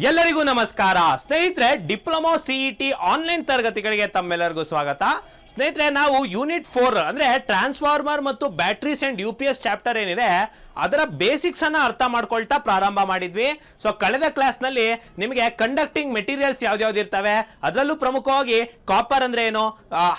ಎಲ್ಲರಿಗೂ ನಮಸ್ಕಾರ ಸ್ನೇಹಿತರೆ. ಡಿಪ್ಲೊಮಾ ಸಿಇಟಿ ಆನ್ಲೈನ್ ತರಗತಿಗಳಿಗೆ ತಮ್ಮೆಲ್ಲರಿಗೂ ಸ್ವಾಗತ. ಸ್ನೇಹಿತರೆ, ನಾವು ಯೂನಿಟ್ 4 ಅಂದ್ರೆ ಟ್ರಾನ್ಸ್ಫಾರ್ಮರ್ ಮತ್ತು ಬ್ಯಾಟ್ರೀಸ್ ಅಂಡ್ UPS ಚಾಪ್ಟರ್ ಏನಿದೆ ಅದರ ಬೇಸಿಕ್ಸ್ ಅನ್ನ ಅರ್ಥ ಮಾಡ್ಕೊಳ್ತಾ ಪ್ರಾರಂಭ ಮಾಡಿದ್ವಿ. ಸೊ ಕಳೆದ ಕ್ಲಾಸ್ ನಲ್ಲಿ ನಿಮಗೆ ಕಂಡಕ್ಟಿಂಗ್ ಮೆಟೀರಿಯಲ್ಸ್ ಯಾವ್ದು ಇರ್ತವೆ, ಅದರಲ್ಲೂ ಪ್ರಮುಖವಾಗಿ ಕಾಪರ್ ಅಂದ್ರೆ ಏನು,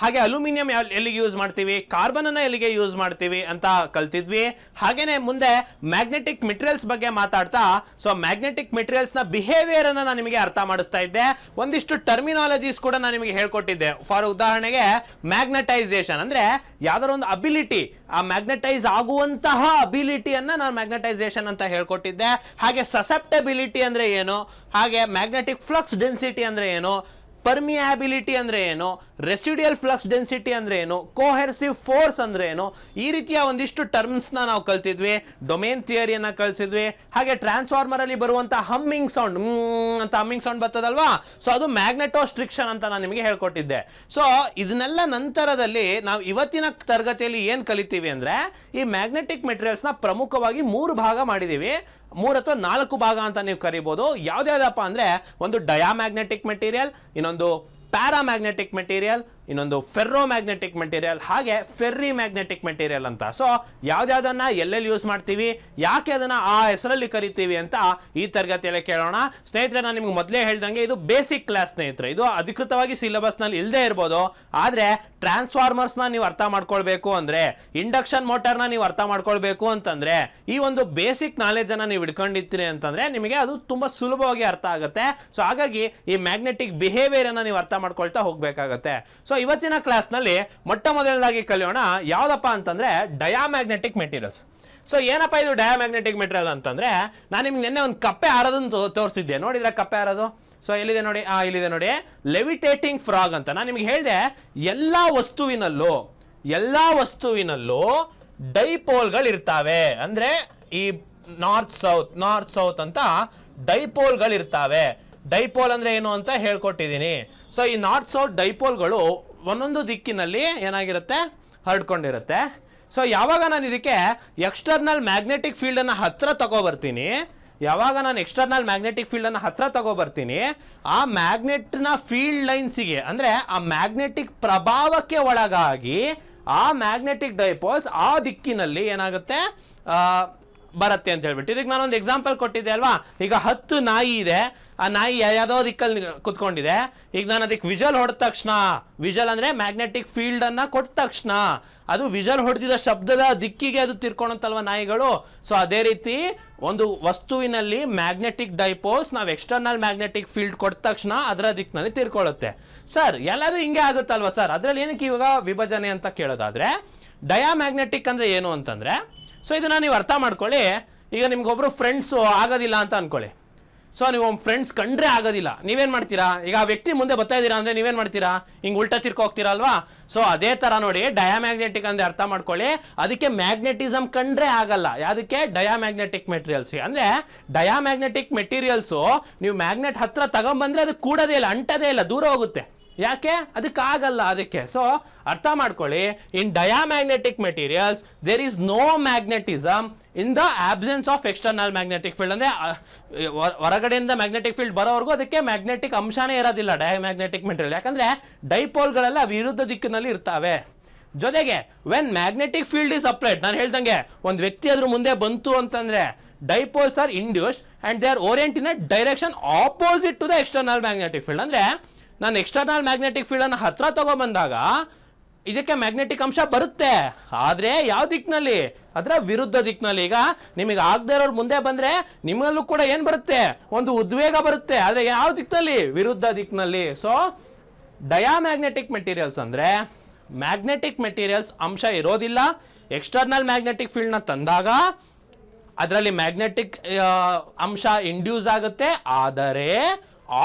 ಹಾಗೆ ಅಲ್ಯೂಮಿನಿಯಂ ಎಲ್ಲಿಗೆ ಯೂಸ್ ಮಾಡ್ತೀವಿ, ಕಾರ್ಬನ್ ಅನ್ನ ಎಲ್ಲಿಗೆ ಯೂಸ್ ಮಾಡ್ತೀವಿ ಅಂತ ಕಲ್ತಿದ್ವಿ. ಹಾಗೇನೆ ಮುಂದೆ ಮ್ಯಾಗ್ನೆಟಿಕ್ ಮೆಟೀರಿಯಲ್ಸ್ ಬಗ್ಗೆ ಮಾತಾಡ್ತಾ ಸೊ ಮ್ಯಾಗ್ನೆಟಿಕ್ ಮೆಟೀರಿಯಲ್ಸ್ ನ ಬಿಹೇವಿಯರ್ ಅನ್ನ ನಾನು ನಿಮಗೆ ಅರ್ಥ ಮಾಡಿಸ್ತಾ ಇದ್ದೆ. ಒಂದಿಷ್ಟು ಟರ್ಮಿನಾಲಜೀಸ್ ಕೂಡ ನಾನು ನಿಮಗೆ ಹೇಳ್ಕೊಟ್ಟಿದ್ದೆ. ಫಾರ್ ಉದಾಹರಣೆಗೆ ಮ್ಯಾಗ್ನೆಟೈಸೇಷನ್ ಅಂದ್ರೆ ಯಾವ್ದಾರ ಒಂದು ಅಬಿಲಿಟಿ, ಆ ಮ್ಯಾಗ್ನೆಟೈಸ್ ಆಗುವಂತಹ ಅಬಿಲಿಟಿಯನ್ನ ನಾನು ಮ್ಯಾಗ್ನೆಟೈಸೇಷನ್ ಅಂತ ಹೇಳ್ಕೊಟ್ಟಿದ್ದೆ. ಹಾಗೆ ಸಸೆಪ್ಟಬಿಲಿಟಿ ಅಂದ್ರೆ ಏನು, ಹಾಗೆ ಮ್ಯಾಗ್ನೆಟಿಕ್ ಫ್ಲಕ್ಸ್ ಡೆನ್ಸಿಟಿ ಅಂದ್ರೆ ಏನು, ಪರ್ಮಿಯಾಬಿಲಿಟಿ ಅಂದ್ರೆ ಏನು, ರೆಸಿಡಿಯಲ್ ಫ್ಲಕ್ಸ್ ಡೆನ್ಸಿಟಿ ಅಂದ್ರೆ ಏನು, ಕೋಹೆರ್ಸಿವ್ ಫೋರ್ಸ್ ಅಂದ್ರೆ ಏನು, ಈ ರೀತಿಯ ಒಂದಿಷ್ಟು ಟರ್ಮ್ಸ್ ನಾವು ಕಲ್ತಿದ್ವಿ. ಡೊಮೇನ್ ಥಿಯರಿಯನ್ನ ಕಲಿಸಿದ್ವಿ. ಹಾಗೆ ಟ್ರಾನ್ಸ್ಫಾರ್ಮರ್ ಅಲ್ಲಿ ಬರುವಂತ ಹಮ್ಮಿಂಗ್ ಸೌಂಡ್ ಅಂತ ಹಮ್ಮಿಂಗ್ ಸೌಂಡ್ ಬರ್ತದಲ್ವಾ, ಸೊ ಅದು ಮ್ಯಾಗ್ನೆಟೋಸ್ಟ್ರಿಕ್ಷನ್ ಅಂತ ನಾನು ನಿಮಗೆ ಹೇಳ್ಕೊಟ್ಟಿದ್ದೆ. ಸೊ ಇದನ್ನೆಲ್ಲ ನಂತರದಲ್ಲಿ ನಾವು ಇವತ್ತಿನ ತರಗತಿಯಲ್ಲಿ ಏನ್ ಕಲಿತೀವಿ ಅಂದ್ರೆ ಈ ಮ್ಯಾಗ್ನೆಟಿಕ್ ಮೆಟೀರಿಯಲ್ಸ್ ನ ಪ್ರಮುಖವಾಗಿ 3 ಭಾಗ ಮಾಡಿದೀವಿ. 3 ಅಥವಾ 4 ಭಾಗ ಅಂತ ನೀವು ಕರಿಬಹುದು. ಯಾವ್ದಾವ್ದಪ್ಪ ಅಂದ್ರೆ ಒಂದು ಡಯಾಮ್ಯಾಗ್ನೆಟಿಕ್ ಮೆಟೀರಿಯಲ್, ಇನ್ನೊಂದು ಪ್ಯಾರಾಮ್ಯಾಗ್ನೆಟಿಕ್ ಮೆಟೀರಿಯಲ್, ಇನ್ನೊಂದು ಫೆರ್ರೋ ಮ್ಯಾಗ್ನೆಟಿಕ್ ಮೆಟೀರಿಯಲ್, ಹಾಗೆ ಫೆರ್ರಿ ಮ್ಯಾಗ್ನೆಟಿಕ್ ಮೆಟೀರಿಯಲ್ ಅಂತ. ಸೊ ಯಾವ್ದಾವ್ದನ್ನ ಎಲ್ಲೆಲ್ಲಿ ಯೂಸ್ ಮಾಡ್ತೀವಿ, ಯಾಕೆ ಅದನ್ನ ಆ ಹೆಸರಲ್ಲಿ ಕರಿತೀವಿ ಅಂತ ಈ ತರಗತಿಯಲ್ಲಿ ಕೇಳೋಣ. ಸ್ನೇಹಿತರೆ, ನಾನು ನಿಮ್ಗೆ ಮೊದಲೇ ಹೇಳ್ದಂಗೆ ಇದು ಬೇಸಿಕ್ ಕ್ಲಾಸ್ ಸ್ನೇಹಿತರೆ. ಇದು ಅಧಿಕೃತವಾಗಿ ಸಿಲೆಬಸ್ ನಲ್ಲಿ ಇಲ್ಲದೆ ಇರ್ಬೋದು, ಆದ್ರೆ ಟ್ರಾನ್ಸ್ಫಾರ್ಮರ್ಸ್ ನ ನೀವು ಅರ್ಥ ಮಾಡ್ಕೊಳ್ಬೇಕು ಅಂದ್ರೆ, ಇಂಡಕ್ಷನ್ ಮೋಟಾರ್ ನ ನೀವು ಅರ್ಥ ಮಾಡ್ಕೊಳ್ಬೇಕು ಅಂತಂದ್ರೆ, ಈ ಒಂದು ಬೇಸಿಕ್ ನಾಲೆಜ್ ಅನ್ನ ನೀವು ಇಟ್ಕೊಂಡಿರ್ತೀರಿ ಅಂತಂದ್ರೆ ನಿಮಗೆ ಅದು ತುಂಬಾ ಸುಲಭವಾಗಿ ಅರ್ಥ ಆಗುತ್ತೆ. ಸೊ ಹಾಗಾಗಿ ಈ ಮ್ಯಾಗ್ನೆಟಿಕ್ ಬಿಹೇವಿಯರ್ ಅನ್ನ ನೀವು ಅರ್ಥ ಮಾಡ್ಕೊಳ್ತಾ ಹೋಗ್ಬೇಕಾಗತ್ತೆ. ಸೊ ಇವತ್ತಿನ ಕ್ಲಾಸ್ ನಲ್ಲಿ ಮೊಟ್ಟ ಮೊದಲನೇದಾಗಿ ಕಲಿಯೋಣ ಯಾವ್ದಪ್ಪ ಅಂತಂದ್ರೆ ಡಯಾಮ್ಯಾಗ್ನೆಟಿಕ್ ಮೆಟೀರಿಯಲ್ಸ್. ಸೊ ಏನಪ್ಪ ಇದು ಡಯಾಮ್ಯಾಗ್ನೆಟಿಕ್ ಮೆಟೀರಿಯಲ್ ಅಂತಂದ್ರೆ, ನಾನು ನಿಮ್ಗೆ ನಿನ್ನೆ ಒಂದು ಕಪ್ಪೆ ಹಾರೋದನ್ನು ತೋರಿಸಿದ್ದೆ. ನೋಡಿದ್ರೆ ಕಪ್ಪೆ ಹಾರೋದು? ಸೊ ಎಲ್ಲಿದೆ ನೋಡಿ, ಇಲ್ಲಿದೆ ನೋಡಿ, ಲೆವಿಟೇಟಿಂಗ್ ಫ್ರಾಗ್ ಅಂತ. ನಾನು ನಿಮ್ಗೆ ಹೇಳಿದೆ ಎಲ್ಲಾ ವಸ್ತುವಿನಲ್ಲೂ ಡೈಪೋಲ್ಗಳು ಇರ್ತಾವೆ. ಅಂದ್ರೆ ಈ ನಾರ್ತ್ ಸೌತ್ ಅಂತ ಡೈಪೋಲ್ಗಳು ಇರ್ತಾವೆ. ಡೈಪೋಲ್ ಅಂದ್ರೆ ಏನು ಅಂತ ಹೇಳ್ಕೊಟ್ಟಿದ್ದೀನಿ. ಸೊ ಈ ನಾರ್ತ್ ಸೌತ್ ಡೈಪೋಲ್ಗಳು ಒಂದೊಂದು ದಿಕ್ಕಿನಲ್ಲಿ ಏನಾಗಿರುತ್ತೆ, ಹರಡ್ಕೊಂಡಿರುತ್ತೆ. ಸೊ ಯಾವಾಗ ನಾನು ಇದಕ್ಕೆ ಎಕ್ಸ್ಟರ್ನಲ್ ಮ್ಯಾಗ್ನೆಟಿಕ್ ಫೀಲ್ಡ್ ಅನ್ನ ಹತ್ರ ತಗೋಬರ್ತೀನಿ, ಆ ಮ್ಯಾಗ್ನೆಟ್ನ ಫೀಲ್ಡ್ ಲೈನ್ಸಿಗೆ ಅಂದ್ರೆ ಆ ಮ್ಯಾಗ್ನೆಟಿಕ್ ಪ್ರಭಾವಕ್ಕೆ ಒಳಗಾಗಿ ಆ ಮ್ಯಾಗ್ನೆಟಿಕ್ ಡೈಪೋಲ್ಸ್ ಆ ದಿಕ್ಕಿನಲ್ಲಿ ಏನಾಗುತ್ತೆ ಬರುತ್ತೆ ಅಂತ ಹೇಳ್ಬಿಟ್ಟು. ಇದಕ್ಕೆ ನಾನೊಂದು ಎಕ್ಸಾಂಪಲ್ ಕೊಟ್ಟಿದ್ದೆ ಅಲ್ವಾ. ಈಗ 10 ನಾಯಿ ಇದೆ, ಆ ನಾಯಿ ಯಾವುದೋ ದಿಕ್ಕಲ್ಲಿ ಕುತ್ಕೊಂಡಿದೆ. ಈಗ ನಾನು ಅದಕ್ಕೆ ವಿಜಲ್ ಹೊಡೆದ ತಕ್ಷಣ, ವಿಜಲ್ ಅಂದ್ರೆ ಮ್ಯಾಗ್ನೆಟಿಕ್ ಫೀಲ್ಡ್ ಅನ್ನ ಕೊಟ್ಟ ತಕ್ಷಣ ಅದು ವಿಜಲ್ ಹೊಡೆದಿದ ಶಬ್ದದ ದಿಕ್ಕಿಗೆ ಅದು ತಿರ್ಕೊಳುತ್ತಲ್ವ ನಾಯಿಗಳು. ಸೊ ಅದೇ ರೀತಿ ಒಂದು ವಸ್ತುವಿನಲ್ಲಿ ಮ್ಯಾಗ್ನೆಟಿಕ್ ಡೈಪೋಲ್ಸ್ ನಾವು ಎಕ್ಸ್ಟರ್ನಲ್ ಮ್ಯಾಗ್ನೆಟಿಕ್ ಫೀಲ್ಡ್ ಕೊಟ್ಟ ತಕ್ಷಣ ಅದರ ದಿಕ್ಕಿನಲ್ಲಿ ತಿರ್ಕೊಳ್ಳುತ್ತೆ. ಸರ್ ಎಲ್ಲದು ಹಿಂಗೆ ಆಗುತ್ತಲ್ವ ಸರ್, ಅದ್ರಲ್ಲಿ ಏನಕ್ಕೆ ಇವಾಗ ವಿಭಜನೆ ಅಂತ ಕೇಳೋದಾದ್ರೆ, ಡಯಾಮ್ಯಾಗ್ನೆಟಿಕ್ ಅಂದ್ರೆ ಏನು ಅಂತಂದ್ರೆ, ಸೊ ಇದನ್ನ ನೀವು ಅರ್ಥ ಮಾಡ್ಕೊಳ್ಳಿ. ಈಗ ನಿಮ್ಗೊಬ್ರು ಫ್ರೆಂಡ್ಸು ಆಗೋದಿಲ್ಲ ಅಂತ ಅನ್ಕೊಳ್ಳಿ. ಸೊ ನೀವು ಫ್ರೆಂಡ್ಸ್ ಕಂಡ್ರೆ ಆಗೋದಿಲ್ಲ, ನೀವೇನ್ ಮಾಡ್ತೀರಾ? ಈಗ ಆ ವ್ಯಕ್ತಿ ಮುಂದೆ ಬರ್ತಾ ಇದ್ದೀರಾ ಅಂದ್ರೆ ನೀವೇನ್ ಮಾಡ್ತೀರಾ? ಹಿಂಗ್ ಉಲ್ಟಾ ತಿರ್ಕೊ ಹೋಗ್ತೀರಾ ಅಲ್ವಾ. ಸೊ ಅದೇ ತರ ನೋಡಿ, ಡಯಾಮ್ಯಾಗ್ನೆಟಿಕ್ ಅಂದ್ರೆ ಅರ್ಥ ಮಾಡ್ಕೊಳ್ಳಿ. ಅದಕ್ಕೆ ಮ್ಯಾಗ್ನೆಟಿಸಮ್ ಕಂಡ್ರೆ ಆಗಲ್ಲ. ಯಾವ್ದಕ್ಕೆ? Diamagnetic materials. ಅಂದ್ರೆ ಡಯಾಮ್ಯಾಗ್ನೆಟಿಕ್ ಮೆಟೀರಿಯಲ್ಸ್ ನೀವು ಮ್ಯಾಗ್ನೆಟ್ ಹತ್ರ ತಗೊಂಡ್ಬಂದ್ರೆ ಅದು ಕೂಡೋದೇ ಇಲ್ಲ, ಅಂಟದೇ ಇಲ್ಲ, ದೂರ ಹೋಗುತ್ತೆ. ಯಾಕೆ? ಅದಕ್ಕಾಗಲ್ಲ ಅದಕ್ಕೆ. ಸೊ ಅರ್ಥ ಮಾಡ್ಕೊಳ್ಳಿ, in diamagnetic materials there is no magnetism in the absence of external magnetic field. ಅಂದ್ರೆ ಹೊರಗಡೆಯಿಂದ ಮ್ಯಾಗ್ನೆಟಿಕ್ ಫೀಲ್ಡ್ ಬರೋವರೆಗೂ ಅದಕ್ಕೆ ಮ್ಯಾಗ್ನೆಟಿಕ್ ಅಂಶನೇ ಇರೋದಿಲ್ಲ ಡಯಾಮ್ಯಾಗ್ನೆಟಿಕ್ ಮೆಟೀರಿಯಲ್. ಯಾಕಂದ್ರೆ ಡೈಪೋಲ್ಗಳೆಲ್ಲ ವಿರುದ್ಧ ದಿಕ್ಕಿನಲ್ಲಿ ಇರ್ತಾವೆ. ಜೊತೆಗೆ when magnetic field is applied, ನಾನು ಹೇಳ್ದಂಗೆ ಒಂದು ವ್ಯಕ್ತಿ ಅದ್ರ ಮುಂದೆ ಬಂತು ಅಂತಂದ್ರೆ dipoles are induced and they are orient in a direction opposite to the external magnetic field. ಅಂದ್ರೆ ನಾನು ಎಕ್ಸ್ಟರ್ನಲ್ ಮ್ಯಾಗ್ನೆಟಿಕ್ ಫೀಲ್ಡ್ ಅನ್ನು ಹತ್ರ ತಗೊಂಡ್ಬಂದಾಗ ಇದಕ್ಕೆ ಮ್ಯಾಗ್ನೆಟಿಕ್ ಅಂಶ ಬರುತ್ತೆ, ಆದ್ರೆ ಯಾವ ದಿಕ್ಕಿನಲ್ಲಿ? ಅದರ ವಿರುದ್ಧ ದಿಕ್ಕಿನಲ್ಲಿ. ಈಗ ನಿಮಗೆ ಆಗದೆ ಇರೋರು ಮುಂದೆ ಬಂದ್ರೆ ನಿಮ್ಮಲ್ಲೂ ಕೂಡ ಏನ್ ಬರುತ್ತೆ? ಒಂದು ಉದ್ವೇಗ ಬರುತ್ತೆ, ಆದ್ರೆ ಯಾವ ದಿಕ್ಕಿನಲ್ಲಿ? ವಿರುದ್ಧ ದಿಕ್ಕಿನಲ್ಲಿ. ಸೊ ಡಯಾಮ್ಯಾಗ್ನೆಟಿಕ್ ಮೆಟೀರಿಯಲ್ಸ್ ಅಂದ್ರೆ ಮ್ಯಾಗ್ನೆಟಿಕ್ ಮೆಟೀರಿಯಲ್ಸ್ ಅಂಶ ಇರೋದಿಲ್ಲ. ಎಕ್ಸ್ಟರ್ನಲ್ ಮ್ಯಾಗ್ನೆಟಿಕ್ ಫೀಲ್ಡ್ ನ ತಂದಾಗ ಅದರಲ್ಲಿ ಮ್ಯಾಗ್ನೆಟಿಕ್ ಅಂಶ ಇಂಡ್ಯೂಸ್ ಆಗುತ್ತೆ, ಆದರೆ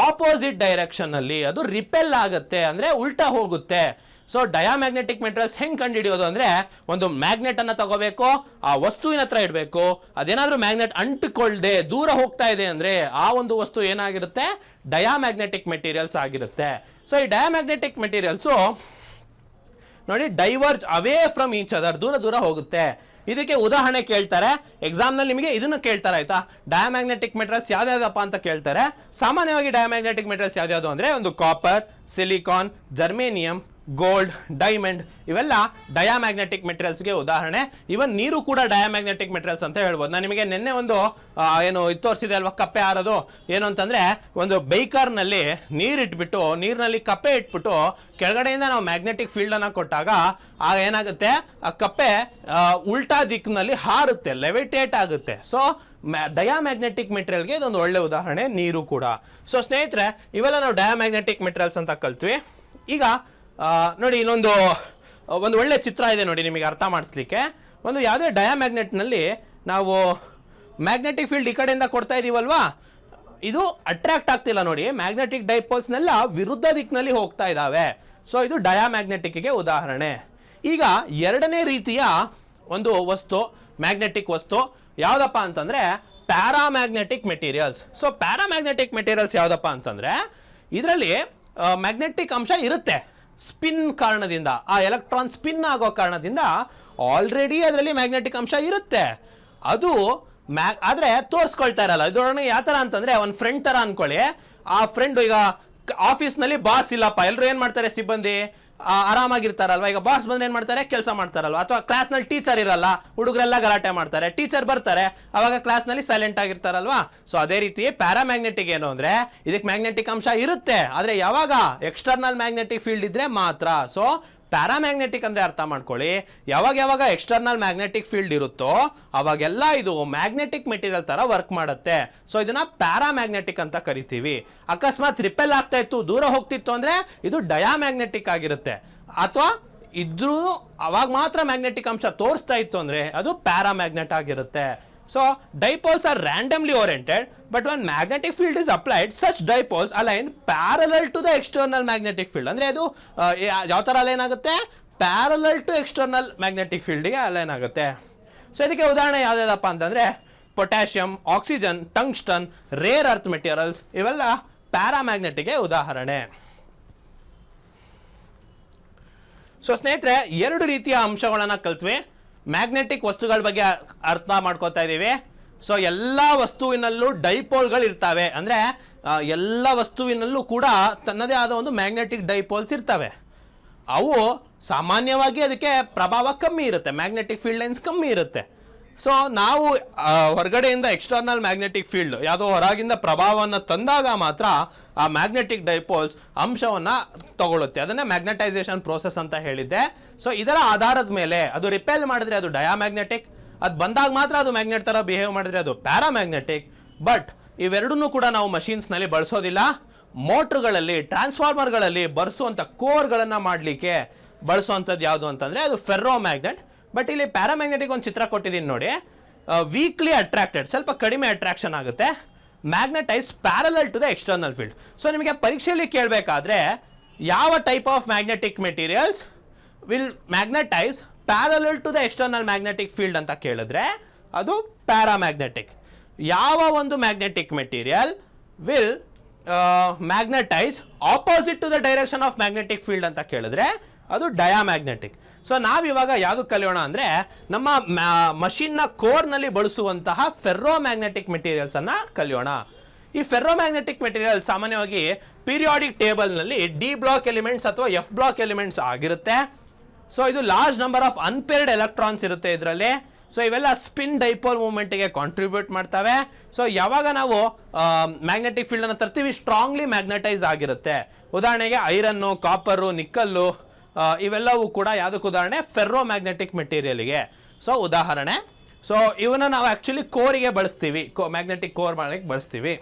ಆಪೋಸಿಟ್ ಡೈರೆಕ್ಷನ್ ಅಲ್ಲಿ ಅದು ರಿಪೆಲ್ ಆಗುತ್ತೆ, ಅಂದ್ರೆ ಉಲ್ಟಾ ಹೋಗುತ್ತೆ. ಸೊ ಡಯಾಮ್ಯಾಗ್ನೆಟಿಕ್ ಮೆಟೀರಿಯಲ್ಸ್ ಹೆಂಗ್ ಕಂಡುಹಿಡಿಯೋದು ಅಂದ್ರೆ, ಒಂದು ಮ್ಯಾಗ್ನೆಟ್ ಅನ್ನ ತಗೋಬೇಕು, ಆ ವಸ್ತುವಿನ ಹತ್ರ ಇಡಬೇಕು, ಅದೇನಾದ್ರೂ ಮ್ಯಾಗ್ನೆಟ್ ಅಂಟಿಕೊಳ್ಳದೆ ದೂರ ಹೋಗ್ತಾ ಇದೆ ಅಂದ್ರೆ ಆ ಒಂದು ವಸ್ತು ಏನಾಗಿರುತ್ತೆ? ಡಯಾಮ್ಯಾಗ್ನೆಟಿಕ್ ಮೆಟೀರಿಯಲ್ಸ್ ಆಗಿರುತ್ತೆ. ಸೊ ಈ ಡಯಾಮ್ಯಾಗ್ನೆಟಿಕ್ ಮೆಟೀರಿಯಲ್ಸ್ ನೋಡಿ diverge away from each other, ದೂರ ದೂರ ಹೋಗುತ್ತೆ. ಇದಕ್ಕೆ ಉದಾಹರಣೆ ಕೇಳ್ತಾರೆ ಎಕ್ಸಾಮ್ನಲ್ಲಿ, ನಿಮಗೆ ಇದನ್ನು ಕೇಳ್ತಾರೆ ಆಯ್ತಾ, ಡಯಾಮ್ಯಾಗ್ನೆಟಿಕ್ ಮೆಟೀರಿಯಲ್ಸ್ ಯಾವ್ದಾವ್ದಪ್ಪ ಅಂತ ಕೇಳ್ತಾರೆ. ಸಾಮಾನ್ಯವಾಗಿ ಡಯಾಮ್ಯಾಗ್ನೆಟಿಕ್ ಮೆಟೀರಿಯಲ್ಸ್ ಯಾವ್ದು ಅಂದ್ರೆ ಒಂದು copper, silicon, germanium, gold, diamond, ಇವೆಲ್ಲ ಡಯಾಮ್ಯಾಗ್ನೆಟಿಕ್ ಮೆಟೀರಿಯಲ್ಸ್ಗೆ ಉದಾಹರಣೆ. ಇವನ್ ನೀರು ಕೂಡ ಡಯಾಮ್ಯಾಗ್ನೆಟಿಕ್ ಮೆಟೀರಿಯಲ್ಸ್ ಅಂತ ಹೇಳ್ಬೋದು. ನಾನು ನಿಮಗೆ ನಿನ್ನೆ ಒಂದು ಏನು ಇದು ತೋರಿಸಿದೆ ಅಲ್ವಾ, ಕಪ್ಪೆ ಆರೋದು. ಏನು ಅಂತಂದ್ರೆ ಒಂದು ಬೈಕರ್ನಲ್ಲಿ ನೀರಿಟ್ಬಿಟ್ಟು, ನೀರಿನಲ್ಲಿ ಕಪ್ಪೆ ಇಟ್ಬಿಟ್ಟು ಕೆಳಗಡೆಯಿಂದ ನಾವು ಮ್ಯಾಗ್ನೆಟಿಕ್ ಫೀಲ್ಡ್ ಅನ್ನ ಕೊಟ್ಟಾಗ ಆಗ ಏನಾಗುತ್ತೆ, ಆ ಕಪ್ಪೆ ಉಲ್ಟಾ ದಿಕ್ಕಿನಲ್ಲಿ ಹಾರುತ್ತೆ, ಲೆವಿಟೇಟ್ ಆಗುತ್ತೆ. ಸೊ ಡಯಾಮ್ಯಾಗ್ನೆಟಿಕ್ ಮೆಟೀರಿಯಲ್ಗೆ ಇದೊಂದು ಒಳ್ಳೆ ಉದಾಹರಣೆ, ನೀರು ಕೂಡ. ಸೊ ಸ್ನೇಹಿತರೆ, ಇವೆಲ್ಲ ನಾವು ಡಯಾಮ್ಯಾಗ್ನೆಟಿಕ್ ಮೆಟೀರಿಯಲ್ಸ್ ಅಂತ ಕಲ್ತ್ವಿ. ಈಗ ನೋಡಿ, ಇನ್ನೊಂದು ಒಳ್ಳೆ ಚಿತ್ರ ಇದೆ ನೋಡಿ ನಿಮಗೆ ಅರ್ಥ ಮಾಡಿಸ್ಲಿಕ್ಕೆ. ಒಂದು ಯಾವುದೇ ಡಯಾಮ್ಯಾಗ್ನೆಟ್ನಲ್ಲಿ ನಾವು ಮ್ಯಾಗ್ನೆಟಿಕ್ ಫೀಲ್ಡ್ ಈ ಕಡೆಯಿಂದ ಕೊಡ್ತಾ ಇದೀವಲ್ವಾ, ಇದು ಅಟ್ರಾಕ್ಟ್ ಆಗ್ತಿಲ್ಲ ನೋಡಿ. ಮ್ಯಾಗ್ನೆಟಿಕ್ ಡೈಪೋಲ್ಸ್ನೆಲ್ಲ ವಿರುದ್ಧ ದಿಕ್ಕಿನಲ್ಲಿ ಹೋಗ್ತಾ ಇದ್ದಾವೆ. ಸೊ ಇದು ಡಯಾಮ್ಯಾಗ್ನೆಟಿಕ್ಗೆ ಉದಾಹರಣೆ. ಈಗ ಎರಡನೇ ರೀತಿಯ ಒಂದು ವಸ್ತು, ಮ್ಯಾಗ್ನೆಟಿಕ್ ವಸ್ತು ಯಾವುದಪ್ಪ ಅಂತಂದ್ರೆ paramagnetic materials. So paramagnetic materials ಯಾವುದಪ್ಪ ಅಂತಂದ್ರೆ ಇದರಲ್ಲಿ ಮ್ಯಾಗ್ನೆಟಿಕ್ ಅಂಶ ಇರುತ್ತೆ. ಸ್ಪಿನ್ ಕಾರಣದಿಂದ, ಆ ಎಲೆಕ್ಟ್ರಾನ್ ಸ್ಪಿನ್ ಆಗೋ ಕಾರಣದಿಂದ ಆಲ್ರೆಡಿ ಅದರಲ್ಲಿ ಮ್ಯಾಗ್ನೆಟಿಕ್ ಅಂಶ ಇರುತ್ತೆ. ಅದು ಆದ್ರೆ ತೋರಿಸ್ಕೊಳ್ತಾ ಇರಲ್ಲ. ಇದರೊಳಗೆ ಯಾವ ತರ ಅಂತಂದ್ರೆ ಒಂದು ಫ್ರೆಂಡ್ ತರ ಅನ್ಕೊಳ್ಳಿ. ಆ ಫ್ರೆಂಡ್ ಈಗ ಆಫೀಸ್ನಲ್ಲಿ ಬಾಸ್ ಇಲ್ಲಪ್ಪ, ಎಲ್ಲರೂ ಏನ್ ಮಾಡ್ತಾರೆ, ಸಿಬ್ಬಂದಿ ಆರಾಮಾಗಿರ್ತಾರಲ್ವ. ಈಗ ಬಾಸ್ ಬಂದ್ರೆ ಏನ್ ಮಾಡ್ತಾರೆ, ಕೆಲಸ ಮಾಡ್ತಾರಲ್ವ. ಅಥವಾ ಕ್ಲಾಸ್ನಲ್ಲಿ ಟೀಚರ್ ಇರಲ್ಲ, ಹುಡುಗರೆಲ್ಲ ಗಲಾಟೆ ಮಾಡ್ತಾರೆ. ಟೀಚರ್ ಬರ್ತಾರೆ, ಅವಾಗ ಕ್ಲಾಸ್ನಲ್ಲಿ ಸೈಲೆಂಟ್ ಆಗಿರ್ತಾರಲ್ವಾ. ಸೊ ಅದೇ ರೀತಿ ಪ್ಯಾರಾಮ್ಯಾಗ್ನೆಟಿಕ್ ಏನು ಅಂದ್ರೆ ಇದಕ್ಕೆ ಮ್ಯಾಗ್ನೆಟಿಕ್ ಅಂಶ ಇರುತ್ತೆ, ಆದ್ರೆ ಯಾವಾಗ ಎಕ್ಸ್ಟರ್ನಲ್ ಮ್ಯಾಗ್ನೆಟಿಕ್ ಫೀಲ್ಡ್ ಇದ್ರೆ ಮಾತ್ರ. ಸೊ ಪ್ಯಾರಾಮ್ಯಾಗ್ನೆಟಿಕ್ ಅಂದ್ರೆ ಅರ್ಥ ಮಾಡ್ಕೊಳ್ಳಿ, ಯಾವಾಗ ಎಕ್ಸ್ಟರ್ನಲ್ ಮ್ಯಾಗ್ನೆಟಿಕ್ ಫೀಲ್ಡ್ ಇರುತ್ತೋ ಅವಾಗೆಲ್ಲ ಇದು ಮ್ಯಾಗ್ನೆಟಿಕ್ ಮೆಟೀರಿಯಲ್ ತರ ವರ್ಕ್ ಮಾಡುತ್ತೆ. ಸೊ ಇದನ್ನ ಪ್ಯಾರಾಮ್ಯಾಗ್ನೆಟಿಕ್ ಅಂತ ಕರಿತೀವಿ. ಅಕಸ್ಮಾತ್ ರಿಪೆಲ್ ಆಗ್ತಾ ಇತ್ತು, ದೂರ ಹೋಗ್ತಿತ್ತು ಅಂದ್ರೆ ಇದು ಡಯಾಮ್ಯಾಗ್ನೆಟಿಕ್ ಆಗಿರುತ್ತೆ. ಅಥವಾ ಇದ್ರೂ ಅವಾಗ ಮಾತ್ರ ಮ್ಯಾಗ್ನೆಟಿಕ್ ಅಂಶ ತೋರಿಸ್ತಾ ಇತ್ತು ಅಂದ್ರೆ ಅದು ಪ್ಯಾರಾಮ್ಯಾಗ್ನೆಟ್ ಆಗಿರುತ್ತೆ. So dipoles are randomly oriented, but when magnetic field is applied, such dipoles align parallel to the external magnetic field. ಅಂದ್ರೆ ಅದು ಯಾವ ತರ ಅಲೈನ್ ಆಗುತ್ತೆ, ಪ್ಯಾರಲಲ್ ಟು ಎಕ್ಸ್ಟರ್ನಲ್ ಮ್ಯಾಗ್ನೆಟಿಕ್ ಫೀಲ್ಡ್ಗೆ ಅಲೈನ್ ಆಗುತ್ತೆ. ಸೊ ಇದಕ್ಕೆ ಉದಾಹರಣೆ ಯಾವುದಪ್ಪ ಅಂತಂದ್ರೆ potassium, oxygen, tungsten, rare earth materials, ಇವೆಲ್ಲ ಪ್ಯಾರಾಮ್ಯಾಗ್ನೆಟಿಕ್ಗೆ ಉದಾಹರಣೆ. ಸೊ ಸ್ನೇಹಿತರೆ, ಎರಡು ರೀತಿಯ ಅಂಶಗಳನ್ನ ಕಲ್ತ್ವಿ. ಮ್ಯಾಗ್ನೆಟಿಕ್ ವಸ್ತುಗಳ ಬಗ್ಗೆ ಅರ್ಥ ಮಾಡ್ಕೋತಾ ಇದ್ದೀವಿ. ಸೊ ಎಲ್ಲ ವಸ್ತುವಿನಲ್ಲೂ ಡೈಪೋಲ್ಗಳು ಇರ್ತವೆ. ಅಂದರೆ ಎಲ್ಲ ವಸ್ತುವಿನಲ್ಲೂ ಕೂಡ ತನ್ನದೇ ಆದ ಒಂದು ಮ್ಯಾಗ್ನೆಟಿಕ್ ಡೈಪೋಲ್ಸ್ ಇರ್ತವೆ. ಅವು ಸಾಮಾನ್ಯವಾಗಿ ಅದಕ್ಕೆ ಪ್ರಭಾವ ಕಮ್ಮಿ ಇರುತ್ತೆ, ಮ್ಯಾಗ್ನೆಟಿಕ್ ಫೀಲ್ಡ್ ಲೈನ್ಸ್ ಕಮ್ಮಿ ಇರುತ್ತೆ. ಸೊ ನಾವು ಹೊರಗಡೆಯಿಂದ ಎಕ್ಸ್ಟರ್ನಲ್ ಮ್ಯಾಗ್ನೆಟಿಕ್ ಫೀಲ್ಡ್ ಯಾವುದೋ ಹೊರಗಿಂದ ಪ್ರಭಾವವನ್ನು ತಂದಾಗ ಮಾತ್ರ ಆ ಮ್ಯಾಗ್ನೆಟಿಕ್ ಡೈಪೋಲ್ಸ್ ಅಂಶವನ್ನು ತಗೊಳ್ಳುತ್ತೆ. ಅದನ್ನೇ ಮ್ಯಾಗ್ನೆಟೈಸೇಷನ್ ಪ್ರೋಸೆಸ್ ಅಂತ ಹೇಳಿದ್ದೆ. ಸೊ ಇದರ ಆಧಾರದ ಮೇಲೆ ಅದು ರಿಪೆಲ್ ಮಾಡಿದ್ರೆ ಅದು ಡಯಾಮ್ಯಾಗ್ನೆಟಿಕ್, ಅದು ಬಂದಾಗ ಮಾತ್ರ ಅದು ಮ್ಯಾಗ್ನೆಟ್ ಥರ ಬಿಹೇವ್ ಮಾಡಿದ್ರೆ ಅದು ಪ್ಯಾರಾಮ್ಯಾಗ್ನೆಟಿಕ್. ಬಟ್ ಇವೆರಡನ್ನೂ ಕೂಡ ನಾವು ಮಷೀನ್ಸ್ನಲ್ಲಿ ಬಳಸೋದಿಲ್ಲ. ಮೋಟ್ರ್ಗಳಲ್ಲಿ, ಟ್ರಾನ್ಸ್ಫಾರ್ಮರ್ಗಳಲ್ಲಿ ಬಳಸುವಂಥ ಕೋರ್ಗಳನ್ನು ಮಾಡಲಿಕ್ಕೆ ಬಳಸುವಂಥದ್ದು ಯಾವುದು ಅಂತಂದರೆ ಅದು ಫೆರ್ರೋ ಮ್ಯಾಗ್ನೆಟ್. ಬಟ್ ಇಲ್ಲಿ ಪ್ಯಾರಾಮ್ಯಾಗ್ನೆಟಿಕ್ ಒಂದು ಚಿತ್ರ ಕೊಟ್ಟಿದ್ದೀನಿ ನೋಡಿ. ವೀಕ್ಲಿ ಅಟ್ರಾಕ್ಟೆಡ್, ಸ್ವಲ್ಪ ಕಡಿಮೆ ಅಟ್ರಾಕ್ಷನ್ ಆಗುತ್ತೆ. Magnetise parallel to the external field. So ನಿಮಗೆ ಪರೀಕ್ಷೆಯಲ್ಲಿ ಕೇಳಬೇಕಾದ್ರೆ ಯಾವ type of magnetic materials will magnetise parallel to the external magnetic field ಅಂತ ಕೇಳಿದ್ರೆ ಅದು ಪ್ಯಾರಾಮ್ಯಾಗ್ನೆಟಿಕ್. ಯಾವ ಒಂದು magnetic material will magnetise opposite to the direction of magnetic field ಅಂತ ಕೇಳಿದ್ರೆ ಅದು ಡಯಾಮ್ಯಾಗ್ನೆಟಿಕ್. ಸೊ ನಾವಿವಾಗ ಯಾವುದು ಕಲಿಯೋಣ ಅಂದರೆ ನಮ್ಮ ಮಷಿನ್ನ ಕೋರ್ನಲ್ಲಿ ಬಳಸುವಂತಹ ಫೆರ್ರೋ ಮ್ಯಾಗ್ನೆಟಿಕ್ ಮೆಟೀರಿಯಲ್ಸ್ ಅನ್ನ ಕಲಿಯೋಣ. ಈ ಫೆರ್ರೋ ಮ್ಯಾಗ್ನೆಟಿಕ್ ಮೆಟೀರಿಯಲ್ ಸಾಮಾನ್ಯವಾಗಿ ಪೀರಿಯಾಡಿಕ್ ಟೇಬಲ್ನಲ್ಲಿ ಡಿ ಬ್ಲಾಕ್ ಎಲಿಮೆಂಟ್ಸ್ ಅಥವಾ ಎಫ್ ಬ್ಲಾಕ್ ಎಲಿಮೆಂಟ್ಸ್ ಆಗಿರುತ್ತೆ. ಸೊ ಇದು large number of unpaired electrons ಇರುತ್ತೆ ಇದರಲ್ಲಿ. ಸೊ ಇವೆಲ್ಲ ಸ್ಪಿನ್ ಡೈಪೋಲ್ ಮೂವ್ಮೆಂಟ್ಗೆ ಕಾಂಟ್ರಿಬ್ಯೂಟ್ ಮಾಡ್ತವೆ. ಸೊ ಯಾವಾಗ ನಾವು ಮ್ಯಾಗ್ನೆಟಿಕ್ ಫೀಲ್ಡ್ ಅನ್ನು ತರ್ತೀವಿ, ಸ್ಟ್ರಾಂಗ್ಲಿ ಮ್ಯಾಗ್ನೆಟೈಸ್ ಆಗಿರುತ್ತೆ. ಉದಾಹರಣೆಗೆ ಐರನ್ನು, ಕಾಪರು, ನಿಕ್ಕಲ್ಲು, ಇವೆಲ್ಲವೂ ಕೂಡ ಯಾವುದಕ್ಕೆ ಉದಾಹರಣೆ, ಫೆರ್ರೋ ಮ್ಯಾಗ್ನೆಟಿಕ್ ಮೆಟೀರಿಯಲ್ಗೆ ಸೊ ಉದಾಹರಣೆ. ಸೊ ಇವನ್ನ ನಾವು ಆಕ್ಚುಲಿ ಕೋರಿಗೆ ಬಳಸ್ತೀವಿ, ಮ್ಯಾಗ್ನೆಟಿಕ್ ಕೋರ್ ಮಾಡಲಿಕ್ಕೆ ಬಳಸ್ತೀವಿ.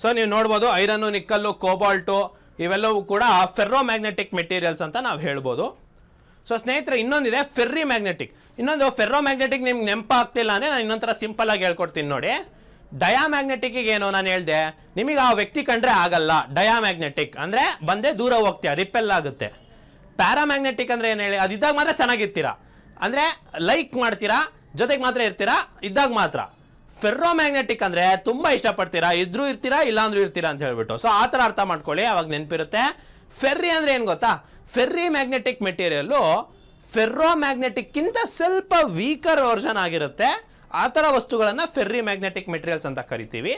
ಸೊ ನೀವು ನೋಡ್ಬೋದು ಐರನ್ನು, ನಿಕ್ಕಲ್ಲು, ಕೋಬಾಲ್ಟು ಇವೆಲ್ಲವೂ ಕೂಡ ಫೆರ್ರೋ ಮ್ಯಾಗ್ನೆಟಿಕ್ ಮೆಟೀರಿಯಲ್ಸ್ ಅಂತ ನಾವು ಹೇಳ್ಬೋದು. ಸೊ ಸ್ನೇಹಿತರೆ, ಇನ್ನೊಂದಿದೆ ಫೆರ್ರಿ ಮ್ಯಾಗ್ನೆಟಿಕ್. ಇನ್ನೊಂದು ಫೆರ್ರೋ ಮ್ಯಾಗ್ನೆಟಿಕ್ ನಿಮ್ಗೆ ನೆನಪಾಗ್ತಿಲ್ಲ ಅಂದರೆ ನಾನು ಇನ್ನೊಂಥರ ಸಿಂಪಲ್ ಆಗಿ ಹೇಳ್ಕೊಡ್ತೀನಿ ನೋಡಿ. ಡಯಾಮ್ಯಾಗ್ನೆಟಿಕ್ ಏನು ನಾನು ಹೇಳಿದೆ, ನಿಮಗೆ ಆ ವ್ಯಕ್ತಿ ಕಂಡ್ರೆ ಆಗಲ್ಲ. ಡಯಾಮ್ಯಾಗ್ನೆಟಿಕ್ ಅಂದರೆ ಬಂದರೆ ದೂರ ಹೋಗ್ತೀಯ, ರಿಪೆಲ್ ಆಗುತ್ತೆ. ಪ್ಯಾರಾಮ್ಯಾಗ್ನೆಟಿಕ್ ಅಂದರೆ ಏನು ಹೇಳಿ, ಅದಿದ್ದಾಗ ಮಾತ್ರ ಚೆನ್ನಾಗಿರ್ತೀರಾ, ಅಂದರೆ ಲೈಕ್ ಮಾಡ್ತೀರಾ, ಜೊತೆಗೆ ಮಾತ್ರ ಇರ್ತೀರಾ, ಇದ್ದಾಗ ಮಾತ್ರ. ಫೆರ್ರೋ ಮ್ಯಾಗ್ನೆಟಿಕ್ ಅಂದರೆ ತುಂಬ ಇಷ್ಟಪಡ್ತೀರಾ, ಇದ್ರೂ ಇರ್ತೀರಾ, ಇಲ್ಲಾಂದ್ರೂ ಇರ್ತೀರಾ ಅಂತ ಹೇಳ್ಬಿಟ್ಟು. ಸೊ ಆ ಥರ ಅರ್ಥ ಮಾಡ್ಕೊಳ್ಳಿ, ಅವಾಗ ನೆನಪಿರುತ್ತೆ. ಫೆರ್ರಿ ಅಂದರೆ ಏನು ಗೊತ್ತಾ, ಫೆರ್ರಿ ಮ್ಯಾಗ್ನೆಟಿಕ್ ಮೆಟೀರಿಯಲ್ಲು ಫೆರ್ರೋ ಮ್ಯಾಗ್ನೆಟಿಕ್ಕಿಂತ ಸ್ವಲ್ಪ ವೀಕರ್ ವರ್ಷನ್ ಆಗಿರುತ್ತೆ. ಆ ಥರ ವಸ್ತುಗಳನ್ನು ಫೆರ್ರಿ ಮ್ಯಾಗ್ನೆಟಿಕ್ ಮೆಟೀರಿಯಲ್ಸ್ ಅಂತ ಕರಿತೀವಿ.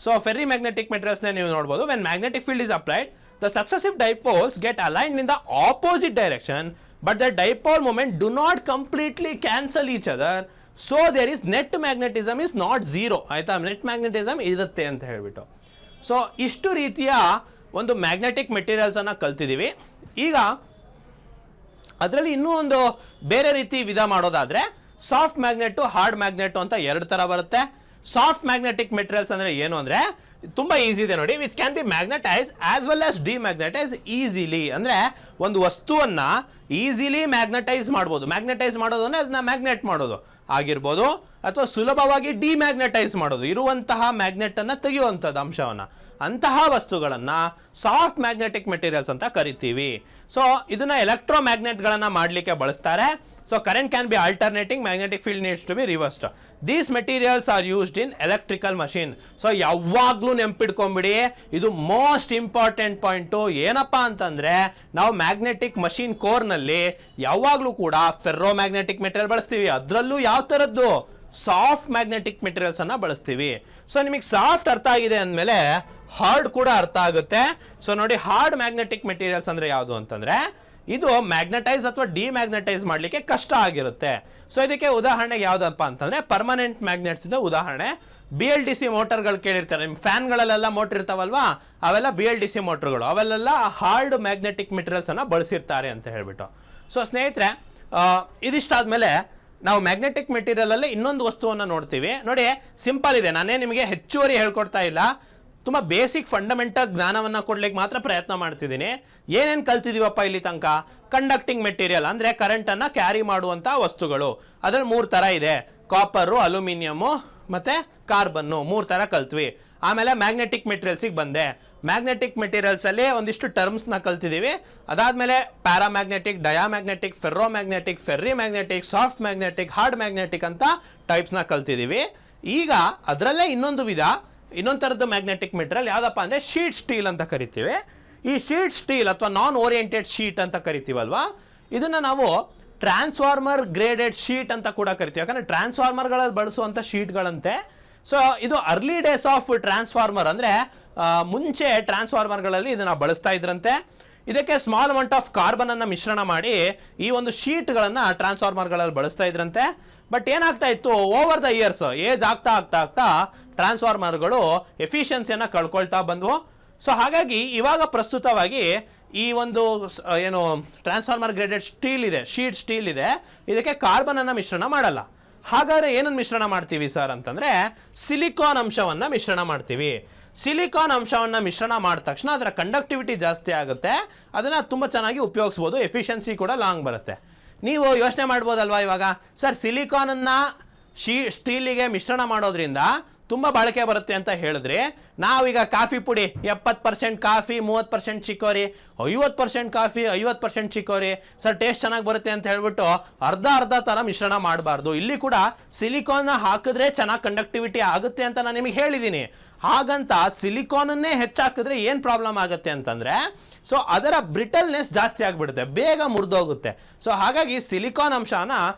ಸೊ ಫೆರ್ರಿ ಮ್ಯಾಗ್ನೆಟಿಕ್ ಮೆಟೀರಿಯಲ್ಸ್ನ ನೀವು ನೋಡ್ಬೋದು. When magnetic field is applied, the successive dipoles get aligned in the opposite direction, but the dipole moment do not completely cancel each other, so there is net magnetism is not zero. ಆಯಿತಾ, net magnetism ಇರುತ್ತೆ ಅಂತ ಹೇಳ್ಬಿಟ್ಟು. So ಇಷ್ಟು ರೀತಿಯ ಒಂದು magnetic ಮೆಟೀರಿಯಲ್ಸನ್ನು ಕಲ್ತಿದ್ದೀವಿ. ಈಗ ಅದರಲ್ಲಿ ಇನ್ನೂ ಒಂದು ಬೇರೆ ರೀತಿ ವಿಧ ಮಾಡೋದಾದರೆ ಸಾಫ್ಟ್ ಮ್ಯಾಗ್ನೆಟು, ಹಾರ್ಡ್ ಮ್ಯಾಗ್ನೆಟು ಅಂತ ಎರಡು ಥರ ಬರುತ್ತೆ. ಸಾಫ್ಟ್ ಮ್ಯಾಗ್ನೆಟಿಕ್ ಮೆಟೀರಿಯಲ್ಸ್ ಅಂದರೆ ಏನು ಅಂದರೆ ತುಂಬ ಈಸಿ ಇದೆ ನೋಡಿ. Which can be magnetise as well as demagnetise easily. ಅಂದರೆ ಒಂದು ವಸ್ತುವನ್ನು ಈಸಿಲಿ ಮ್ಯಾಗ್ನೆಟೈಸ್ ಮಾಡ್ಬೋದು. ಮ್ಯಾಗ್ನೆಟೈಸ್ ಮಾಡೋದು ಅಂದರೆ ಅದನ್ನ ಮ್ಯಾಗ್ನೆಟ್ ಮಾಡೋದು ಆಗಿರ್ಬೋದು, ಅಥವಾ ಸುಲಭವಾಗಿ ಡಿಮ್ಯಾಗ್ನೆಟೈಸ್ ಮಾಡೋದು, ಇರುವಂತಹ ಮ್ಯಾಗ್ನೆಟನ್ನು ತೆಗೆಯುವಂಥದ್ದು ಅಂಶವನ್ನು, ಅಂತಹ ವಸ್ತುಗಳನ್ನು ಸಾಫ್ಟ್ ಮ್ಯಾಗ್ನೆಟಿಕ್ ಮೆಟೀರಿಯಲ್ಸ್ ಅಂತ ಕರಿತೀವಿ. ಸೊ ಇದನ್ನು ಎಲೆಕ್ಟ್ರೋ ಮ್ಯಾಗ್ನೆಟ್ಗಳನ್ನು ಮಾಡಲಿಕ್ಕೆ ಬಳಸ್ತಾರೆ. So current can be alternating, magnetic field needs to be reversed. These materials are used in electrical machine. So ಯಾವಾಗಲೂ ನೆನ್ಪಿಟ್ಕೊಂಬಿಡಿ, ಇದು ಮೋಸ್ಟ್ ಇಂಪಾರ್ಟೆಂಟ್ ಪಾಯಿಂಟು. ಏನಪ್ಪ ಅಂತಂದರೆ ನಾವು ಮ್ಯಾಗ್ನೆಟಿಕ್ ಮಷೀನ್ ಕೋರ್ನಲ್ಲಿ ಯಾವಾಗಲೂ ಕೂಡ ಫೆರ್ರೋ ಮ್ಯಾಗ್ನೆಟಿಕ್ ಮೆಟೀರಿಯಲ್ ಬಳಸ್ತೀವಿ. ಅದರಲ್ಲೂ ಯಾವ ಥರದ್ದು, ಸಾಫ್ಟ್ ಮ್ಯಾಗ್ನೆಟಿಕ್ ಮೆಟೀರಿಯಲ್ಸನ್ನು ಬಳಸ್ತೀವಿ. ಸೊ ನಿಮಗೆ ಸಾಫ್ಟ್ ಅರ್ಥ ಆಗಿದೆ ಅಂದಮೇಲೆ ಹಾರ್ಡ್ ಕೂಡ ಅರ್ಥ ಆಗುತ್ತೆ. ಸೊ ನೋಡಿ, ಹಾರ್ಡ್ ಮ್ಯಾಗ್ನೆಟಿಕ್ ಮೆಟೀರಿಯಲ್ಸ್ ಅಂದರೆ ಯಾವುದು ಅಂತಂದರೆ ಇದು ಮ್ಯಾಗ್ನೆಟೈಸ್ ಅಥವಾ ಡಿಮ್ಯಾಗ್ನೆಟೈಸ್ ಮಾಡಲಿಕ್ಕೆ ಕಷ್ಟ ಆಗಿರುತ್ತೆ. ಸೊ ಇದಕ್ಕೆ ಉದಾಹರಣೆಗೆ ಯಾವುದಪ್ಪ ಅಂತಂದರೆ ಪರ್ಮನೆಂಟ್ ಮ್ಯಾಗ್ನೆಟ್ಸ್ ಇದೆ ಉದಾಹರಣೆ. BLDC ಮೋಟರ್ಗಳು ಕೇಳಿರ್ತಾರೆ, ನಿಮ್ಮ ಫ್ಯಾನ್ಗಳಲ್ಲೆಲ್ಲ ಮೋಟರ್ ಇರ್ತಾವಲ್ವಾ, ಅವೆಲ್ಲ BLDC ಮೋಟರ್ಗಳು, ಅವೆಲ್ಲ ಹಾರ್ಡ್ ಮ್ಯಾಗ್ನೆಟಿಕ್ ಮೆಟೀರಿಯಲ್ಸನ್ನು ಬಳಸಿರ್ತಾರೆ ಅಂತ ಹೇಳ್ಬಿಟ್ಟು. ಸೊ ಸ್ನೇಹಿತರೆ, ಇದಿಷ್ಟಾದ್ಮೇಲೆ ನಾವು ಮ್ಯಾಗ್ನೆಟಿಕ್ ಮೆಟೀರಿಯಲಲ್ಲಿ ಇನ್ನೊಂದು ವಸ್ತುವನ್ನು ನೋಡ್ತೀವಿ. ನೋಡಿ, ಸಿಂಪಲ್ ಇದೆ, ನಾನೇ ನಿಮಗೆ ಹೆಚ್ಚುವರಿ ಹೇಳ್ಕೊಡ್ತಾ ಇಲ್ಲ, ತುಂಬ ಬೇಸಿಕ್ ಫಂಡಮೆಂಟಲ್ ಜ್ಞಾನವನ್ನು ಕೊಡ್ಲಿಕ್ಕೆ ಮಾತ್ರ ಪ್ರಯತ್ನ ಮಾಡ್ತಿದ್ದೀನಿ. ಏನೇನು ಕಲ್ತಿದ್ದೀವಪ್ಪ ಇಲ್ಲಿ ತನಕ? ಕಂಡಕ್ಟಿಂಗ್ ಮೆಟೀರಿಯಲ್ ಅಂದರೆ ಕರೆಂಟನ್ನು ಕ್ಯಾರಿ ಮಾಡುವಂಥ ವಸ್ತುಗಳು. ಅದರಲ್ಲಿ 3 ಥರ ಇದೆ, ಕಾಪರು, ಅಲ್ಯೂಮಿನಿಯಮು ಮತ್ತು ಕಾರ್ಬನ್ನು, 3 ಥರ ಕಲ್ತ್ವಿ. ಆಮೇಲೆ ಮ್ಯಾಗ್ನೆಟಿಕ್ ಮೆಟೀರಿಯಲ್ಸಿಗೆ ಬಂದೆ. ಮ್ಯಾಗ್ನೆಟಿಕ್ ಮೆಟೀರಿಯಲ್ಸಲ್ಲಿ ಒಂದಿಷ್ಟು ಟರ್ಮ್ಸ್ನ ಕಲ್ತಿದ್ದೀವಿ. ಅದಾದಮೇಲೆ paramagnetic, diamagnetic, ferro magnetic, ferri magnetic, soft magnetic, hard magnetic ಅಂತ ಟೈಪ್ಸ್ನ ಕಲ್ತಿದ್ದೀವಿ. ಈಗ ಅದರಲ್ಲೇ ಇನ್ನೊಂದು ಥರದ್ದು ಮ್ಯಾಗ್ನೆಟಿಕ್ ಮೆಟೀರಿಯಲ್ ಯಾವುದಪ್ಪ ಅಂದರೆ ಶೀಟ್ ಸ್ಟೀಲ್ ಅಂತ ಕರಿತೀವಿ. ಈ ಶೀಟ್ ಸ್ಟೀಲ್ ಅಥವಾ ನಾನ್ ಓರಿಯೆಂಟೆಡ್ ಶೀಟ್ ಅಂತ ಕರಿತೀವಲ್ವಾ, ಇದನ್ನು ನಾವು ಟ್ರಾನ್ಸ್ಫಾರ್ಮರ್ ಗ್ರೇಡೆಡ್ ಶೀಟ್ ಅಂತ ಕೂಡ ಕರಿತೀವಿ. ಯಾಕಂದರೆ ಟ್ರಾನ್ಸ್ಫಾರ್ಮರ್ಗಳಲ್ಲಿ ಬಳಸುವಂಥ ಶೀಟ್ಗಳಂತೆ. ಸೊ ಇದು ಅರ್ಲಿ ಡೇಸ್ ಆಫ್ ಟ್ರಾನ್ಸ್ಫಾರ್ಮರ್, ಅಂದರೆ ಮುಂಚೆ ಟ್ರಾನ್ಸ್ಫಾರ್ಮರ್ಗಳಲ್ಲಿ ಇದನ್ನು ಬಳಸ್ತಾ ಇದ್ರಂತೆ. ಇದಕ್ಕೆ ಸ್ಮಾಲ್ ಅಮೌಂಟ್ ಆಫ್ ಕಾರ್ಬನನ್ನು ಮಿಶ್ರಣ ಮಾಡಿ ಈ ಒಂದು ಶೀಟ್ಗಳನ್ನು ಟ್ರಾನ್ಸ್ಫಾರ್ಮರ್ಗಳಲ್ಲಿ ಬಳಸ್ತಾ ಇದ್ರಂತೆ. ಬಟ್ ಏನಾಗ್ತಾ ಇತ್ತು, ಓವರ್ ದ ಇಯರ್ಸ್ ಏಜ್ ಆಗ್ತಾ ಟ್ರಾನ್ಸ್ಫಾರ್ಮರ್ಗಳು ಎಫಿಷಿಯನ್ಸಿಯನ್ನು ಕಳ್ಕೊಳ್ತಾ ಬಂದವು. ಸೊ ಹಾಗಾಗಿ ಇವಾಗ ಪ್ರಸ್ತುತವಾಗಿ ಈ ಒಂದು ಏನು ಟ್ರಾನ್ಸ್ಫಾರ್ಮರ್ ಗ್ರೇಡೆಡ್ ಸ್ಟೀಲ್ ಇದೆ, ಶೀಟ್ ಸ್ಟೀಲ್ ಇದೆ, ಇದಕ್ಕೆ ಕಾರ್ಬನನ್ನು ಮಿಶ್ರಣ ಮಾಡಲ್ಲ. ಹಾಗಾದರೆ ಏನನ್ನು ಮಿಶ್ರಣ ಮಾಡ್ತೀವಿ ಸರ್ ಅಂತಂದರೆ ಸಿಲಿಕಾನ್ ಅಂಶವನ್ನು ಮಿಶ್ರಣ ಮಾಡ್ತೀವಿ. ಸಿಲಿಕಾನ್ ಅಂಶವನ್ನು ಮಿಶ್ರಣ ಮಾಡಿದ ತಕ್ಷಣ ಅದರ ಕಂಡಕ್ಟಿವಿಟಿ ಜಾಸ್ತಿ ಆಗುತ್ತೆ, ಅದನ್ನು ತುಂಬ ಚೆನ್ನಾಗಿ ಉಪಯೋಗಿಸ್ಬೋದು, ಎಫಿಷಿಯನ್ಸಿ ಕೂಡ ಲಾಂಗ್ ಬರುತ್ತೆ. ನೀವು ಯೋಚನೆ ಮಾಡ್ಬೋದಲ್ವಾ ಇವಾಗ, ಸರ್ ಸಿಲಿಕಾನನ್ನು ಸ್ಟೀಲಿಗೆ ಮಿಶ್ರಣ ಮಾಡೋದ್ರಿಂದ ತುಂಬ ಬಾಳಿಕೆ ಬರುತ್ತೆ ಅಂತ ಹೇಳಿದ್ರೆ, ನಾವೀಗ ಕಾಫಿ ಪುಡಿ 70% ಕಾಫಿ 30% ಚಿಕ್ಕೋರಿ, 50% ಕಾಫಿ 50% ಚಿಕ್ಕೋರಿ, ಸರ್ ಟೇಸ್ಟ್ ಚೆನ್ನಾಗಿ ಬರುತ್ತೆ ಅಂತ ಹೇಳ್ಬಿಟ್ಟು ಅರ್ಧ ಥರ ಮಿಶ್ರಣ ಮಾಡಬಾರ್ದು. ಇಲ್ಲಿ ಕೂಡ ಸಿಲಿಕಾನ್ನ ಹಾಕಿದ್ರೆ ಚೆನ್ನಾಗಿ ಕಂಡಕ್ಟಿವಿಟಿ ಆಗುತ್ತೆ ಅಂತ ನಾನು ನಿಮಗೆ ಹೇಳಿದ್ದೀನಿ. ಹಾಗಂತ ಸಿಲಿಕಾನನ್ನೇ ಹೆಚ್ಚಾಕಿದ್ರೆ ಏನು ಪ್ರಾಬ್ಲಮ್ ಆಗುತ್ತೆ ಅಂತಂದರೆ, ಸೊ ಅದರ ಬ್ರಿಟಲ್ನೆಸ್ ಜಾಸ್ತಿ ಆಗಿಬಿಡುತ್ತೆ, ಬೇಗ ಮುರಿದೋಗುತ್ತೆ. ಸೊ ಹಾಗಾಗಿ ಸಿಲಿಕಾನ್ ಅಂಶನ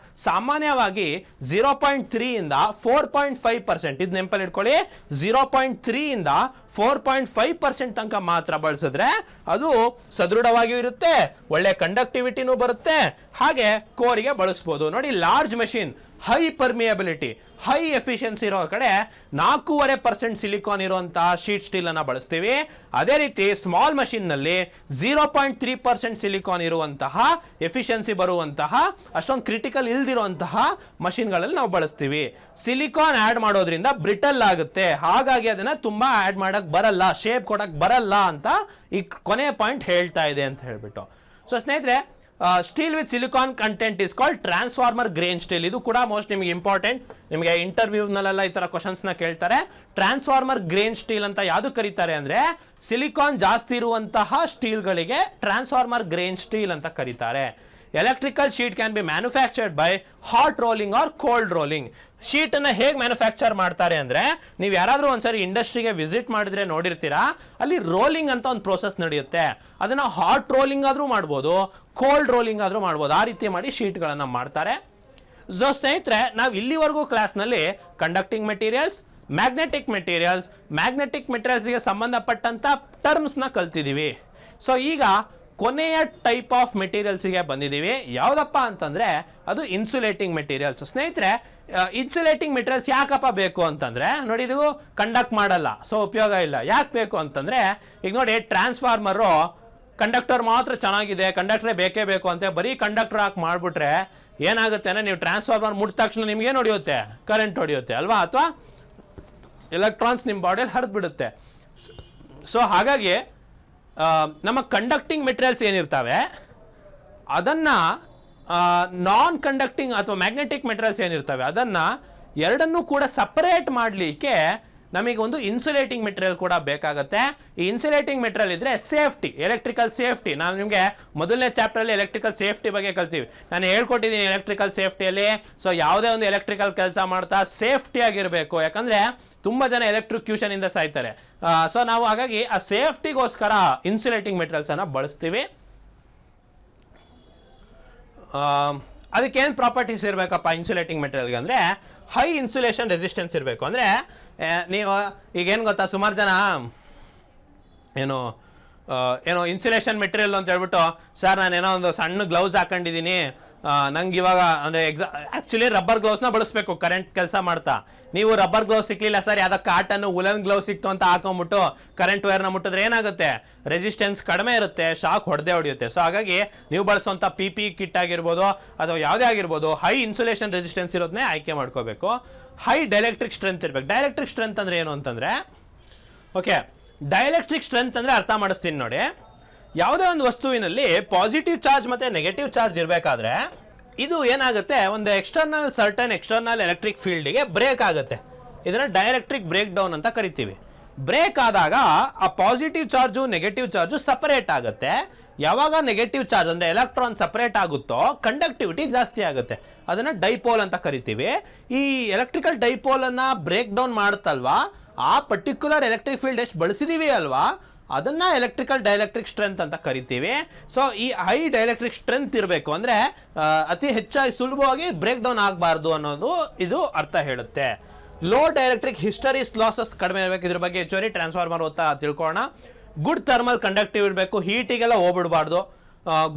ಸಾಮಾನ್ಯವಾಗಿ 0.3 ಇಂದ 4.5%, ಇದು ನೆನಪಲ್ಲಿ ಇಟ್ಕೊಳ್ಳಿ, 0.3 ಇಂದ 4.5% ತನಕ ಮಾತ್ರ ಬಳಸಿದ್ರೆ ಅದು ಸದೃಢವಾಗಿಯೂ ಇರುತ್ತೆ, ಒಳ್ಳೆ ಕಂಡಕ್ಟಿವಿಟಿನೂ ಬರುತ್ತೆ, ಹಾಗೆ ಕೋರಿಗೆ ಬಳಸ್ಬೋದು. ನೋಡಿ, large machine, high permeability, high efficiency ಇರೋ ಕಡೆ 4.5% ಸಿಲಿಕಾನ್ ಇರುವಂತಹ ಶೀಟ್ ಸ್ಟೀಲನ್ನು ಬಳಸ್ತೀವಿ. ಅದೇ ರೀತಿ ಸ್ಮಾಲ್ ಮಷಿನ್ನಲ್ಲಿ 0.3% ಸಿಲಿಕಾನ್ ಇರುವಂತಹ ಎಫಿಷಿಯನ್ಸಿ ಬರುವಂತಹ ಅಷ್ಟೊಂದು ಕ್ರಿಟಿಕಲ್ ಇಲ್ದಿರುವಂತಹ ಮಷಿನ್ಗಳಲ್ಲಿ ನಾವು ಬಳಸ್ತೀವಿ. ಸಿಲಿಕಾನ್ ಆ್ಯಡ್ ಮಾಡೋದ್ರಿಂದ ಬ್ರಿಟಲ್ ಆಗುತ್ತೆ, ಹಾಗಾಗಿ ಅದನ್ನು ತುಂಬ ಆ್ಯಡ್ ಮಾಡೋಕ್ಕೆ ಬರಲ್ಲ, ಶೇಪ್ ಕೊಡೋಕ್ಕೆ ಬರಲ್ಲ ಅಂತ ಈ ಕೊನೆಯ ಪಾಯಿಂಟ್ ಹೇಳ್ತಾ ಇದೆ ಅಂತ ಹೇಳ್ಬಿಟ್ಟು. ಸೊ ಸ್ನೇಹಿತರೆ, steel with silicon content is called transformer grain steel. ಇದು ಕೂಡ ಮೋಸ್ಟ್ ನಿಮಗೆ ಇಂಪಾರ್ಟೆಂಟ್, ನಿಮಗೆ ಇಂಟರ್ವ್ಯೂನಲ್ಲೆಲ್ಲ ಈ ಥರ ಕ್ವಶನ್ಸ್ನ ಕೇಳ್ತಾರೆ. ಟ್ರಾನ್ಸ್ಫಾರ್ಮರ್ ಗ್ರೇನ್ ಸ್ಟೀಲ್ ಅಂತ ಯಾವುದು ಕರೀತಾರೆ ಅಂದರೆ, ಸಿಲಿಕಾನ್ ಜಾಸ್ತಿ ಇರುವಂತಹ ಸ್ಟೀಲ್ಗಳಿಗೆ ಟ್ರಾನ್ಸ್ಫಾರ್ಮರ್ ಗ್ರೇನ್ ಸ್ಟೀಲ್ ಅಂತ ಕರೀತಾರೆ. Electrical sheet can be manufactured by hot rolling or cold rolling. ಶೀಟನ್ನು ಹೇಗೆ ಮ್ಯಾನುಫ್ಯಾಕ್ಚರ್ ಮಾಡ್ತಾರೆ ಅಂದರೆ, ನೀವು ಯಾರಾದರೂ ಒಂದ್ಸರಿ ಇಂಡಸ್ಟ್ರಿಗೆ ವಿಸಿಟ್ ಮಾಡಿದ್ರೆ ನೋಡಿರ್ತೀರಾ, ಅಲ್ಲಿ ರೋಲಿಂಗ್ ಅಂತ ಒಂದು ಪ್ರೋಸೆಸ್ ನಡೆಯುತ್ತೆ. ಅದನ್ನು ಹಾಟ್ ರೋಲಿಂಗ್ ಆದರೂ ಮಾಡ್ಬೋದು, ಕೋಲ್ಡ್ ರೋಲಿಂಗ್ ಆದರೂ ಮಾಡ್ಬೋದು. ಆ ರೀತಿ ಮಾಡಿ ಶೀಟ್ಗಳನ್ನು ಮಾಡ್ತಾರೆ. ಸೊ ಸ್ನೇಹಿತರೆ, ನಾವು ಇಲ್ಲಿವರೆಗೂ ಕ್ಲಾಸ್ನಲ್ಲಿ ಕಂಡಕ್ಟಿಂಗ್ ಮೆಟೀರಿಯಲ್ಸ್, ಮ್ಯಾಗ್ನೆಟಿಕ್ ಮೆಟೀರಿಯಲ್ಸ್ಗೆ ಸಂಬಂಧಪಟ್ಟಂಥ ಟರ್ಮ್ಸ್ನ ಕಲ್ತಿದ್ದೀವಿ. ಸೊ ಈಗ ಕೊನೆಯ ಟೈಪ್ ಆಫ್ ಮೆಟೀರಿಯಲ್ಸ್ಗೆ ಬಂದಿದ್ದೀವಿ. ಯಾವುದಪ್ಪ ಅಂತಂದರೆ ಅದು ಇನ್ಸುಲೇಟಿಂಗ್ ಮೆಟೀರಿಯಲ್ಸ್. ಸ್ನೇಹಿತರೆ, ಇನ್ಸುಲೇಟಿಂಗ್ ಮೆಟೀರಿಯಲ್ಸ್ ಯಾಕಪ್ಪ ಬೇಕು ಅಂತಂದರೆ, ನೋಡಿ ಇದು ಕಂಡಕ್ಟ್ ಮಾಡಲ್ಲ, ಸೊ ಉಪಯೋಗ ಇಲ್ಲ. ಯಾಕೆ ಬೇಕು ಅಂತಂದರೆ, ಈಗ ನೋಡಿ ಟ್ರಾನ್ಸ್ಫಾರ್ಮರು ಕಂಡಕ್ಟರ್ ಮಾತ್ರ ಚೆನ್ನಾಗಿದೆ, ಕಂಡಕ್ಟ್ರೇ ಬೇಕೇ ಬೇಕು ಅಂತ ಬರೀ ಕಂಡಕ್ಟರ್ ಹಾಕಿ ಮಾಡಿಬಿಟ್ರೆ ಏನಾಗುತ್ತೆ ಅಂದರೆ, ನೀವು ಟ್ರಾನ್ಸ್ಫಾರ್ಮರ್ ಮುಟ್ಟ ತಕ್ಷಣ ನಿಮ್ಗೇನು ಹೊಡೆಯುತ್ತೆ? ಕರೆಂಟ್ ಹೊಡೆಯುತ್ತೆ ಅಲ್ವಾ, ಅಥವಾ ಎಲೆಕ್ಟ್ರಾನ್ಸ್ ನಿಮ್ಮ ಬಾಡಿಯಲ್ಲಿ ಹರಿದು ಬಿಡುತ್ತೆ. ಸೊ ಹಾಗಾಗಿ ನಮ್ಮ ಕಂಡಕ್ಟಿಂಗ್ ಮೆಟೀರಿಯಲ್ಸ್ ಏನಿರ್ತವೆ ಅದನ್ನು ನಾನ್ ಕಂಡಕ್ಟಿಂಗ್ ಅಥವಾ ಮ್ಯಾಗ್ನೆಟಿಕ್ ಮೆಟೀರಿಯಲ್ಸ್ ಏನಿರ್ತವೆ ಅದನ್ನು ಎರಡನ್ನೂ ಕೂಡ ಸಪರೇಟ್ ಮಾಡಲಿಕ್ಕೆ ನಮಗೆ ಒಂದು ಇನ್ಸುಲೇಟಿಂಗ್ ಮೆಟೀರಿಯಲ್ ಕೂಡ ಬೇಕಾಗುತ್ತೆ. ಈ ಇನ್ಸುಲೇಟಿಂಗ್ ಮೆಟೀರಿಯಲ್ ಇದ್ದರೆ ಸೇಫ್ಟಿ, ಎಲೆಕ್ಟ್ರಿಕಲ್ ಸೇಫ್ಟಿ. ನಾನು ನಿಮಗೆ ಮೊದಲನೇ ಚಾಪ್ಟರಲ್ಲಿ ಎಲೆಕ್ಟ್ರಿಕಲ್ ಸೇಫ್ಟಿ ಬಗ್ಗೆ ಕಲ್ತೀವಿ. ನಾನು ಹೇಳ್ಕೊಟ್ಟಿದ್ದೀನಿ ಎಲೆಕ್ಟ್ರಿಕಲ್ ಸೇಫ್ಟಿಯಲ್ಲಿ. ಸೊ ಯಾವುದೇ ಒಂದು ಎಲೆಕ್ಟ್ರಿಕಲ್ ಕೆಲಸ ಮಾಡ್ತಾ ಸೇಫ್ಟಿಯಾಗಿರಬೇಕು, ಯಾಕಂದರೆ ತುಂಬ ಜನ ಎಲೆಕ್ಟ್ರಿಕ್ಯೂಷನಿಂದ ಸಾಯ್ತಾರೆ. ಸೊ ನಾವು ಹಾಗಾಗಿ ಆ ಸೇಫ್ಟಿಗೋಸ್ಕರ ಇನ್ಸುಲೇಟಿಂಗ್ ಮೆಟೀರಿಯಲ್ಸನ್ನು ಬಳಸ್ತೀವಿ. ಅದಕ್ಕೇನು ಪ್ರಾಪರ್ಟೀಸ್ ಇರಬೇಕಪ್ಪ ಇನ್ಸುಲೇಟಿಂಗ್ ಮೆಟೀರಿಯಲ್ಗೆ ಅಂದರೆ, ಹೈ ಇನ್ಸುಲೇಷನ್ ರೆಸಿಸ್ಟೆನ್ಸ್ ಇರಬೇಕು. ಅಂದರೆ ನೀವು ಈಗೇನು ಗೊತ್ತಾ, ಸುಮಾರು ಜನ ಏನೋ ಇನ್ಸುಲೇಷನ್ ಮೆಟೀರಿಯಲ್ ಅಂತ ಹೇಳ್ಬಿಟ್ಟು, ಸರ್ ನಾನೇನೋ ಒಂದು ಸಣ್ಣ ಗ್ಲೌಸ್ ಹಾಕೊಂಡಿದ್ದೀನಿ, ನಂಗೆ ಇವಾಗ ಅಂದರೆ ಆ್ಯಕ್ಚುಲಿ ರಬ್ಬರ್ ಗ್ಲೌಸ್ನ ಬಳಸಬೇಕು ಕರೆಂಟ್ ಕೆಲಸ ಮಾಡ್ತಾ. ನೀವು ರಬ್ಬರ್ ಗ್ಲೌಸ್ ಸಿಕ್ಕಲಿಲ್ಲ ಸರ್, ಯಾವುದೋ ಕಾಟನ್ನು ಉಲನ್ ಗ್ಲೌಸ್ ಸಿಕ್ತು ಅಂತ ಹಾಕೊಂಬಿಟ್ಟು ಕರೆಂಟ್ ವೈರ್ನ ಮುಟ್ಟಿದ್ರೆ ಏನಾಗುತ್ತೆ? ರೆಸಿಸ್ಟೆನ್ಸ್ ಕಡಿಮೆ ಇರುತ್ತೆ, ಶಾಕ್ ಹೊಡೆಯುತ್ತೆ. ಸೊ ಹಾಗಾಗಿ ನೀವು ಬಳಸುವಂಥ ಪಿ ಕಿಟ್ ಆಗಿರ್ಬೋದು ಅಥವಾ ಯಾವುದೇ ಆಗಿರ್ಬೋದು, ಹೈ ಇನ್ಸುಲೇಷನ್ ರೆಸಿಸ್ಟೆನ್ಸ್ ಇರೋದನ್ನೇ ಆಯ್ಕೆ ಮಾಡ್ಕೋಬೇಕು. ಹೈ ಡೈಎಲೆಕ್ಟ್ರಿಕ್ ಸ್ಟ್ರೆಂತ್ ಇರಬೇಕು. ಡೈಎಲೆಕ್ಟ್ರಿಕ್ ಸ್ಟ್ರೆಂತ್ ಅಂದರೆ ಏನು ಅಂತಂದರೆ, ಓಕೆ, ಡೈಎಲೆಕ್ಟ್ರಿಕ್ ಸ್ಟ್ರೆಂತ್ ಅಂದರೆ ಅರ್ಥ ಮಾಡಿಸ್ತೀನಿ ನೋಡಿ. ಯಾವುದೇ ಒಂದು ವಸ್ತುವಿನಲ್ಲಿ ಪಾಸಿಟಿವ್ ಚಾರ್ಜ್ ಮತ್ತು ನೆಗೆಟಿವ್ ಚಾರ್ಜ್ ಇರಬೇಕಾದ್ರೆ ಇದು ಏನಾಗುತ್ತೆ, ಒಂದು ಸರ್ಟನ್ ಎಕ್ಸ್ಟರ್ನಲ್ ಎಲೆಕ್ಟ್ರಿಕ್ ಫೀಲ್ಡಿಗೆ ಬ್ರೇಕ್ ಆಗುತ್ತೆ. ಇದನ್ನು ಡೈಎಲೆಕ್ಟ್ರಿಕ್ ಬ್ರೇಕ್ ಡೌನ್ ಅಂತ ಕರಿತೀವಿ. ಬ್ರೇಕ್ ಆದಾಗ ಆ positive charge negative charge separate ಆಗುತ್ತೆ. ಯಾವಾಗ ನೆಗೆಟಿವ್ ಚಾರ್ಜ್ ಅಂದರೆ ಎಲೆಕ್ಟ್ರಾನ್ ಸಪರೇಟ್ ಆಗುತ್ತೋ ಕಂಡಕ್ಟಿವಿಟಿ ಜಾಸ್ತಿ ಆಗುತ್ತೆ. ಅದನ್ನು ಡೈಪೋಲ್ ಅಂತ ಕರಿತೀವಿ. ಈ ಎಲೆಕ್ಟ್ರಿಕಲ್ ಡೈಪೋಲನ್ನು ಬ್ರೇಕ್ ಡೌನ್ ಮಾಡುತ್ತಲ್ವಾ, ಆ ಪರ್ಟಿಕ್ಯುಲರ್ ಎಲೆಕ್ಟ್ರಿಕ್ ಫೀಲ್ಡ್ ಎಷ್ಟು ಬಳಸಿದೀವಿ ಅಲ್ವಾ, ಅದನ್ನು ಎಲೆಕ್ಟ್ರಿಕಲ್ ಡೈಎಲೆಕ್ಟ್ರಿಕ್ ಸ್ಟ್ರೆಂತ್ ಅಂತ ಕರಿತೀವಿ. ಸೊ ಈ ಹೈ ಡೈಎಲೆಕ್ಟ್ರಿಕ್ ಸ್ಟ್ರೆಂತ್ ಇರಬೇಕು, ಅಂದರೆ ಅತಿ ಹೆಚ್ಚಾಗಿ ಸುಲಭವಾಗಿ ಬ್ರೇಕ್ ಡೌನ್ ಆಗಬಾರ್ದು ಅನ್ನೋದು ಇದು ಅರ್ಥ ಹೇಳುತ್ತೆ. ಲೋ ಡೈಎಲೆಕ್ಟ್ರಿಕ್ ಹಿಸ್ಟರೀಸ್ ಲಾಸಸ್ ಕಡಿಮೆ ಇರಬೇಕು. ಇದ್ರ ಬಗ್ಗೆ ಹೆಚ್ಚುವರಿ ಟ್ರಾನ್ಸ್ಫಾರ್ಮರ್ ಓದ್ತಾ ತಿಳ್ಕೊಳ್ಳೋಣ. ಗುಡ್ ಥರ್ಮಲ್ ಕಂಡಕ್ಟಿವ್ ಇರಬೇಕು, ಹೀಟಿಗೆಲ್ಲ ಹೋಗ್ಬಿಡಬಾರ್ದು.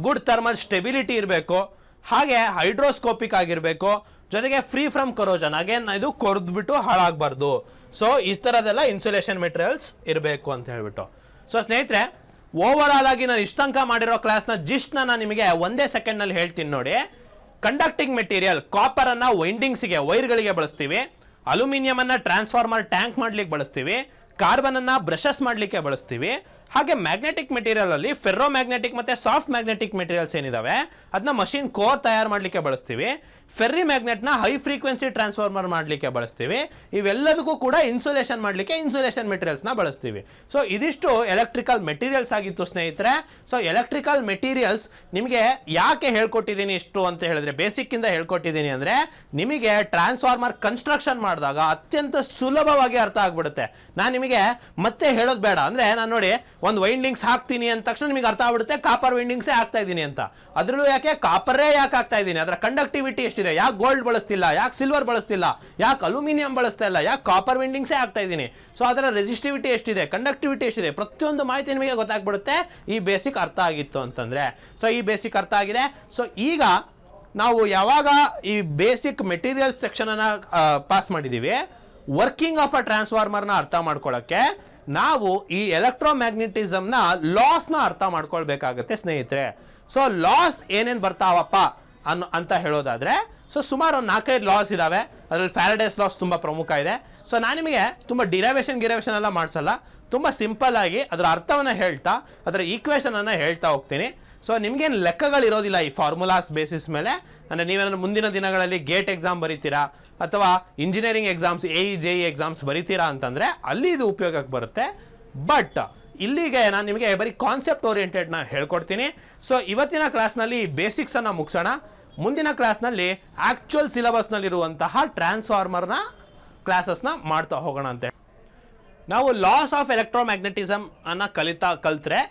ಗುಡ್ ಥರ್ಮಲ್ ಸ್ಟೆಬಿಲಿಟಿ ಇರಬೇಕು, ಹಾಗೆ ಹೈಡ್ರೋಸ್ಕೋಪಿಕ್ ಆಗಿರಬೇಕು, ಜೊತೆಗೆ ಫ್ರೀ ಫ್ರಮ್ ಕರೋಜನ್, ಅಗೇನ್ ಇದು ಕೊರೆದ್ಬಿಟ್ಟು ಹಾಳಾಗಬಾರ್ದು. ಸೊ ಈ ಥರದೆಲ್ಲ ಇನ್ಸುಲೇಷನ್ ಮೆಟೀರಿಯಲ್ಸ್ ಇರಬೇಕು ಅಂತ ಹೇಳ್ಬಿಟ್ಟು. ಸೊ ಸ್ನೇಹಿತರೆ, ಓವರ್ ಆಲ್ ಆಗಿ ನಾನು ಇಷ್ಟಂಕ ಮಾಡಿರೋ ಕ್ಲಾಸ್ನ ಜಿಸ್ಟ್ನ ನಾನು ನಿಮಗೆ ಒಂದೇ ಸೆಕೆಂಡ್ನಲ್ಲಿ ಹೇಳ್ತೀನಿ ನೋಡಿ. ಕಂಡಕ್ಟಿಂಗ್ ಮೆಟೀರಿಯಲ್ ಕಾಪರನ್ನು ವೈಂಡಿಂಗ್ಸಿಗೆ, ವೈರ್ಗಳಿಗೆ ಬಳಸ್ತೀವಿ. ಅಲ್ಯೂಮಿನಿಯಮನ್ನು ಟ್ರಾನ್ಸ್ಫಾರ್ಮರ್ ಟ್ಯಾಂಕ್ ಮಾಡ್ಲಿಕ್ಕೆ ಬಳಸ್ತೀವಿ. ಕಾರ್ಬನನ್ನು ಬ್ರಷಸ್ ಮಾಡಲಿಕ್ಕೆ ಬಳಸ್ತೀವಿ. ಹಾಗೆ ಮ್ಯಾಗ್ನೆಟಿಕ್ ಮೆಟೀರಿಯಲಲ್ಲಿ ಫೆರ್ರೋ ಮ್ಯಾಗ್ನೆಟಿಕ್ ಮತ್ತು ಸಾಫ್ಟ್ ಮ್ಯಾಗ್ನೆಟಿಕ್ ಮೆಟೀರಿಯಲ್ಸ್ ಏನಿದಾವೆ ಅದನ್ನ ಮಷಿನ್ ಕೋರ್ ತಯಾರು ಮಾಡಲಿಕ್ಕೆ ಬಳಸ್ತೀವಿ. ಫೆರ್ರಿ ಮ್ಯಾಗ್ನೆಟ್ನ ಹೈ ಫ್ರೀಕ್ವೆನ್ಸಿ ಟ್ರಾನ್ಸ್ಫಾರ್ಮರ್ ಮಾಡಲಿಕ್ಕೆ ಬಳಸ್ತೀವಿ. ಇವೆಲ್ಲದಕ್ಕೂ ಕೂಡ ಇನ್ಸುಲೇಷನ್ ಮಾಡಲಿಕ್ಕೆ ಇನ್ಸುಲೇಷನ್ ಮೆಟೀರಿಯಲ್ಸ್ನ ಬಳಸ್ತೀವಿ. ಸೊ ಇದಿಷ್ಟು ಎಲೆಕ್ಟ್ರಿಕಲ್ ಮೆಟೀರಿಯಲ್ಸ್ ಆಗಿತ್ತು ಸ್ನೇಹಿತರೆ. ಸೊ ಎಲೆಕ್ಟ್ರಿಕಲ್ ಮೆಟೀರಿಯಲ್ಸ್ ನಿಮಗೆ ಯಾಕೆ ಹೇಳ್ಕೊಟ್ಟಿದ್ದೀನಿ ಇಷ್ಟು ಅಂತ ಹೇಳಿದ್ರೆ, ಬೇಸಿಕ್ಕಿಂದ ಹೇಳ್ಕೊಟ್ಟಿದ್ದೀನಿ ಅಂದರೆ ನಿಮಗೆ ಟ್ರಾನ್ಸ್ಫಾರ್ಮರ್ ಕನ್ಸ್ಟ್ರಕ್ಷನ್ ಮಾಡಿದಾಗ ಅತ್ಯಂತ ಸುಲಭವಾಗಿ ಅರ್ಥ ಆಗ್ಬಿಡುತ್ತೆ. ನಾನು ನಿಮಗೆ ಮತ್ತೆ ಹೇಳೋದು ಬೇಡ. ಅಂದರೆ ನಾನು ನೋಡಿ ಒಂದು ವೈಂಡಿಂಗ್ಸ್ ಹಾಕ್ತೀನಿ ಅಂದ ತಕ್ಷಣ ನಿಮಗೆ ಅರ್ಥ ಆಗ್ಬಿಡುತ್ತೆ ಕಾಪರ್ ವೈಂಡಿಂಗ್ಸೇ ಹಾಕ್ತಾ ಇದ್ದೀನಿ ಅಂತ. ಅದರಲ್ಲೂ ಯಾಕೆ ಕಾಪರೇ ಯಾಕೆ ಹಾಕ್ತಾ ಇದ್ದೀನಿ, ಅದರ ಕಂಡಕ್ಟಿವಿಟಿ ಎಷ್ಟಿದೆ, ಯಾಕೆ ಗೋಲ್ಡ್ ಬಳಸ್ತಿಲ್ಲ, ಯಾಕೆ ಸಿಲ್ವರ್ ಬಳಸ್ತಿಲ್ಲ, ಯಾಕೆ ಅಲ್ಯೂಮಿನಿಯಂ ಬಳಸ್ತಾ ಇಲ್ಲ, ಯಾಕೆ ಕಾಪರ್ ವೈಂಡಿಂಗ್ಸೇ ಆಗ್ತಾ ಇದ್ದೀನಿ, ಸೊ ಅದರ ರೆಸಿಸ್ಟಿವಿಟಿ ಎಷ್ಟಿದೆ, ಕಂಡಕ್ಟಿವಿಟಿ ಎಷ್ಟಿದೆ, ಪ್ರತಿಯೊಂದು ಮಾಹಿತಿ ನಿಮಗೆ ಗೊತ್ತಾಗ್ಬಿಡುತ್ತೆ ಈ ಬೇಸಿಕ್ ಅರ್ಥ ಆಗಿತ್ತು ಅಂತಂದರೆ. ಸೊ ಈ ಬೇಸಿಕ್ ಅರ್ಥ ಆಗಿದೆ. ಸೊ ಈಗ ನಾವು ಯಾವಾಗ ಈ ಬೇಸಿಕ್ ಮೆಟೀರಿಯಲ್ಸ್ ಸೆಕ್ಷನನ್ನು ಪಾಸ್ ಮಾಡಿದ್ದೀವಿ, ವರ್ಕಿಂಗ್ ಆಫ್ ಅ ಟ್ರಾನ್ಸ್ಫಾರ್ಮರ್ನ ಅರ್ಥ ಮಾಡ್ಕೊಳ್ಳೋಕ್ಕೆ ನಾವು ಈ ಎಲೆಕ್ಟ್ರೋಮ್ಯಾಗ್ನೆಟಿಸಮ್ನ ಲಾಸ್ನ ಅರ್ಥ ಮಾಡ್ಕೊಳ್ಬೇಕಾಗತ್ತೆ ಸ್ನೇಹಿತರೆ. ಸೊ ಲಾಸ್ ಏನೇನು ಬರ್ತಾವಪ್ಪ ಅಂತ ಹೇಳೋದಾದರೆ, ಸೊ ಸುಮಾರು 4-5 ಲಾಸ್ ಇದ್ದಾವೆ. ಅದರಲ್ಲಿ ಫ್ಯಾರಡೇಸ್ ಲಾಸ್ ತುಂಬ ಪ್ರಮುಖ ಇದೆ. ಸೊ ನಾನು ನಿಮಗೆ ತುಂಬ ಗಿರೇವೇಷನ್ ಎಲ್ಲ ಮಾಡಿಸಲ್ಲ, ತುಂಬ ಸಿಂಪಲ್ ಆಗಿ ಅದರ ಅರ್ಥವನ್ನು ಹೇಳ್ತಾ ಅದರ ಈಕ್ವೇಷನನ್ನು ಹೇಳ್ತಾ ಹೋಗ್ತೀನಿ. ಸೊ ನಿಮಗೇನು ಲೆಕ್ಕಗಳಿರೋದಿಲ್ಲ ಈ ಫಾರ್ಮುಲಾಸ್ ಬೇಸಿಸ್ ಮೇಲೆ. ಅಂದರೆ ನೀವೇನಾದ್ರು ಮುಂದಿನ ದಿನಗಳಲ್ಲಿ ಗೇಟ್ ಎಕ್ಸಾಮ್ ಬರೀತೀರಾ ಅಥವಾ engineering exams, AE JE exams ಬರೀತೀರಾ ಅಂತಂದರೆ ಅಲ್ಲಿ ಇದು ಉಪಯೋಗಕ್ಕೆ ಬರುತ್ತೆ. ಬಟ್ ಇಲ್ಲಿಗೆ ನಾನು ನಿಮಗೆ ಬರೀ ಕಾನ್ಸೆಪ್ಟ್ ಓರಿಯೆಂಟೆಡ್ನ ಹೇಳ್ಕೊಡ್ತೀನಿ. ಸೊ ಇವತ್ತಿನ ಕ್ಲಾಸ್ನಲ್ಲಿ ಬೇಸಿಕ್ಸನ್ನು ಮುಗಿಸೋಣ. ಮುಂದಿನ ಕ್ಲಾಸ್ನಲ್ಲಿ ಆ್ಯಕ್ಚುಯಲ್ ಸಿಲೆಬಸ್ನಲ್ಲಿರುವಂತಹ ಟ್ರಾನ್ಸ್ಫಾರ್ಮರ್ನ ಕ್ಲಾಸಸ್ನ ಮಾಡ್ತಾ ಹೋಗೋಣ ಅಂತೆ. ನಾವು ಲಾಸ್ ಆಫ್ ಎಲೆಕ್ಟ್ರೋಮ್ಯಾಗ್ನೆಟಿಸಮ್ ಅನ್ನು ಕಲಿತ್ರೆ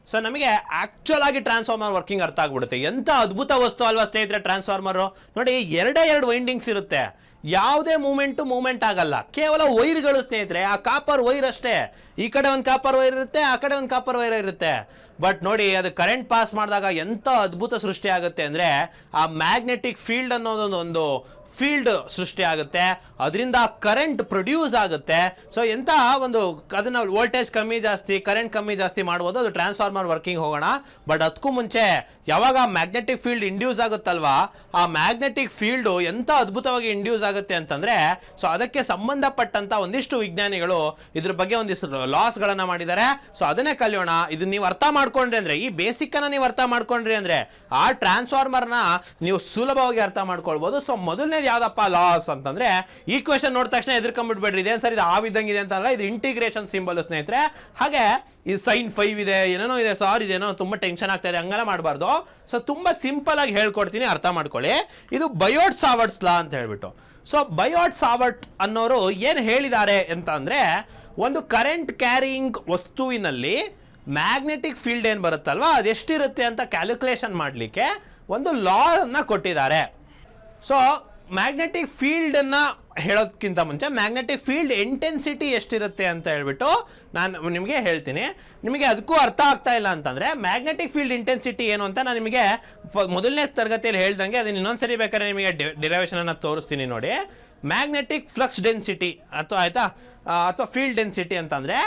ಸೊ ನಮಗೆ ಆ್ಯಕ್ಚುಲ್ ಆಗಿ ಟ್ರಾನ್ಸ್ಫಾರ್ಮರ್ ವರ್ಕಿಂಗ್ ಅರ್ಥ ಆಗ್ಬಿಡುತ್ತೆ. ಎಂಥ ಅದ್ಭುತ ವಸ್ತು ಅಲ್ವಾ ಸ್ನೇಹಿತರೆ ಟ್ರಾನ್ಸ್ಫಾರ್ಮರು. ನೋಡಿ, ಎರಡು ವೈಂಡಿಂಗ್ಸ್ ಇರುತ್ತೆ, ಯಾವುದೇ ಮೂಮೆಂಟ್ ಆಗಲ್ಲ, ಕೇವಲ ವೈರ್ಗಳು ಸ್ನೇಹಿತರೆ. ಆ ಕಾಪರ್ ವೈರ್ ಅಷ್ಟೇ, ಈ ಕಡೆ ಒಂದು ಕಾಪರ್ ವೈರ್ ಇರುತ್ತೆ, ಆ ಕಡೆ ಒಂದು ಕಾಪರ್ ವೈರ್ ಇರುತ್ತೆ. ಬಟ್ ನೋಡಿ, ಅದು ಕರೆಂಟ್ ಪಾಸ್ ಮಾಡಿದಾಗ ಎಂಥ ಅದ್ಭುತ ಸೃಷ್ಟಿ ಆಗುತ್ತೆ ಅಂದರೆ, ಆ ಮ್ಯಾಗ್ನೆಟಿಕ್ ಫೀಲ್ಡ್ ಅನ್ನೋದೊಂದು ಫೀಲ್ಡ್ ಸೃಷ್ಟಿ ಆಗುತ್ತೆ, ಅದರಿಂದ ಕರೆಂಟ್ ಪ್ರೊಡ್ಯೂಸ್ ಆಗುತ್ತೆ. ಸೊ ಎಂಥ ಒಂದು ಅದನ್ನು ವೋಲ್ಟೇಜ್ ಕಮ್ಮಿ ಜಾಸ್ತಿ, ಕರೆಂಟ್ ಕಮ್ಮಿ ಜಾಸ್ತಿ ಮಾಡ್ಬೋದು. ಅದು ಟ್ರಾನ್ಸ್ಫಾರ್ಮರ್ ವರ್ಕಿಂಗ್ ಹೋಗೋಣ. ಬಟ್ ಅದಕ್ಕೂ ಮುಂಚೆ ಯಾವಾಗ ಮ್ಯಾಗ್ನೆಟಿಕ್ ಫೀಲ್ಡ್ ಇಂಡ್ಯೂಸ್ ಆಗುತ್ತಲ್ವಾ, ಆ ಮ್ಯಾಗ್ನೆಟಿಕ್ ಫೀಲ್ಡು ಎಂಥ ಅದ್ಭುತವಾಗಿ ಇಂಡ್ಯೂಸ್ ಆಗುತ್ತೆ ಅಂತಂದರೆ, ಸೊ ಅದಕ್ಕೆ ಸಂಬಂಧಪಟ್ಟಂಥ ಒಂದಿಷ್ಟು ವಿಜ್ಞಾನಿಗಳು ಇದ್ರ ಬಗ್ಗೆ ಒಂದಿಷ್ಟು ಲಾಸ್ಗಳನ್ನು ಮಾಡಿದ್ದಾರೆ. ಸೊ ಅದನ್ನೇ ಕಲಿಯೋಣ. ಇದು ನೀವು ಅರ್ಥ ಮಾಡ್ಕೊಂಡ್ರಿ ಅಂದರೆ, ಈ ಬೇಸಿಕ್ಕನ್ನು ನೀವು ಅರ್ಥ ಮಾಡ್ಕೊಂಡ್ರಿ ಅಂದರೆ ಆ ಟ್ರಾನ್ಸ್ಫಾರ್ಮರ್ನ ನೀವು ಸುಲಭವಾಗಿ ಅರ್ಥ ಮಾಡ್ಕೊಳ್ಬೋದು. ಸೊ ಮೊದಲನೇ ಯಾವ್ದಪ್ಪ ಲಾಸ್ ಅಂತಂದ್ರೆ, ಈಕ್ವೇಶನ್ ನೋಡಿದ ತಕ್ಷಣ ಎದುರ್ಕೊಂಡ್ಬಿಡ್ಬೇಡ್ರಿ, ಇದೇನು ಸರ್ ಇದು ಆವಿದ್ದಂಗಿದೆ ಅಂತಲ್ಲ, ಇದು ಇಂಟಿಗ್ರೇಷನ್ ಸಿಂಬಲ್ ಸ್ನೇಹಿತರೆ. ಹಾಗೆ ಇದು sin 5 ಇದೆ, ಏನೇನೋ ಇದೆ ಸರ್, ಇದೇನೋ ತುಂಬಾ ಟೆನ್ಷನ್ ಆಗ್ತಾ ಇದೆ, ಹಂಗೆಲ್ಲ ಮಾಡಬಾರ್ದು. ಸೊ ತುಂಬಾ ಸಿಂಪಲ್ ಆಗಿ ಹೇಳ್ಕೊಡ್ತೀನಿ, ಅರ್ಥ ಮಾಡ್ಕೊಳ್ಳಿ. ಇದು ಬಯೋಟ್ ಸಾವರ್ಟ್ಸ್ ಲಾ ಅಂತ ಹೇಳ್ಬಿಟ್ಟು. ಸೊ ಬಯೋಟ್ ಸಾವರ್ಟ್ ಅನ್ನೋರು ಏನು ಹೇಳಿದ್ದಾರೆ ಅಂತ ಅಂದ್ರೆ, ಒಂದು ಕರೆಂಟ್ ಕ್ಯಾರಿಯಿಂಗ್ ವಸ್ತುವಿನಲ್ಲಿ ಮ್ಯಾಗ್ನೆಟಿಕ್ ಫೀಲ್ಡ್ ಏನು ಬರುತ್ತಲ್ವಾ, ಅದೆಷ್ಟಿರುತ್ತೆ ಅಂತ ಕ್ಯಾಲ್ಕುಲೇಷನ್ ಮಾಡಲಿಕ್ಕೆ ಒಂದು ಲಾ ಅನ್ನ ಕೊಟ್ಟಿದ್ದಾರೆ. ಸೊ ಮ್ಯಾಗ್ನೆಟಿಕ್ ಫೀಲ್ಡನ್ನು ಹೇಳೋದಕ್ಕಿಂತ ಮುಂಚೆ ಮ್ಯಾಗ್ನೆಟಿಕ್ ಫೀಲ್ಡ್ ಇಂಟೆನ್ಸಿಟಿ ಎಷ್ಟಿರುತ್ತೆ ಅಂತ ಹೇಳ್ಬಿಟ್ಟು ನಾನು ನಿಮಗೆ ಹೇಳ್ತೀನಿ. ನಿಮಗೆ ಅದಕ್ಕೂ ಅರ್ಥ ಆಗ್ತಾ ಇಲ್ಲ ಅಂತಂದರೆ, ಮ್ಯಾಗ್ನೆಟಿಕ್ ಫೀಲ್ಡ್ ಇಂಟೆನ್ಸಿಟಿ ಏನು ಅಂತ ನಾನು ನಿಮಗೆ ಮೊದಲನೇ ತರಗತಿಯಲ್ಲಿ ಹೇಳ್ದಂಗೆ ಅದನ್ನು ಇನ್ನೊಂದ್ಸರಿ ಬೇಕಾದ್ರೆ ನಿಮಗೆ ಡಿರೈವೇಷನನ್ನು ತೋರಿಸ್ತೀನಿ ನೋಡಿ. ಮ್ಯಾಗ್ನೆಟಿಕ್ ಫ್ಲಕ್ಸ್ ಡೆನ್ಸಿಟಿ ಅಥವಾ ಫೀಲ್ಡ್ ಡೆನ್ಸಿಟಿ ಅಂತಂದರೆ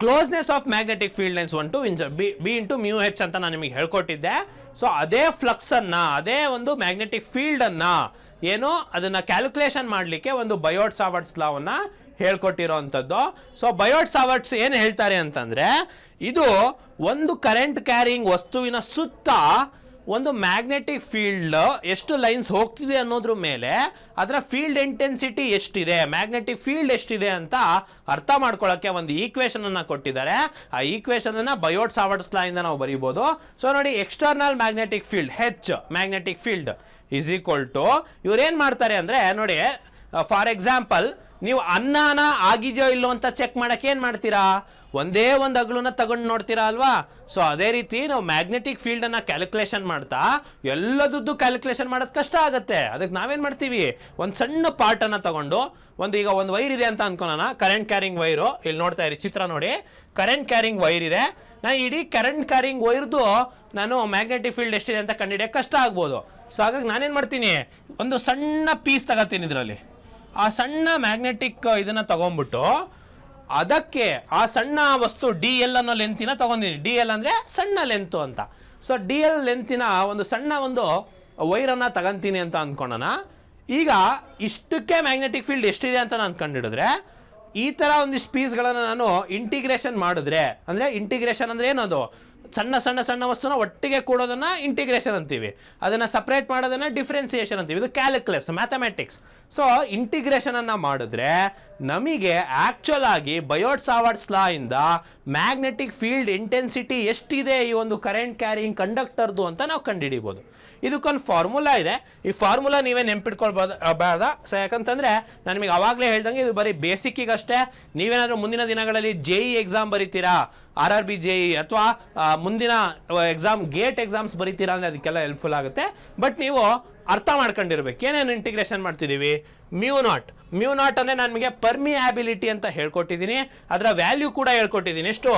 closeness of magnetic field lines B into mu H ಅಂತ ನಾನು ನಿಮಗೆ ಹೇಳ್ಕೊಟ್ಟಿದ್ದೆ. ಸೊ ಅದೇ ಫ್ಲಕ್ಸನ್ನು, ಅದೇ ಒಂದು ಮ್ಯಾಗ್ನೆಟಿಕ್ ಫೀಲ್ಡನ್ನು ಏನು ಅದನ್ನು ಕ್ಯಾಲ್ಕುಲೇಷನ್ ಮಾಡಲಿಕ್ಕೆ ಒಂದು ಬಯೋಟ್ ಸಾವರ್ಟ್ಸ್ ಲಾವನ್ನು ಹೇಳ್ಕೊಟ್ಟಿರೋ ಅಂಥದ್ದು. ಸೊ ಬಯೋಟ್ ಸಾವರ್ಟ್ಸ್ ಏನು ಹೇಳ್ತಾರೆ ಅಂತಂದರೆ, ಇದು ಒಂದು ಕರೆಂಟ್ ಕ್ಯಾರಿಯಿಂಗ್ ವಸ್ತುವಿನ ಸುತ್ತ ಒಂದು ಮ್ಯಾಗ್ನೆಟಿಕ್ ಫೀಲ್ಡ್ ಎಷ್ಟು ಲೈನ್ಸ್ ಹೋಗ್ತಿದೆ ಅನ್ನೋದ್ರ ಮೇಲೆ ಅದರ ಫೀಲ್ಡ್ ಇಂಟೆನ್ಸಿಟಿ ಎಷ್ಟಿದೆ, ಮ್ಯಾಗ್ನೆಟಿಕ್ ಫೀಲ್ಡ್ ಎಷ್ಟಿದೆ ಅಂತ ಅರ್ಥ ಮಾಡ್ಕೊಳ್ಳೋಕ್ಕೆ ಒಂದು ಈಕ್ವೇಷನ್ ಅನ್ನು ಕೊಟ್ಟಿದ್ದಾರೆ. ಆ ಈಕ್ವೇಷನ್ ಅನ್ನು ಬಯೋಟ್ ಸಾವರ್ಟ್ಸ್ ಲಾ ಇಂದ ನಾವು ಬರೀಬೋದು. ಸೊ ನೋಡಿ, external magnetic field H magnetic field is equal to, ಇವ್ರೇನು ಮಾಡ್ತಾರೆ ಅಂದರೆ ನೋಡಿ, ಫಾರ್ ಎಕ್ಸಾಂಪಲ್ ನೀವು ಅನ್ನನ ಆಗಿದೆಯೋ ಇಲ್ಲೋ ಅಂತ ಚೆಕ್ ಮಾಡೋಕ್ಕೆ ಏನು ಮಾಡ್ತೀರಾ, ಒಂದೇ ಒಂದು ಅಗಲನ್ನ ತಗೊಂಡು ನೋಡ್ತೀರಾ ಅಲ್ವಾ. ಸೊ ಅದೇ ರೀತಿ ನಾವು ಮ್ಯಾಗ್ನೆಟಿಕ್ ಫೀಲ್ಡನ್ನು ಕ್ಯಾಲ್ಕುಲೇಷನ್ ಮಾಡ್ತಾ ಎಲ್ಲದದ್ದು ಕ್ಯಾಲ್ಕುಲೇಷನ್ ಮಾಡೋದು ಕಷ್ಟ ಆಗುತ್ತೆ. ಅದಕ್ಕೆ ನಾವೇನು ಮಾಡ್ತೀವಿ, ಒಂದು ಸಣ್ಣ ಪಾರ್ಟನ್ನು ತಗೊಂಡು ಈಗ ಒಂದು ವೈರ್ ಇದೆ ಅಂತ ಅನ್ಕೊಳ್ಳೋಣ, ಕರೆಂಟ್ ಕ್ಯಾರಿಂಗ್ ವೈರು. ಇಲ್ಲಿ ನೋಡ್ತಾ ಇರಿ ಚಿತ್ರ ನೋಡಿ, ಕರೆಂಟ್ ಕ್ಯಾರಿಂಗ್ ವೈರ್ ಇದೆ. ನಾನು ಇಡೀ ಕರೆಂಟ್ ಕ್ಯಾರಿಂಗ್ ವೈರ್ದು ನಾನು ಮ್ಯಾಗ್ನೆಟಿಕ್ ಫೀಲ್ಡ್ ಎಷ್ಟಿದೆ ಅಂತ ಕಂಡುಹಿಡಿಯೋಕ್ಕೆ ಕಷ್ಟ ಆಗ್ಬೋದು. ಸೊ ಹಾಗಾಗಿ ನಾನೇನು ಮಾಡ್ತೀನಿ, ಒಂದು ಸಣ್ಣ ಪೀಸ್ ತಗೋತೀನಿ ಇದರಲ್ಲಿ, ಆ ಸಣ್ಣ ಮ್ಯಾಗ್ನೆಟಿಕ್ ಇದನ್ನು ತಗೊಂಡ್ಬಿಟ್ಟು ಅದಕ್ಕೆ ಆ ಸಣ್ಣ ವಸ್ತು DL ಅನ್ನೋ ಲೆಂತಿನ ತಗೊಂಡಿನಿ. DL ಅಂದರೆ ಸಣ್ಣ ಲೆಂತು ಅಂತ. ಸೊ DL ಲೆಂತಿನ ಒಂದು ಸಣ್ಣ ಒಂದು ವೈರನ್ನು ತಗೊಂತೀನಿ ಅಂತ ಅಂದ್ಕೊಳ್ಳೋಣ. ಈಗ ಇಷ್ಟಕ್ಕೆ ಮ್ಯಾಗ್ನೆಟಿಕ್ ಫೀಲ್ಡ್ ಎಷ್ಟಿದೆ ಅಂತ ನಾನು ಕಂಡುಹಿಡಿದ್ರೆ, ಈ ಥರ ಒಂದಿಷ್ಟು ಪೀಸ್ಗಳನ್ನು ನಾನು ಇಂಟಿಗ್ರೇಷನ್ ಮಾಡಿದ್ರೆ, ಅಂದರೆ ಇಂಟಿಗ್ರೇಷನ್ ಅಂದರೆ ಏನದು, ಸಣ್ಣ ಸಣ್ಣ ಸಣ್ಣ ವಸ್ತುನ ಒಟ್ಟಿಗೆ ಕೂಡೋದನ್ನು ಇಂಟಿಗ್ರೇಷನ್ ಅಂತೀವಿ, ಅದನ್ನು ಸಪ್ರೇಟ್ ಮಾಡೋದನ್ನು ಡಿಫ್ರೆನ್ಸಿಯೇಷನ್ ಅಂತೀವಿ. ಇದು ಕ್ಯಾಲ್ಕುಲಸ್, ಮ್ಯಾಥಮೆಟಿಕ್ಸ್. ಸೊ ಇಂಟಿಗ್ರೇಷನನ್ನು ಮಾಡಿದ್ರೆ ನಮಗೆ ಆ್ಯಕ್ಚುಲ್ ಆಗಿ ಬಯೋಟ್ ಸಾವರ್ಟ್ಸ್ ಲಾ ಇಂದ ಮ್ಯಾಗ್ನೆಟಿಕ್ ಫೀಲ್ಡ್ ಇಂಟೆನ್ಸಿಟಿ ಎಷ್ಟಿದೆ ಈ ಒಂದು ಕರೆಂಟ್ ಕ್ಯಾರಿಯಿಂಗ್ ಕಂಡಕ್ಟರ್ದು ಅಂತ ನಾವು ಕಂಡುಹಿಡಿಬೋದು. ಇದಕ್ಕೊಂದು ಫಾರ್ಮುಲಾ ಇದೆ. ಈ ಫಾರ್ಮುಲಾ ನೀವೇ ನೆನ್ಪಿಟ್ಕೊಳ್ಬೇಡ. ಸೊ ಯಾಕಂತಂದರೆ ನಾನು ನಿಮಗೆ ಆವಾಗಲೇ ಹೇಳ್ದಂಗೆ ಇದು ಬರೀ ಬೇಸಿಕ್ಕಿಗಷ್ಟೇ. ನೀವೇನಾದರೂ ಮುಂದಿನ ದಿನಗಳಲ್ಲಿ JE ಎಕ್ಸಾಮ್ ಬರೀತೀರಾ, RRB JE ಅಥವಾ ಮುಂದಿನ ಎಕ್ಸಾಮ್ ಗೇಟ್ ಎಕ್ಸಾಮ್ಸ್ ಬರೀತೀರಾ ಅಂದರೆ ಅದಕ್ಕೆಲ್ಲ ಹೆಲ್ಪ್ಫುಲ್ ಆಗುತ್ತೆ. ಬಟ್ ನೀವು ಅರ್ಥ ಮಾಡ್ಕೊಂಡಿರ್ಬೇಕು ಏನೇನು ಇಂಟಿಗ್ರೇಷನ್ ಮಾಡ್ತಿದ್ದೀವಿ. ಮ್ಯೂ ನಾಟ್ ಅಂದರೆ ನಾನು ನಿಮಗೆ ಪರ್ಮಿಯಾಬಿಲಿಟಿ ಅಂತ ಹೇಳ್ಕೊಟ್ಟಿದ್ದೀನಿ, ಅದರ ವ್ಯಾಲ್ಯೂ ಕೂಡ ಹೇಳ್ಕೊಟ್ಟಿದ್ದೀನಿ. ಎಷ್ಟು,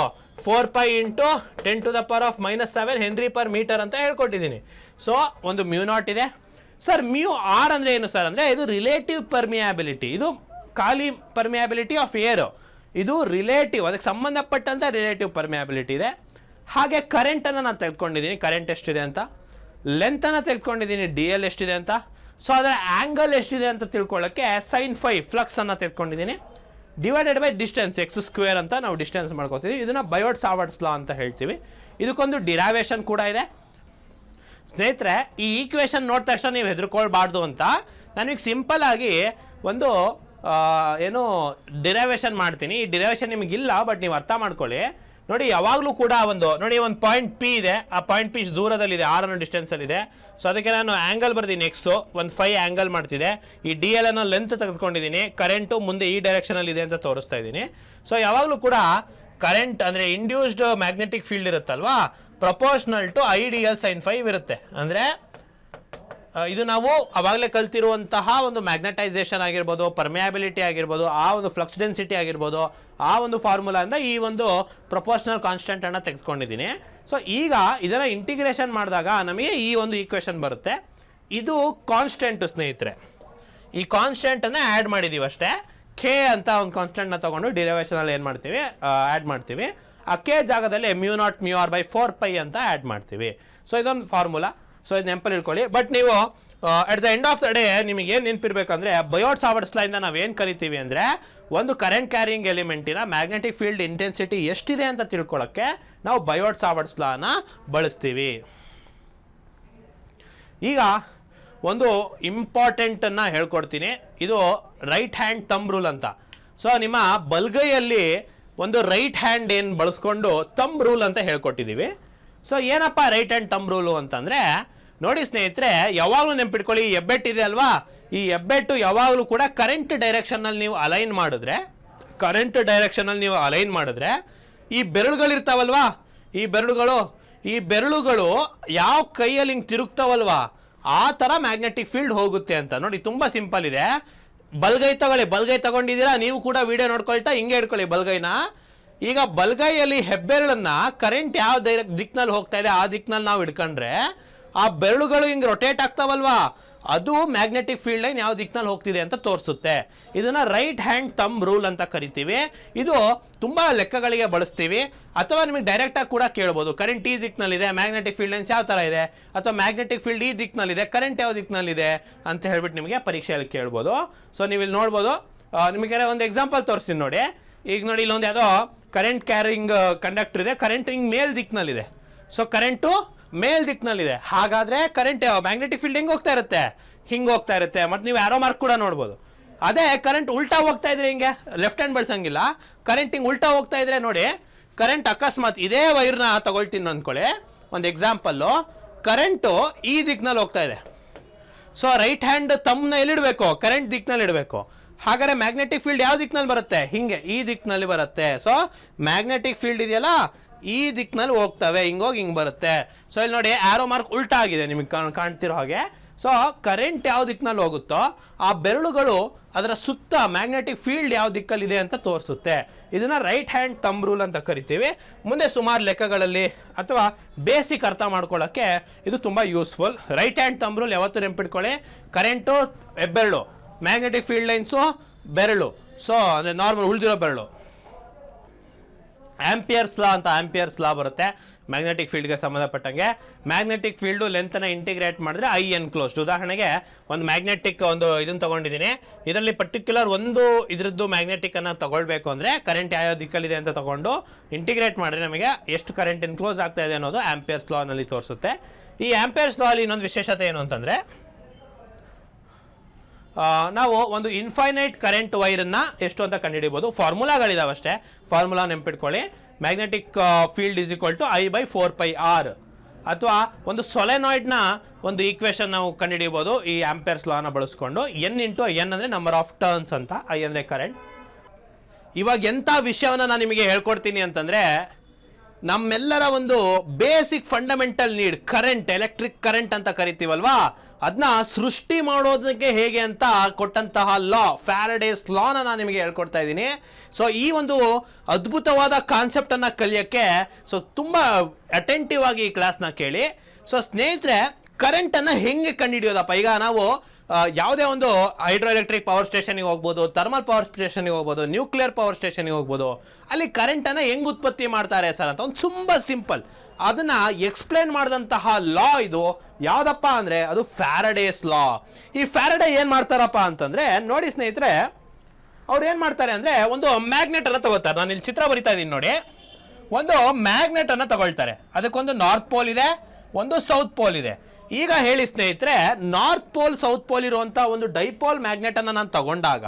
4π × 10⁻⁻⁷ ಹೆನ್ರಿ ಪರ್ ಮೀಟರ್ ಅಂತ ಹೇಳ್ಕೊಟ್ಟಿದ್ದೀನಿ. ಸೊ ಒಂದು ಮ್ಯೂ ನಾಟ್ ಇದೆ. ಸರ್ ಮ್ಯೂ ಆರ್ ಅಂದರೆ ಏನು ಸರ್ ಅಂದರೆ, ಇದು ರಿಲೇಟಿವ್ ಪರ್ಮಿಯಾಬಿಲಿಟಿ. ಇದು ಖಾಲಿ ಪರ್ಮಿಯಾಬಿಲಿಟಿ ಆಫ್ ಏರು, ಇದು ರಿಲೇಟಿವ್, ಅದಕ್ಕೆ ಸಂಬಂಧಪಟ್ಟಂಥ ರಿಲೇಟಿವ್ ಪರ್ಮಿಯಾಬಿಲಿಟಿ ಇದೆ. ಹಾಗೆ ಕರೆಂಟನ್ನು ನಾನು ತೆಗೆದುಕೊಂಡಿದ್ದೀನಿ, ಕರೆಂಟ್ ಎಷ್ಟಿದೆ ಅಂತ. ಲೆಂತನ್ನು ತೆಗೆದುಕೊಂಡಿದ್ದೀನಿ, DL ಎಷ್ಟಿದೆ ಅಂತ. ಸೊ ಅದರ ಆ್ಯಂಗಲ್ ಎಷ್ಟಿದೆ ಅಂತ ತಿಳ್ಕೊಳ್ಳೋಕ್ಕೆ sin 5 ಫ್ಲಕ್ಸನ್ನು ತೆಗೆದುಕೊಂಡಿದ್ದೀನಿ. ಡಿವೈಡೆಡ್ ಬೈ ಡಿಸ್ಟೆನ್ಸ್ x² ಅಂತ ನಾವು ಡಿಸ್ಟೆನ್ಸ್ ಮಾಡ್ಕೋತೀವಿ. ಇದನ್ನು ಬಯೋಟ್ ಸಾವರ್ಟ್ಸ್ ಲಾ ಅಂತ ಹೇಳ್ತೀವಿ. ಇದಕ್ಕೊಂದು ಡಿರೈವೇಷನ್ ಕೂಡ ಇದೆ ಸ್ನೇಹಿತರೆ. ಈ ಈಕ್ವೇಷನ್ ನೋಡಿದ ತಕ್ಷಣ ನೀವು ಹೆದರ್ಕೊಳ್ಬಾರ್ದು ಅಂತ ನನಗೆ ಸಿಂಪಲ್ ಆಗಿ ಒಂದು ಏನು ಡಿರೈವೇಷನ್ ಮಾಡ್ತೀನಿ. ಈ ಡಿರೈವೇಷನ್ ನಿಮಗಿಲ್ಲ, ಬಟ್ ನೀವು ಅರ್ಥ ಮಾಡ್ಕೊಳ್ಳಿ. ನೋಡಿ ಯಾವಾಗಲೂ ಕೂಡ ಒಂದು ಪಾಯಿಂಟ್ ಪಿ ಇದೆ, ಆ ಪಾಯಿಂಟ್ ಪಿ ದೂರದಲ್ಲಿದೆ, ಆರ್ ಅನ್ನೋ ಡಿಸ್ಟೆನ್ಸಲ್ಲಿದೆ. ಸೊ ಅದಕ್ಕೆ ನಾನು ಆ್ಯಂಗಲ್ ಬರ್ತೀನಿ ಎಕ್ಸು, ಒಂದು 5 ಆ್ಯಂಗಲ್ ಮಾಡ್ತಿದೆ. ಈ ಡಿ ಎಲ್ ಅನ್ನೋ ಲೆಂತ್ ತೆಗೆದುಕೊಂಡಿದ್ದೀನಿ, ಕರೆಂಟು ಮುಂದೆ ಈ ಡೈರೆಕ್ಷನಲ್ಲಿ ಇದೆ ಅಂತ ತೋರಿಸ್ತಾ ಇದ್ದೀನಿ. ಸೊ ಯಾವಾಗಲೂ ಕೂಡ ಕರೆಂಟ್ ಅಂದರೆ ಇಂಡ್ಯೂಸ್ಡ್ ಮ್ಯಾಗ್ನೆಟಿಕ್ ಫೀಲ್ಡ್ ಇರುತ್ತಲ್ವಾ, ಪ್ರಪೋರ್ಷನಲ್ ಟು ಐಡಿಯಲ್ ಸೈನ್ 5 ಇರುತ್ತೆ. ಅಂದರೆ ಇದು ನಾವು ಅವಾಗಲೇ ಕಲ್ತಿರುವಂತಹ ಒಂದು ಮ್ಯಾಗ್ನೆಟೈಸೇಷನ್ ಆಗಿರ್ಬೋದು, ಪರ್ಮಿಯಾಬಿಲಿಟಿ ಆಗಿರ್ಬೋದು, ಆ ಒಂದು ಫ್ಲಕ್ಸ್ ಡೆನ್ಸಿಟಿ ಆಗಿರ್ಬೋದು, ಆ ಒಂದು ಫಾರ್ಮುಲಾದಿಂದ ಈ ಒಂದು ಪ್ರಪೋರ್ಷನಲ್ ಕಾನ್ಸ್ಟೆಂಟನ್ನು ತೆಗೆದುಕೊಂಡಿದ್ದೀನಿ. ಸೊ ಈಗ ಇದನ್ನು ಇಂಟಿಗ್ರೇಷನ್ ಮಾಡಿದಾಗ ನಮಗೆ ಈ ಒಂದು ಈಕ್ವೇಷನ್ ಬರುತ್ತೆ. ಇದು ಕಾನ್ಸ್ಟೆಂಟು ಸ್ನೇಹಿತರೆ, ಈ ಕಾನ್ಸ್ಟೆಂಟನ್ನು ಆ್ಯಡ್ ಮಾಡಿದ್ದೀವಿ ಅಷ್ಟೇ. ಕೆ ಅಂತ ಒಂದು ಕಾನ್ಸ್ಟೆಂಟ್ನ ತೊಗೊಂಡು ಡಿರೈವೇಷನಲ್ಲಿ ಏನು ಮಾಡ್ತೀವಿ, ಆ್ಯಡ್ ಮಾಡ್ತೀವಿ. ಆ ಕೆ ಜಾಗದಲ್ಲಿ μ0μr/4π ಅಂತ ಆ್ಯಡ್ ಮಾಡ್ತೀವಿ. ಸೊ ಇದೊಂದು ಫಾರ್ಮುಲಾ. ಸೊ ಇದು ನೆನಪಲ್ಲಿ ಇಟ್ಕೊಳ್ಳಿ. ಬಟ್ ನೀವು at the end of the day ನಿಮಗೆ ಏನು ನೆನಪಿರ್ಬೇಕಂದ್ರೆ, ಬಯೋಟ್ ಸಾವರ್ಟ್ಸ್ ಲಾ ಇಂದ ನಾವೇನು ಕರಿತೀವಿ ಅಂದರೆ, ಒಂದು ಕರೆಂಟ್ ಕ್ಯಾರಿಂಗ್ ಎಲಿಮೆಂಟಿನ ಮ್ಯಾಗ್ನೆಟಿಕ್ ಫೀಲ್ಡ್ ಇಂಟೆನ್ಸಿಟಿ ಎಷ್ಟಿದೆ ಅಂತ ತಿಳ್ಕೊಳ್ಳೋಕ್ಕೆ ನಾವು ಬಯೋಟ್ ಸಾವರ್ಟ್ಸ್ ಲಾನ ಬಳಸ್ತೀವಿ. ಈಗ ಒಂದು ಇಂಪಾರ್ಟೆಂಟನ್ನು ಹೇಳ್ಕೊಡ್ತೀನಿ. ಇದು ರೈಟ್ ಹ್ಯಾಂಡ್ ಥಂಬ್ ರೂಲ್ ಅಂತ. ಸೊ ನಿಮ್ಮ ಬಲ್ಗೈಯಲ್ಲಿ ಒಂದು ರೈಟ್ ಹ್ಯಾಂಡ್ ಏನು ಬಳಸ್ಕೊಂಡು ಥಂಬ್ ರೂಲ್ ಅಂತ ಹೇಳ್ಕೊಟ್ಟಿದ್ದೀವಿ. ಸೊ ಏನಪ್ಪ ರೈಟ್ ಹ್ಯಾಂಡ್ ಥಂಬ್ ರೂಲು ಅಂತಂದರೆ, ನೋಡಿ ಸ್ನೇಹಿತರೆ, ಯಾವಾಗಲೂ ನೆನಪಿಟ್ಕೊಳ್ಳಿ, ಈ ಹೆಬ್ಬೆಟ್ಟು ಇದೆ ಅಲ್ವಾ, ಈ ಹೆಬ್ಬೆಟ್ಟು ಯಾವಾಗಲೂ ಕೂಡ ಕರೆಂಟ್ ಡೈರೆಕ್ಷನಲ್ಲಿ ನೀವು ಅಲೈನ್ ಮಾಡಿದ್ರೆ, ಈ ಬೆರಳುಗಳಿರ್ತಾವಲ್ವಾ, ಈ ಬೆರಳುಗಳು ಯಾವ ಕೈಯಲ್ಲಿ ಹಿಂಗೆ ತಿರುಗ್ತಾವಲ್ವಾ, ಆ ಥರ ಮ್ಯಾಗ್ನೆಟಿಕ್ ಫೀಲ್ಡ್ ಹೋಗುತ್ತೆ ಅಂತ. ನೋಡಿ ತುಂಬ ಸಿಂಪಲ್ ಇದೆ. ಬಲ್ಗೈ ತಗೊಂಡಿದ್ದೀರಾ, ನೀವು ಕೂಡ ವಿಡಿಯೋ ನೋಡ್ಕೊಳ್ತಾ ಹಿಂಗೆ ಇಟ್ಕೊಳ್ಳಿ ಬಲ್ಗೈನ. ಈಗ ಬಲ್ಗೈಯಲ್ಲಿ ಹೆಬ್ಬೆರಳನ್ನ ಕರೆಂಟ್ ಯಾವ ದಿಕ್ಕಿನಲ್ಲಿ ಹೋಗ್ತಾ ಇದೆ ಆ ದಿಕ್ಕಿನಲ್ಲಿ ನಾವು ಇಟ್ಕೊಂಡ್ರೆ, ಆ ಬೆರಳುಗಳು ಹಿಂಗೆ ರೊಟೇಟ್ ಆಗ್ತಾವಲ್ವಾ, ಅದು ಮ್ಯಾಗ್ನೆಟಿಕ್ ಫೀಲ್ಡ್ ಲೈನ್ ಯಾವ ದಿಕ್ಕಿನಲ್ಲಿ ಹೋಗ್ತಿದೆ ಅಂತ ತೋರಿಸುತ್ತೆ. ಇದನ್ನು ರೈಟ್ ಹ್ಯಾಂಡ್ ಥಂಬ್ ರೂಲ್ ಅಂತ ಕರಿತೀವಿ. ಇದು ತುಂಬ ಲೆಕ್ಕಗಳಿಗೆ ಬಳಸ್ತೀವಿ. ಅಥವಾ ನಿಮಗೆ ಡೈರೆಕ್ಟಾಗಿ ಕೂಡ ಕೇಳ್ಬೋದು, ಕರೆಂಟ್ ಈ ದಿಕ್ಕಿನಲ್ಲಿದೆ, ಮ್ಯಾಗ್ನೆಟಿಕ್ ಫೀಲ್ಡ್ ಲೈನ್ಸ್ ಯಾವ ಥರ ಇದೆ, ಅಥವಾ ಮ್ಯಾಗ್ನೆಟಿಕ್ ಫೀಲ್ಡ್ ಈ ದಿಕ್ಕಿನಲ್ಲಿದೆ, ಕರೆಂಟ್ ಯಾವ ದಿಕ್ಕಿನಲ್ಲಿದೆ ಅಂತ ಹೇಳ್ಬಿಟ್ಟು ನಿಮಗೆ ಪರೀಕ್ಷೆಯಲ್ಲಿ ಕೇಳ್ಬೋದು. ಸೊ ನೀವು ಇಲ್ಲಿ ನೋಡ್ಬೋದು, ನಿಮಗೆ ಒಂದು ಎಕ್ಸಾಂಪಲ್ ತೋರಿಸ್ತೀನಿ ನೋಡಿ. ಈಗ ನೋಡಿ, ಇಲ್ಲೊಂದು ಯಾವುದೋ ಕರೆಂಟ್ ಕ್ಯಾರಿಂಗ್ ಕಂಡಕ್ಟರ್ ಇದೆ, ಕರೆಂಟ್ ಹಿಂಗೆ ಮೇಲ್ ದಿಕ್ಕಿನಲ್ಲಿದೆ. ಸೊ ಕರೆಂಟು ಮೇಲ್ ದಿಕ್ಕಿನಲ್ಲಿದೆ, ಹಾಗಾದರೆ ಕರೆಂಟ್ ಮ್ಯಾಗ್ನೆಟಿಕ್ ಫೀಲ್ಡ್ ಹಿಂಗೆ ಹೋಗ್ತಾ ಇರುತ್ತೆ. ಮತ್ತು ನೀವು ಆರೋ ಮಾರ್ಕ್ ಕೂಡ ನೋಡ್ಬೋದು. ಅದೇ ಕರೆಂಟ್ ಉಲ್ಟಾ ಹೋಗ್ತಾ ಇದ್ರೆ, ಹಿಂಗೆ ಲೆಫ್ಟ್ ಹ್ಯಾಂಡ್ ಬಳಸಂಗಿಲ್ಲ, ಕರೆಂಟ್ ಹಿಂಗೆ ಉಲ್ಟಾ ಹೋಗ್ತಾ ಇದ್ರೆ ನೋಡಿ, ಕರೆಂಟ್ ಅಕಸ್ಮಾತ್ ಇದೇ ವೈರ್ನ ತಗೊಳ್ತೀನಿ ಅಂದ್ಕೊಳ್ಳಿ, ಒಂದು ಎಕ್ಸಾಂಪಲ್ಲು, ಕರೆಂಟು ಈ ದಿಕ್ಕಿನಲ್ಲಿ ಹೋಗ್ತಾ ಇದೆ. ಸೊ ರೈಟ್ ಹ್ಯಾಂಡ್ ತಮ್ಮನ್ನ ಎಲ್ಲಿಡಬೇಕು, ಕರೆಂಟ್ ದಿಕ್ಕಿನಲ್ಲಿ ಇಡಬೇಕು. ಹಾಗಾದರೆ ಮ್ಯಾಗ್ನೆಟಿಕ್ ಫೀಲ್ಡ್ ಯಾವ ದಿಕ್ಕಿನಲ್ಲಿ ಬರುತ್ತೆ, ಹಿಂಗೆ ಈ ದಿಕ್ಕಿನಲ್ಲಿ ಬರುತ್ತೆ. ಸೊ ಮ್ಯಾಗ್ನೆಟಿಕ್ ಫೀಲ್ಡ್ ಇದೆಯಲ್ಲ, ಈ ದಿಕ್ಕಿನಲ್ಲಿ ಹೋಗ್ತವೆ, ಹಿಂಗೋಗಿ ಹಿಂಗೆ ಬರುತ್ತೆ. ಸೊ ಇಲ್ಲಿ ನೋಡಿ, ಆರೋ ಮಾರ್ಕ್ ಉಲ್ಟಾ ಆಗಿದೆ ನಿಮಗೆ ಕಾಣ್ತಿರೋ ಹಾಗೆ. ಸೊ ಕರೆಂಟ್ ಯಾವ ದಿಕ್ಕಿನಲ್ಲಿ ಹೋಗುತ್ತೋ ಆ ಬೆರಳುಗಳು ಅದರ ಸುತ್ತ ಮ್ಯಾಗ್ನೆಟಿಕ್ ಫೀಲ್ಡ್ ಯಾವ ದಿಕ್ಕಲ್ಲಿದೆ ಅಂತ ತೋರಿಸುತ್ತೆ. ಇದನ್ನು ರೈಟ್ ಹ್ಯಾಂಡ್ ಥಂಬ್ ರೂಲ್ ಅಂತ ಕರಿತೀವಿ. ಮುಂದೆ ಸುಮಾರು ಲೆಕ್ಕಗಳಲ್ಲಿ ಅಥವಾ ಬೇಸಿಕ್ ಅರ್ಥ ಮಾಡ್ಕೊಳ್ಳೋಕ್ಕೆ ಇದು ತುಂಬ useful. Right hand thumb rule ಯಾವತ್ತೂ ನೆನಪಿಟ್ಕೊಳ್ಳಿ, ಕರೆಂಟು ಹೆಬ್ಬೆರಳು, ಮ್ಯಾಗ್ನೆಟಿಕ್ ಫೀಲ್ಡ್ ಲೈನ್ಸು ಬೆರಳು. ಸೊ ಅಂದರೆ ನಾರ್ಮಲ್ ಉಳಿದಿರೋ ಬೆರಳು. ಆಂಪಿಯರ್ಸ್ ಲಾ ಬರುತ್ತೆ ಮ್ಯಾಗ್ನೆಟಿಕ್ ಫೀಲ್ಡ್ಗೆ ಸಂಬಂಧಪಟ್ಟಂಗೆ. ಮ್ಯಾಗ್ನೆಟಿಕ್ ಫೀಲ್ಡು ಲೆಂತನ್ನು ಇಂಟಿಗ್ರೇಟ್ ಮಾಡಿದ್ರೆ ಐ ಎನ್ಕ್ಲೋಸ್ಡ್. ಉದಾಹರಣೆಗೆ ಒಂದು ಮ್ಯಾಗ್ನೆಟಿಕ್ ಒಂದು ಇದನ್ನು ತೊಗೊಂಡಿದ್ದೀನಿ, ಇದರಲ್ಲಿ ಪರ್ಟಿಕ್ಯುಲರ್ ಒಂದು ಇದರದ್ದು ಮ್ಯಾಗ್ನೆಟಿಕ್ಕನ್ನು ತೊಗೊಳ್ಬೇಕು ಅಂದರೆ ಕರೆಂಟ್ ಯಾವ ದಿಕ್ಕಲ್ಲಿದೆ ಅಂತ ತೊಗೊಂಡು ಇಂಟಿಗ್ರೇಟ್ ಮಾಡಿದ್ರೆ ನಮಗೆ ಎಷ್ಟು ಕರೆಂಟ್ ಎನ್ಕ್ಲೋಸ್ ಆಗ್ತಾ ಇದೆ ಅನ್ನೋದು ಆಂಪಿಯರ್ಸ್ ಲಾನಲ್ಲಿ ತೋರಿಸುತ್ತೆ. ಈ ಆಂಪಿಯರ್ಸ್ ಲಾಲ್ಲಿ ಇನ್ನೊಂದು ವಿಶೇಷತೆ ಏನು ಅಂತಂದರೆ, ನಾವು ಒಂದು ಇನ್ಫೈನೈಟ್ ಕರೆಂಟ್ ವೈರನ್ನು ಎಷ್ಟು ಅಂತ ಕಂಡುಹಿಡಿಬೋದು. ಫಾರ್ಮುಲಾಗಳಿದಾವೆ ಅಷ್ಟೇ, ಫಾರ್ಮುಲಾ ನೆನಪಿಟ್ಕೊಳ್ಳಿ. Magnetic field is equal to I/4πr. ಅಥವಾ ಒಂದು ಸೊಲೆನಾಯ್ಡ್ನ ಒಂದು ಈಕ್ವೇಷನ್ ನಾವು ಕಂಡುಹಿಡಿಬೋದು ಈ ಆಂಪಿಯರ್ಸ್ ಲಾನ ಬಳಸ್ಕೊಂಡು. N ಅಂದರೆ ನಂಬರ್ ಆಫ್ ಟರ್ನ್ಸ್ ಅಂತ, I ಅಂದರೆ ಕರೆಂಟ್. ಇವಾಗ ಎಂಥ ವಿಷಯವನ್ನು ನಾನು ನಿಮಗೆ ಹೇಳ್ಕೊಡ್ತೀನಿ ಅಂತಂದರೆ, ನಮ್ಮೆಲ್ಲರ ಒಂದು basic fundamental need current, electric current ಅಂತ ಕರಿತೀವಲ್ವಾ, ಅದನ್ನ ಸೃಷ್ಟಿ ಮಾಡೋದಕ್ಕೆ ಹೇಗೆ ಅಂತ ಕೊಟ್ಟಂತಹ ಲಾ, ಫ್ಯಾರಡೇಸ್ ಲಾನ ನಾನು ನಿಮಗೆ ಹೇಳ್ಕೊಡ್ತಾ ಇದ್ದೀನಿ. ಸೊ ಈ ಒಂದು ಅದ್ಭುತವಾದ ಕಾನ್ಸೆಪ್ಟನ್ನು ಕಲಿಯೋಕ್ಕೆ ತುಂಬ ಅಟೆಂಟಿವ್ ಆಗಿ ಈ ಕ್ಲಾಸ್ನ ಕೇಳಿ. ಸೊ ಸ್ನೇಹಿತರೆ, ಕರೆಂಟನ್ನು ಹೆಂಗೆ ಕಂಡುಹಿಡಿಯೋದಪ್ಪ? ಈಗ ನಾವು ಯಾವುದೇ ಒಂದು ಹೈಡ್ರೋ ಎಲೆಕ್ಟ್ರಿಕ್ ಪವರ್ ಸ್ಟೇಷನ್ಗೆ ಹೋಗ್ಬೋದು, ಥರ್ಮಲ್ ಪವರ್ ಸ್ಟೇಷನ್ಗೆ ಹೋಗ್ಬೋದು, ನ್ಯೂಕ್ಲಿಯರ್ ಪವರ್ ಸ್ಟೇಷನ್ಗೆ ಹೋಗ್ಬೋದು. ಅಲ್ಲಿ ಕರೆಂಟನ್ನು ಹೆಂಗೆ ಉತ್ಪತ್ತಿ ಮಾಡ್ತಾರೆ ಸರ್ ಅಂತ ಒಂದು ತುಂಬ ಸಿಂಪಲ್ ಅದನ್ನು ಎಕ್ಸ್ಪ್ಲೇನ್ ಮಾಡಿದಂತಹ ಲಾ ಇದು ಯಾವುದಪ್ಪ ಅಂದರೆ ಅದು ಫ್ಯಾರಡೇಸ್ ಲಾ. ಈ ಫ್ಯಾರಡೇ ಏನು ಮಾಡ್ತಾರಪ್ಪ ಅಂತಂದರೆ, ನೋಡಿ ಸ್ನೇಹಿತರೆ, ಅವ್ರು ಏನು ಮಾಡ್ತಾರೆ ಅಂದರೆ ಒಂದು ಮ್ಯಾಗ್ನೆಟನ್ನು ತಗೋತಾರೆ. ನಾನು ಇಲ್ಲಿ ಚಿತ್ರ ಬರಿತಾ ಇದ್ದೀನಿ ನೋಡಿ. ಒಂದು ಮ್ಯಾಗ್ನೆಟನ್ನು ತಗೊಳ್ತಾರೆ, ಅದಕ್ಕೊಂದು ನಾರ್ತ್ ಪೋಲ್ ಇದೆ, ಒಂದು ಸೌತ್ ಪೋಲ್ ಇದೆ. ಈಗ ಹೇಳಿ ಸ್ನೇಹಿತರೆ, ನಾರ್ತ್ ಪೋಲ್ ಸೌತ್ ಪೋಲ್ ಇರುವಂಥ ಒಂದು ಡೈಪೋಲ್ ಮ್ಯಾಗ್ನೆಟನ್ನು ನಾನು ತಗೊಂಡಾಗ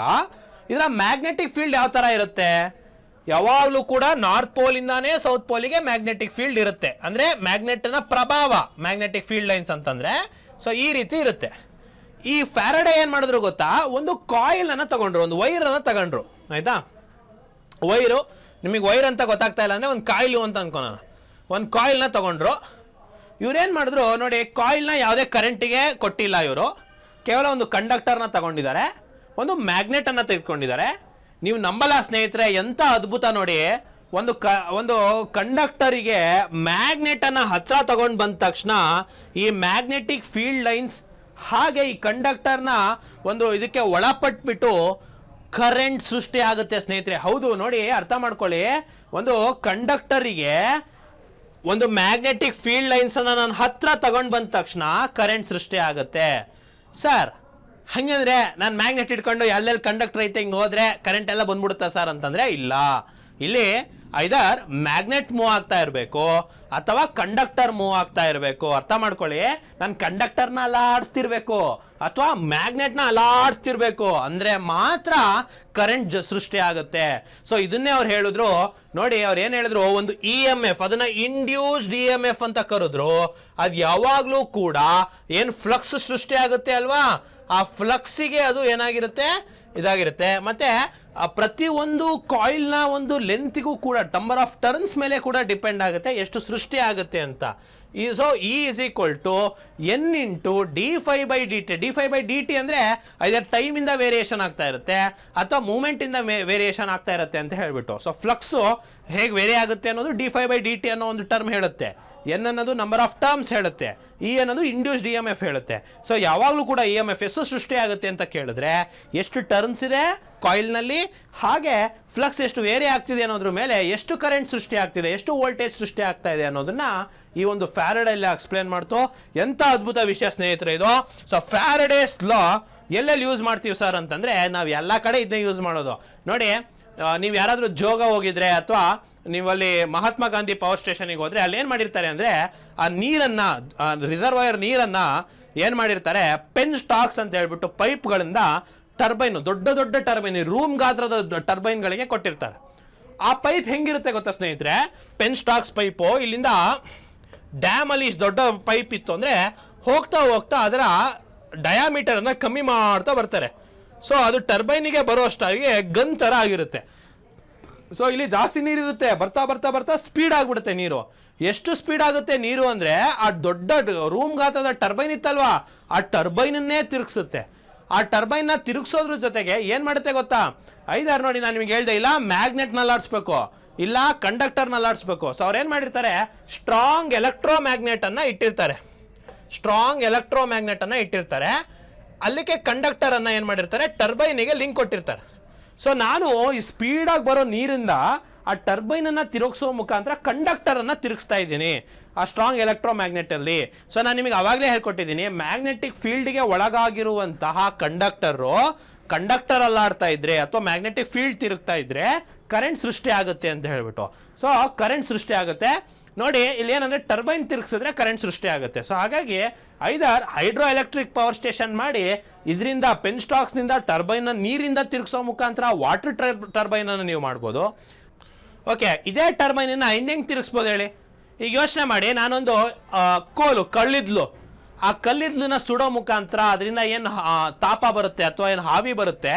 ಇದರ ಮ್ಯಾಗ್ನೆಟಿಕ್ ಫೀಲ್ಡ್ ಯಾವ ಥರ ಇರುತ್ತೆ? ಯಾವಾಗಲೂ ಕೂಡ ನಾರ್ತ್ ಪೋಲ್ ಇಂದಾನೇ ಸೌತ್ ಪೋಲಿಗೆ ಮ್ಯಾಗ್ನೆಟಿಕ್ ಫೀಲ್ಡ್ ಇರುತ್ತೆ. ಅಂದ್ರೆ ಮ್ಯಾಗ್ನೆಟ್ನ ಪ್ರಭಾವ, ಮ್ಯಾಗ್ನೆಟಿಕ್ ಫೀಲ್ಡ್ ಲೈನ್ಸ್ ಅಂತಂದ್ರೆ ಸೊ ಈ ರೀತಿ ಇರುತ್ತೆ. ಈ ಫ್ಯಾರಡೆ ಏನ್ ಮಾಡಿದ್ರು ಗೊತ್ತಾ, ಒಂದು ಕಾಯಿಲ್ ಅನ್ನ ತಗೊಂಡ್ರು, ಒಂದು ವೈರ್ ಅನ್ನ ತಗೊಂಡ್ರು. ಆಯ್ತಾ, ವೈರು, ನಿಮಗೆ ವೈರ್ ಅಂತ ಗೊತ್ತಾಗ್ತಾ ಇಲ್ಲ ಅಂದ್ರೆ ಒಂದು ಕಾಯಿಲು ಅಂತ ಅನ್ಕೋಣ. ಒಂದು ಕಾಯಿಲ್ನ ತಗೊಂಡ್ರು. ಇವ್ರೇನ್ ಮಾಡಿದ್ರು ನೋಡಿ, ಕಾಯಿಲ್ನ ಯಾವುದೇ ಕರೆಂಟಿಗೆ ಕೊಟ್ಟಿಲ್ಲ ಇವರು, ಕೇವಲ ಒಂದು ಕಂಡಕ್ಟರ್ನ ತಗೊಂಡಿದ್ದಾರೆ, ಒಂದು ಮ್ಯಾಗ್ನೆಟ್ ಅನ್ನ ತೆಗೆದುಕೊಂಡಿದ್ದಾರೆ. ನೀವು ನಂಬಲ್ಲ ಸ್ನೇಹಿತರೆ, ಎಂತ ಅದ್ಭುತ ನೋಡಿ. ಒಂದು ಕಂಡಕ್ಟರಿಗೆ ಮ್ಯಾಗ್ನೆಟ್ ಅನ್ನ ಹತ್ರ ತಗೊಂಡು ಬಂದ ತಕ್ಷಣ ಈ ಮ್ಯಾಗ್ನೆಟಿಕ್ ಫೀಲ್ಡ್ ಲೈನ್ಸ್ ಹಾಗೆ ಈ ಕಂಡಕ್ಟರ್ನ ಒಂದು ಇದಕ್ಕೆ ಒಳಪಟ್ಬಿಟ್ಟು ಕರೆಂಟ್ ಸೃಷ್ಟಿ ಆಗುತ್ತೆ ಸ್ನೇಹಿತರೆ. ಹೌದು ನೋಡಿ, ಅರ್ಥ ಮಾಡ್ಕೊಳ್ಳಿ. ಒಂದು ಕಂಡಕ್ಟರಿಗೆ ಒಂದು ಮ್ಯಾಗ್ನೆಟಿಕ್ ಫೀಲ್ಡ್ ಲೈನ್ಸ್ ಅನ್ನ ನಾನು ಹತ್ರ ತಗೊಂಡು ಬಂದ ತಕ್ಷಣ ಕರೆಂಟ್ ಸೃಷ್ಟಿ ಆಗುತ್ತೆ. ಸರ್ ಹಂಗಂದ್ರೆ ನಾನು ಮ್ಯಾಗ್ನೆಟ್ ಇಟ್ಕೊಂಡು ಎಲ್ಲೆಲ್ಲಿ ಕಂಡಕ್ಟರ್ ಐತೆ ಹಿಂಗೆ ಹೋದ್ರೆ ಕರೆಂಟ್ ಎಲ್ಲ ಬಂದ್ಬಿಡುತ್ತಾ ಸರ್ ಅಂತಂದ್ರೆ ಇಲ್ಲ. ಇಲ್ಲಿ ಐದರ್ ಮ್ಯಾಗ್ನೆಟ್ ಮೂವ್ ಆಗ್ತಾ ಇರಬೇಕು ಅಥವಾ ಕಂಡಕ್ಟರ್ ಮೂವ್ ಆಗ್ತಾ ಇರಬೇಕು. ಅರ್ಥ ಮಾಡ್ಕೊಳ್ಳಿ, ನಾನು ಕಂಡಕ್ಟರ್ನ ಅಲಾಡಿಸ್ತಿರ್ಬೇಕು ಅಥವಾ ಮ್ಯಾಗ್ನೆಟ್ನ ಅಲಾಡಿಸ್ತಿರ್ಬೇಕು, ಅಂದ್ರೆ ಮಾತ್ರ ಕರೆಂಟ್ ಸೃಷ್ಟಿ ಆಗುತ್ತೆ. ಸೊ ಇದನ್ನೇ ಅವ್ರು ಹೇಳಿದ್ರು ನೋಡಿ. ಅವ್ರು ಏನ್ ಹೇಳಿದ್ರು, ಒಂದು EMF, ಅದನ್ನ ಇಂಡ್ಯೂಸ್ಡ್ EMF ಅಂತ ಕರೆದ್ರು. ಅದು ಯಾವಾಗ್ಲೂ ಕೂಡ ಏನ್ ಫ್ಲಕ್ಸ್ ಸೃಷ್ಟಿ ಆಗುತ್ತೆ ಅಲ್ವಾ, ಆ ಫ್ಲಕ್ಸಿಗೆ ಅದು ಏನಾಗಿರುತ್ತೆ, ಇದಾಗಿರುತ್ತೆ. ಮತ್ತೆ ಪ್ರತಿ ಒಂದು ಕಾಯಿಲ್ನ ಒಂದು ಲೆಂತ್ಗೂ ಕೂಡ ನಂಬರ್ ಆಫ್ ಟರ್ನ್ಸ್ ಮೇಲೆ ಕೂಡ ಡಿಪೆಂಡ್ ಆಗುತ್ತೆ ಎಷ್ಟು ಸೃಷ್ಟಿ ಆಗುತ್ತೆ ಅಂತ. So E is equal to N into d∅dt. d∅dt ಅಂದ್ರೆ ಐದರ್ ಟೈಮ್ ಇಂದ ವೇರಿಯೇಷನ್ ಆಗ್ತಾ ಇರುತ್ತೆ ಅಥವಾ ಮೂವ್ಮೆಂಟ್ ಇಂದ ವೇರಿಯೇಷನ್ ಆಗ್ತಾ ಇರುತ್ತೆ ಅಂತ ಹೇಳ್ಬಿಟ್ಟು. ಸೊ ಫ್ಲಕ್ಸ್ ಹೇಗೆ ವೇರಿ ಆಗುತ್ತೆ ಅನ್ನೋದು d∅dt ಅನ್ನೋ ಒಂದು ಟರ್ಮ್ ಹೇಳುತ್ತೆ. N ಅನ್ನೋದು ನಂಬರ್ ಆಫ್ ಟರ್ಮ್ಸ್ ಹೇಳುತ್ತೆ, E ಅನ್ನೋದು ಇಂಡ್ಯೂಸ್ಡ್ EMF ಹೇಳುತ್ತೆ. ಸೊ ಯಾವಾಗಲೂ ಕೂಡ EMF ಎಷ್ಟು ಸೃಷ್ಟಿ ಆಗುತ್ತೆ ಅಂತ ಕೇಳಿದ್ರೆ ಎಷ್ಟು ಟರ್ನ್ಸ್ ಇದೆ ಕಾಯಿಲ್ನಲ್ಲಿ, ಹಾಗೆ ಫ್ಲಕ್ಸ್ ಎಷ್ಟು ವೇರಿ ಆಗ್ತಿದೆ ಅನ್ನೋದ್ರ ಮೇಲೆ ಎಷ್ಟು ಕರೆಂಟ್ ಸೃಷ್ಟಿ ಆಗ್ತಿದೆ, ಎಷ್ಟು ವೋಲ್ಟೇಜ್ ಸೃಷ್ಟಿ ಆಗ್ತಾ ಇದೆ ಅನ್ನೋದನ್ನ ಈ ಒಂದು ಫ್ಯಾರಡೆ ಎಲ್ಲ ಎಕ್ಸ್ಪ್ಲೇನ್ ಮಾಡ್ತು. ಎಂತ ಅದ್ಭುತ ವಿಷಯ ಸ್ನೇಹಿತರೆ ಇದು. ಸೊ ಫ್ಯಾರಡೇಸ್ ಲಾ ಎಲ್ಲೆಲ್ಲಿ ಯೂಸ್ ಮಾಡ್ತೀವಿ ಸರ್ ಅಂತಂದ್ರೆ ನಾವು ಎಲ್ಲ ಕಡೆ ಇದನ್ನ ಯೂಸ್ ಮಾಡೋದು. ನೋಡಿ, ನೀವು ಯಾರಾದ್ರೂ ಜೋಗ ಹೋಗಿದ್ರೆ ಅಥವಾ ನೀವಲ್ಲಿ ಮಹಾತ್ಮ ಗಾಂಧಿ ಪವರ್ ಸ್ಟೇಷನ್ಗೆ ಹೋದ್ರೆ ಅಲ್ಲಿ ಏನ್ ಮಾಡಿರ್ತಾರೆ ಅಂದ್ರೆ ಆ ನೀರನ್ನ, ರಿಸರ್ವಾಯರ್ ನೀರನ್ನ ಏನ್ ಮಾಡಿರ್ತಾರೆ, ಪೆನ್ ಸ್ಟಾಕ್ಸ್ ಅಂತ ಹೇಳ್ಬಿಟ್ಟು ಪೈಪ್ಗಳಿಂದ ಟರ್ಬೈನ್, ದೊಡ್ಡ ದೊಡ್ಡ ಟರ್ಬೈನ್, ರೂಮ್ ಗಾತ್ರದ ಟರ್ಬೈನ್ಗಳಿಗೆ ಕೊಟ್ಟಿರ್ತಾರೆ. ಆ ಪೈಪ್ ಹೆಂಗಿರುತ್ತೆ ಗೊತ್ತಾ ಸ್ನೇಹಿತರೆ, ಪೆನ್ ಸ್ಟಾಕ್ಸ್ ಪೈಪು ಇಲ್ಲಿಂದ ಡ್ಯಾಮ್ ಅಲ್ಲಿ ಇಷ್ಟು ದೊಡ್ಡ ಪೈಪ್ ಇತ್ತು ಅಂದ್ರೆ ಹೋಗ್ತಾ ಹೋಗ್ತಾ ಅದರ ಡಯಾಮೀಟರ್ ಅನ್ನ ಕಮ್ಮಿ ಮಾಡ್ತಾ ಬರ್ತಾರೆ. ಸೊ ಅದು ಟರ್ಬೈನಿಗೆ ಬರುವಷ್ಟಾಗಿ ಗನ್ ತರ ಆಗಿರುತ್ತೆ. ಸೊ ಇಲ್ಲಿ ಜಾಸ್ತಿ ನೀರಿರುತ್ತೆ, ಬರ್ತಾ ಬರ್ತಾ ಬರ್ತಾ ಸ್ಪೀಡ್ ಆಗ್ಬಿಡುತ್ತೆ ನೀರು. ಎಷ್ಟು ಸ್ಪೀಡ್ ಆಗುತ್ತೆ ನೀರು ಅಂದ್ರೆ ಆ ದೊಡ್ಡ ರೂಮ್ ಗಾತ್ರದ ಟರ್ಬೈನ್ ಇತ್ತಲ್ವಾ, ಆ ಟರ್ಬೈನನ್ನೇ ತಿರುಗಿಸುತ್ತೆ. ಆ ಟರ್ಬೈನ್ನ ತಿರುಗಿಸೋದ್ರ ಜೊತೆಗೆ ಏನ್ ಮಾಡುತ್ತೆ ಗೊತ್ತಾ, ಐದಾರು ನೋಡಿ ನಾನು ನಿಮಗೆ ಹೇಳ್ದೆ, ಇಲ್ಲ ಮ್ಯಾಗ್ನೆಟ್ನಲ್ಲಿ ಆಡಿಸ್ಬೇಕು, ಇಲ್ಲ ಕಂಡಕ್ಟರ್ನಲ್ಲಿ ಆಡಿಸ್ಬೇಕು. ಸೊ ಅವ್ರು ಏನ್ ಮಾಡಿರ್ತಾರೆ, ಸ್ಟ್ರಾಂಗ್ ಎಲೆಕ್ಟ್ರೋ ಮ್ಯಾಗ್ನೆಟ್ ಅನ್ನ ಇಟ್ಟಿರ್ತಾರೆ. ಸ್ಟ್ರಾಂಗ್ ಎಲೆಕ್ಟ್ರೋ ಮ್ಯಾಗ್ನೆಟ್ ಅನ್ನ ಇಟ್ಟಿರ್ತಾರೆ. ಅಲ್ಲಿಗೆ ಕಂಡಕ್ಟರ್ ಅನ್ನ ಏನ್ ಮಾಡಿರ್ತಾರೆ, ಟರ್ಬೈನಿಗೆ ಲಿಂಕ್ ಕೊಟ್ಟಿರ್ತಾರೆ. ಸೊ ನಾನು ಈ ಸ್ಪೀಡಾಗಿ ಬರೋ ನೀರಿಂದ ಆ ಟರ್ಬೈನ್ ಅನ್ನ ತಿರುಗಿಸೋ ಮುಖಾಂತರ ಕಂಡಕ್ಟರ್ ಅನ್ನ ತಿರುಗಿಸ್ತಾ ಇದ್ದೀನಿ ಆ ಸ್ಟ್ರಾಂಗ್ ಎಲೆಕ್ಟ್ರೋ ಮ್ಯಾಗ್ನೆಟ್ ಅಲ್ಲಿ. ಸೊ ನಾನು ನಿಮಗೆ ಅವಾಗಲೇ ಹೇಳ್ಕೊಟ್ಟಿದ್ದೀನಿ, ಮ್ಯಾಗ್ನೆಟಿಕ್ ಫೀಲ್ಡ್ಗೆ ಒಳಗಾಗಿರುವಂತಹ ಕಂಡಕ್ಟರ್ ಅಲ್ಲಾಡ್ತಾ ಇದ್ರೆ ಅಥವಾ ಮ್ಯಾಗ್ನೆಟಿಕ್ ಫೀಲ್ಡ್ ತಿರುಗ್ತಾ ಇದ್ರೆ ಕರೆಂಟ್ ಸೃಷ್ಟಿ ಆಗುತ್ತೆ ಅಂತ ಹೇಳ್ಬಿಟ್ಟು. ಸೊ ಕರೆಂಟ್ ಸೃಷ್ಟಿ ಆಗುತ್ತೆ ನೋಡಿ. ಇಲ್ಲಿ ಏನಂದ್ರೆ ಟರ್ಬೈನ್ ತಿರುಗಿಸಿದ್ರೆ ಕರೆಂಟ್ ಸೃಷ್ಟಿ ಆಗುತ್ತೆ. ಸೊ ಹಾಗಾಗಿ ಐದರ್ ಹೈಡ್ರೋ ಎಲೆಕ್ಟ್ರಿಕ್ ಪವರ್ ಸ್ಟೇಷನ್ ಮಾಡಿ ಇದರಿಂದ ಪೆನ್ ಸ್ಟಾಕ್ಸ್ ನಿಂದ ಟರ್ಬೈನ್ ನೀರಿಂದ ತಿರುಗಿಸೋ ಮುಖಾಂತರ ವಾಟರ್ ಟರ್ಬೈನ್ ಅನ್ನು ನೀವು ಮಾಡ್ಬೋದು. ಓಕೆ, ಇದೇ ಟರ್ಬೈನ್ ಹೆಂಗೆ ತಿರುಗಿಸ್ಬೋದು ಹೇಳಿ. ಈಗ ಯೋಚನೆ ಮಾಡಿ, ನಾನೊಂದು ಕಲ್ಲಿದ್ಲು, ಆ ಕಲ್ಲಿದ್ಲನ್ನ ಸುಡೋ ಮುಖಾಂತರ ಅದರಿಂದ ಏನು ತಾಪ ಬರುತ್ತೆ ಅಥವಾ ಏನು ಆವಿ ಬರುತ್ತೆ,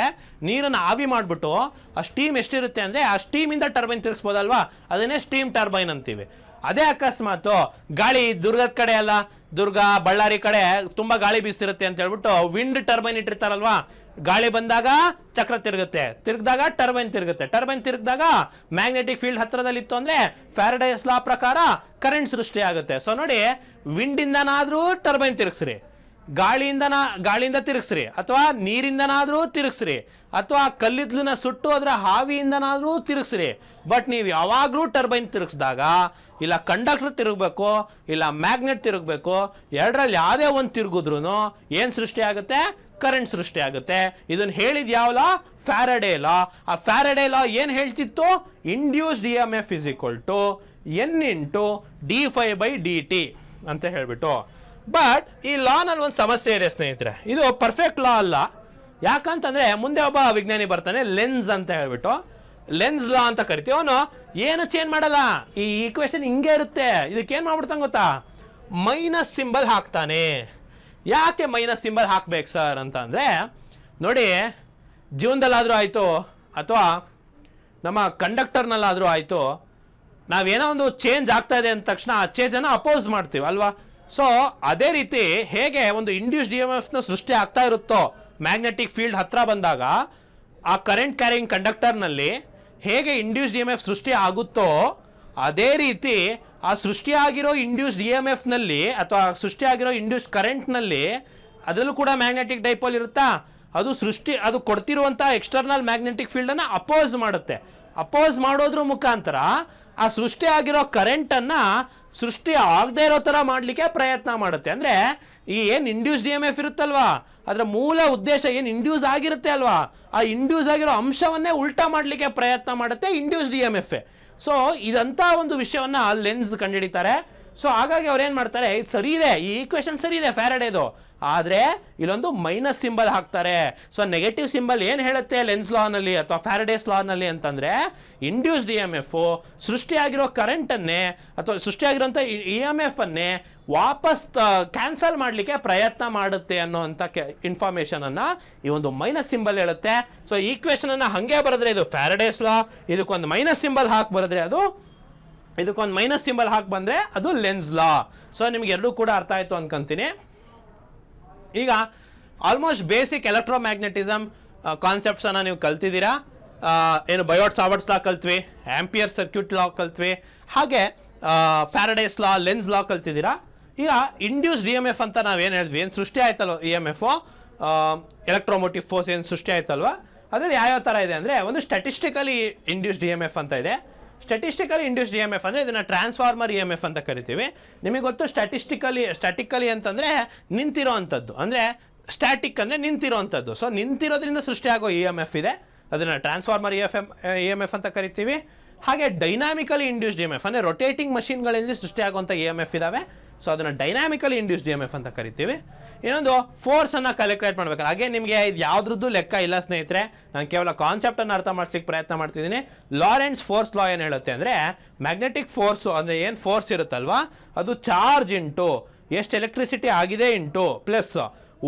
ನೀರನ್ನು ಆವಿ ಮಾಡಿಬಿಟ್ಟು ಆ ಸ್ಟೀಮ್ ಎಷ್ಟಿರುತ್ತೆ ಅಂದರೆ ಆ ಸ್ಟೀಮಿಂದ ಟರ್ಬೈನ್ ತಿರುಗಿಸ್ಬೋದಲ್ವಾ, ಅದನ್ನೇ ಸ್ಟೀಮ್ ಟರ್ಬೈನ್ ಅಂತೀವಿ. ಅದೇ ಅಕಸ್ಮಾತ್ ಗಾಳಿ ದುರ್ಗದ ಕಡೆ ಅಲ್ಲ, ದುರ್ಗ ಬಳ್ಳಾರಿ ಕಡೆ ತುಂಬಾ ಗಾಳಿ ಬೀಸ್ತಿರುತ್ತೆ ಅಂತ ಹೇಳ್ಬಿಟ್ಟು ವಿಂಡ್ ಟರ್ಬೈನ್ ಇಟ್ಟಿರ್ತಾರಲ್ವಾ, ಗಾಳಿ ಬಂದಾಗ ಚಕ್ರ ತಿರುಗುತ್ತೆ, ತಿರುಗಿದಾಗ ಟರ್ಬೈನ್ ತಿರುಗುತ್ತೆ, ಟರ್ಬೈನ್ ತಿರುಗಿದಾಗ ಮ್ಯಾಗ್ನೆಟಿಕ್ ಫೀಲ್ಡ್ ಹತ್ರದಲ್ಲಿ ಇತ್ತು ಅಂದ್ರೆ ಫ್ಯಾರಡೇಸ್ ಲಾ ಪ್ರಕಾರ ಕರೆಂಟ್ ಸೃಷ್ಟಿ ಆಗುತ್ತೆ. ಸೊ ನೋಡಿ, ವಿಂಡಿಂದನಾದ್ರೂ ಟರ್ಬೈನ್ ತಿರುಗಿಸ್ರಿ, ಗಾಳಿಯಿಂದ ತಿರುಗಿಸ್ರಿ, ಅಥವಾ ನೀರಿಂದನಾದ್ರೂ ತಿರುಗಿಸ್ರಿ, ಅಥವಾ ಕಲ್ಲಿದ್ಲನ್ನ ಸುಟ್ಟು ಅದರ ಹಾವಿಯಿಂದನಾದ್ರೂ ತಿರುಗಿಸ್ರಿ. ಬಟ್ ನೀವು ಯಾವಾಗ್ಲೂ ಟರ್ಬೈನ್ ತಿರುಗಿಸಿದಾಗ ಇಲ್ಲ ಕಂಡಕ್ಟರ್ ತಿರುಗಬೇಕು ಇಲ್ಲ ಮ್ಯಾಗ್ನೆಟ್ ತಿರುಗಬೇಕು, ಎರಡರಲ್ಲಿ ಯಾವುದೇ ಒಂದು ತಿರುಗಿದ್ರು ಏನ್ ಸೃಷ್ಟಿ ಆಗುತ್ತೆ, ಕರೆಂಟ್ ಸೃಷ್ಟಿ ಆಗುತ್ತೆ. ಇದನ್ನ ಹೇಳಿದ ಯಾವ ಲಾ, ಫ್ಯಾರಡೆ ಲಾ. ಆ ಫ್ಯಾರಡೆ ಲಾ ಏನ್ ಹೇಳ್ತಿತ್ತು, induced EMF is equal to N into d∅dt ಅಂತ ಹೇಳ್ಬಿಟ್ಟು. ಬಟ್ ಈ ಲಾನಲ್ಲಿ ಒಂದು ಸಮಸ್ಯೆ ಇದೆ ಸ್ನೇಹಿತರೆ, ಇದು ಪರ್ಫೆಕ್ಟ್ ಲಾ ಅಲ್ಲ. ಯಾಕಂತಂದ್ರೆ ಮುಂದೆ ಒಬ್ಬ ವಿಜ್ಞಾನಿ ಬರ್ತಾನೆ, ಲೆನ್ಸ್ ಅಂತ ಹೇಳ್ಬಿಟ್ಟು. ಲೆನ್ಸ್ ಲಾ ಅಂತ ಕರಿತೀವಿ. ಅವನು ಏನು ಚೇಂಜ್ ಮಾಡಲ್ಲ, ಈ ಈಕ್ವೇಶನ್ ಹಿಂಗೆ ಇರುತ್ತೆ. ಇದಕ್ಕೇನು ಮಾಡ್ಬಿಡ್ತಾನೆ ಗೊತ್ತಾ, ಮೈನಸ್ ಸಿಂಬಲ್ ಹಾಕ್ತಾನೆ. ಯಾಕೆ ಮೈನಸ್ ಸಿಂಬಲ್ ಹಾಕ್ಬೇಕು ಸರ್ ಅಂತ ಅಂದರೆ, ನೋಡಿ ಜೀವನದಲ್ಲಾದರೂ ಆಯಿತು ಅಥವಾ ನಮ್ಮ ಕಂಡಕ್ಟರ್ನಲ್ಲಾದರೂ ಆಯಿತು, ನಾವೇನೋ ಒಂದು ಚೇಂಜ್ ಆಗ್ತಾ ಇದೆ ಅಂದ ತಕ್ಷಣ ಆ ಚೇಂಜನ್ನು ಅಪೋಸ್ ಮಾಡ್ತೀವಿ ಅಲ್ವಾ. ಸೊ ಅದೇ ರೀತಿ ಹೇಗೆ ಒಂದು ಇಂಡ್ಯೂಸ್ಡ್ EMFನ ಸೃಷ್ಟಿ ಆಗ್ತಾ ಇರುತ್ತೋ ಮ್ಯಾಗ್ನೆಟಿಕ್ ಫೀಲ್ಡ್ ಹತ್ರ ಬಂದಾಗ, ಆ ಕರೆಂಟ್ ಕ್ಯಾರಿಂಗ್ ಕಂಡಕ್ಟರ್ನಲ್ಲಿ ಹೇಗೆ ಇಂಡ್ಯೂಸ್ಡ್ EMF ಸೃಷ್ಟಿ ಆಗುತ್ತೋ ಅದೇ ರೀತಿ ಆ ಸೃಷ್ಟಿಯಾಗಿರೋ ಇಂಡ್ಯೂಸ್ಡ್ EMFನಲ್ಲಿ ಅಥವಾ ಸೃಷ್ಟಿಯಾಗಿರೋ ಇಂಡ್ಯೂಸ್ಡ್ ಕರೆಂಟ್ನಲ್ಲಿ ಅದರಲ್ಲೂ ಕೂಡ ಮ್ಯಾಗ್ನೆಟಿಕ್ ಡೈಪೋಲ್ ಇರುತ್ತಾ, ಅದು ಕೊಡ್ತಿರುವಂಥ ಎಕ್ಸ್ಟರ್ನಲ್ ಮ್ಯಾಗ್ನೆಟಿಕ್ ಫೀಲ್ಡನ್ನು ಅಪೋಸ್ ಮಾಡುತ್ತೆ. ಅಪೋಸ್ ಮಾಡೋದ್ರ ಮುಖಾಂತರ ಆ ಸೃಷ್ಟಿಯಾಗಿರೋ ಕರೆಂಟನ್ನು ಸೃಷ್ಟಿ ಆಗದೆ ಇರೋ ಥರ ಮಾಡಲಿಕ್ಕೆ ಪ್ರಯತ್ನ ಮಾಡುತ್ತೆ. ಅಂದರೆ ಈ ಏನು ಇಂಡ್ಯೂಸ್ಡ್ EMF ಇರುತ್ತಲ್ವಾ, ಅದರ ಮೂಲ ಉದ್ದೇಶ ಏನು ಇಂಡ್ಯೂಸ್ ಆಗಿರುತ್ತೆ ಅಲ್ವಾ, ಆ ಇಂಡ್ಯೂಸ್ ಆಗಿರೋ ಅಂಶವನ್ನೇ ಉಲ್ಟಾ ಮಾಡಲಿಕ್ಕೆ ಪ್ರಯತ್ನ ಮಾಡುತ್ತೆ ಇಂಡ್ಯೂಸ್ಡ್ EMF. ಸೊ ಇದಂಥ ಒಂದು ವಿಷಯವನ್ನು ಲೆನ್ಸ್ ಕಂಡುಹಿಡಿತಾರೆ. ಸೊ ಹಾಗಾಗಿ ಅವ್ರು ಏನು ಮಾಡ್ತಾರೆ, ಇದು ಸರಿ ಇದೆ, ಈ ಈಕ್ವೇಶನ್ ಸರಿ ಇದೆ ಫ್ಯಾರಡೇದು, ಆದರೆ ಇಲ್ಲೊಂದು ಮೈನಸ್ ಸಿಂಬಲ್ ಹಾಕ್ತಾರೆ. ಸೊ ನೆಗೆಟಿವ್ ಸಿಂಬಲ್ ಏನು ಹೇಳುತ್ತೆ ಲೆನ್ಸ್ ಲಾನಲ್ಲಿ ಅಥವಾ ಫ್ಯಾರಡೇಸ್ ಲಾನಲ್ಲಿ ಅಂತಂದರೆ, ಇಂಡ್ಯೂಸ್ಡ್ EMF ಸೃಷ್ಟಿಯಾಗಿರೋ ಕರೆಂಟನ್ನೇ ಅಥವಾ ಸೃಷ್ಟಿಯಾಗಿರೋಂಥ EMF ಅನ್ನೇ ವಾಪಸ್ ಕ್ಯಾನ್ಸಲ್ ಮಾಡಲಿಕ್ಕೆ ಪ್ರಯತ್ನ ಮಾಡುತ್ತೆ ಅನ್ನೋಂಥ ಇನ್ಫಾರ್ಮೇಷನನ್ನು ಈ ಒಂದು ಮೈನಸ್ ಸಿಂಬಲ್ ಹೇಳುತ್ತೆ. ಸೊ ಈಕ್ವೇಷನನ್ನು ಹಾಗೆ ಬರೆದ್ರೆ ಇದು ಫ್ಯಾರಡೇಸ್ ಲಾ, ಇದಕ್ಕೊಂದು ಮೈನಸ್ ಸಿಂಬಲ್ ಹಾಕಿ ಬರೆದ್ರೆ ಅದು, ಇದಕ್ಕೊಂದು ಮೈನಸ್ ಸಿಂಬಲ್ ಹಾಕಿ ಬಂದರೆ ಅದು ಲೆನ್ಸ್ ಲಾ. ಸೊ ನಿಮ್ಗೆ ಎರಡೂ ಕೂಡ ಅರ್ಥ ಆಯಿತು ಅನ್ಕೊಂತೀನಿ. ಈಗ ಆಲ್ಮೋಸ್ಟ್ ಬೇಸಿಕ್ ಎಲೆಕ್ಟ್ರೋಮ್ಯಾಗ್ನೆಟಿಸಮ್ ಕಾನ್ಸೆಪ್ಟ್ಸನ್ನು ನೀವು ಕಲ್ತಿದ್ದೀರಾ. ಏನು ಬಯೋಟ್ ಸಾವರ್ಟ್ಸ್ ಲಾ ಕಲ್ತ್ವಿ, ಆಂಪಿಯರ್ ಸರ್ಕ್ಯೂಟ್ ಲಾ ಕಲ್ತ್ವಿ, ಹಾಗೆ ಫ್ಯಾರಡೇಸ್ ಲಾ, ಲೆನ್ಸ್ ಲಾ ಕಲ್ತಿದ್ದೀರಾ. ಈಗ ಇಂಡ್ಯೂಸ್ಡ್ EMF ಅಂತ ನಾವೇನು ಹೇಳಿದ್ವಿ, ಏನು ಸೃಷ್ಟಿ ಆಯ್ತಲ್ವ EMF, ಎಲೆಕ್ಟ್ರೋಮೋಟಿವ್ ಫೋರ್ಸ್ ಏನು ಸೃಷ್ಟಿ ಆಯ್ತಲ್ವ, ಅದರಲ್ಲಿ ಯಾವ್ಯಾವ ಥರ ಇದೆ ಅಂದರೆ, ಒಂದು ಸ್ಟ್ಯಾಟಿಸ್ಟಿಕಲಿ ಇಂಡ್ಯೂಸ್ಡ್ EMF ಅಂತ ಇದೆ. ಸ್ಟ್ಯಾಟಿಸ್ಟಿಕಲಿ ಇಂಡ್ಯೂಸ್ಡ್ EMF ಅಂದರೆ ಇದನ್ನು ಟ್ರಾನ್ಸ್ಫಾರ್ಮರ್ EMF ಅಂತ ಕರಿತೀವಿ. ನಿಮಗೆ ಗೊತ್ತು ಸ್ಟ್ಯಾಟಿಕಲಿ ಅಂತಂದರೆ ನಿಂತಿರೋ ಅಂಥದ್ದು, ಅಂದರೆ ಸ್ಟ್ಯಾಟಿಕ್ ಅಂದರೆ ನಿಂತಿರೋ ಅಂಥದ್ದು. ಸೊ ನಿಂತಿರೋದ್ರಿಂದ ಸೃಷ್ಟಿಯಾಗೋ EMF ಇದೆ, ಅದನ್ನು ಟ್ರಾನ್ಸ್ಫಾರ್ಮರ್ EMF ಅಂತ ಕರಿತೀವಿ. ಹಾಗೆ ಡೈನಾಮಿಕಲಿ ಇಂಡ್ಯೂಸ್ಡ್ EMF ಅಂದರೆ ರೊಟೇಟಿಂಗ್ ಮಷಿನ್ಗಳಿಂದ ಸೃಷ್ಟಿಯಾಗುವಂಥ EMF ಇದ್ದಾವೆ. ಸೊ ಅದನ್ನು ಡೈನಾಮಿಕಲಿ ಇಂಡ್ಯೂಸ್ಡ್ EMF ಅಂತ ಕರಿತೀವಿ. ಇನ್ನೊಂದು ಫೋರ್ಸನ್ನು ಕ್ಯಾಲ್ಕುಲೇಟ್ ಮಾಡ್ಬೇಕಾದ್ರೆ, ಹಾಗೆ ನಿಮಗೆ ಇದು ಯಾವುದ್ರದ್ದು ಲೆಕ್ಕ ಇಲ್ಲ ಸ್ನೇಹಿತರೆ, ನಾನು ಕೇವಲ ಕಾನ್ಸೆಪ್ಟನ್ನು ಅರ್ಥ ಮಾಡಿಸ್ಲಿಕ್ಕೆ ಪ್ರಯತ್ನ ಮಾಡ್ತಿದ್ದೀನಿ. ಲಾರೆನ್ಸ್ ಫೋರ್ಸ್ ಲಾ ಏನು ಹೇಳುತ್ತೆ ಅಂದರೆ, ಮ್ಯಾಗ್ನೆಟಿಕ್ ಫೋರ್ಸು ಅಂದರೆ ಏನು ಫೋರ್ಸ್ ಇರುತ್ತಲ್ವಾ, ಅದು ಚಾರ್ಜ್ ಇಂಟು ಎಷ್ಟು ಎಲೆಕ್ಟ್ರಿಸಿಟಿ ಆಗಿದೆ ಇಂಟು ಪ್ಲಸ್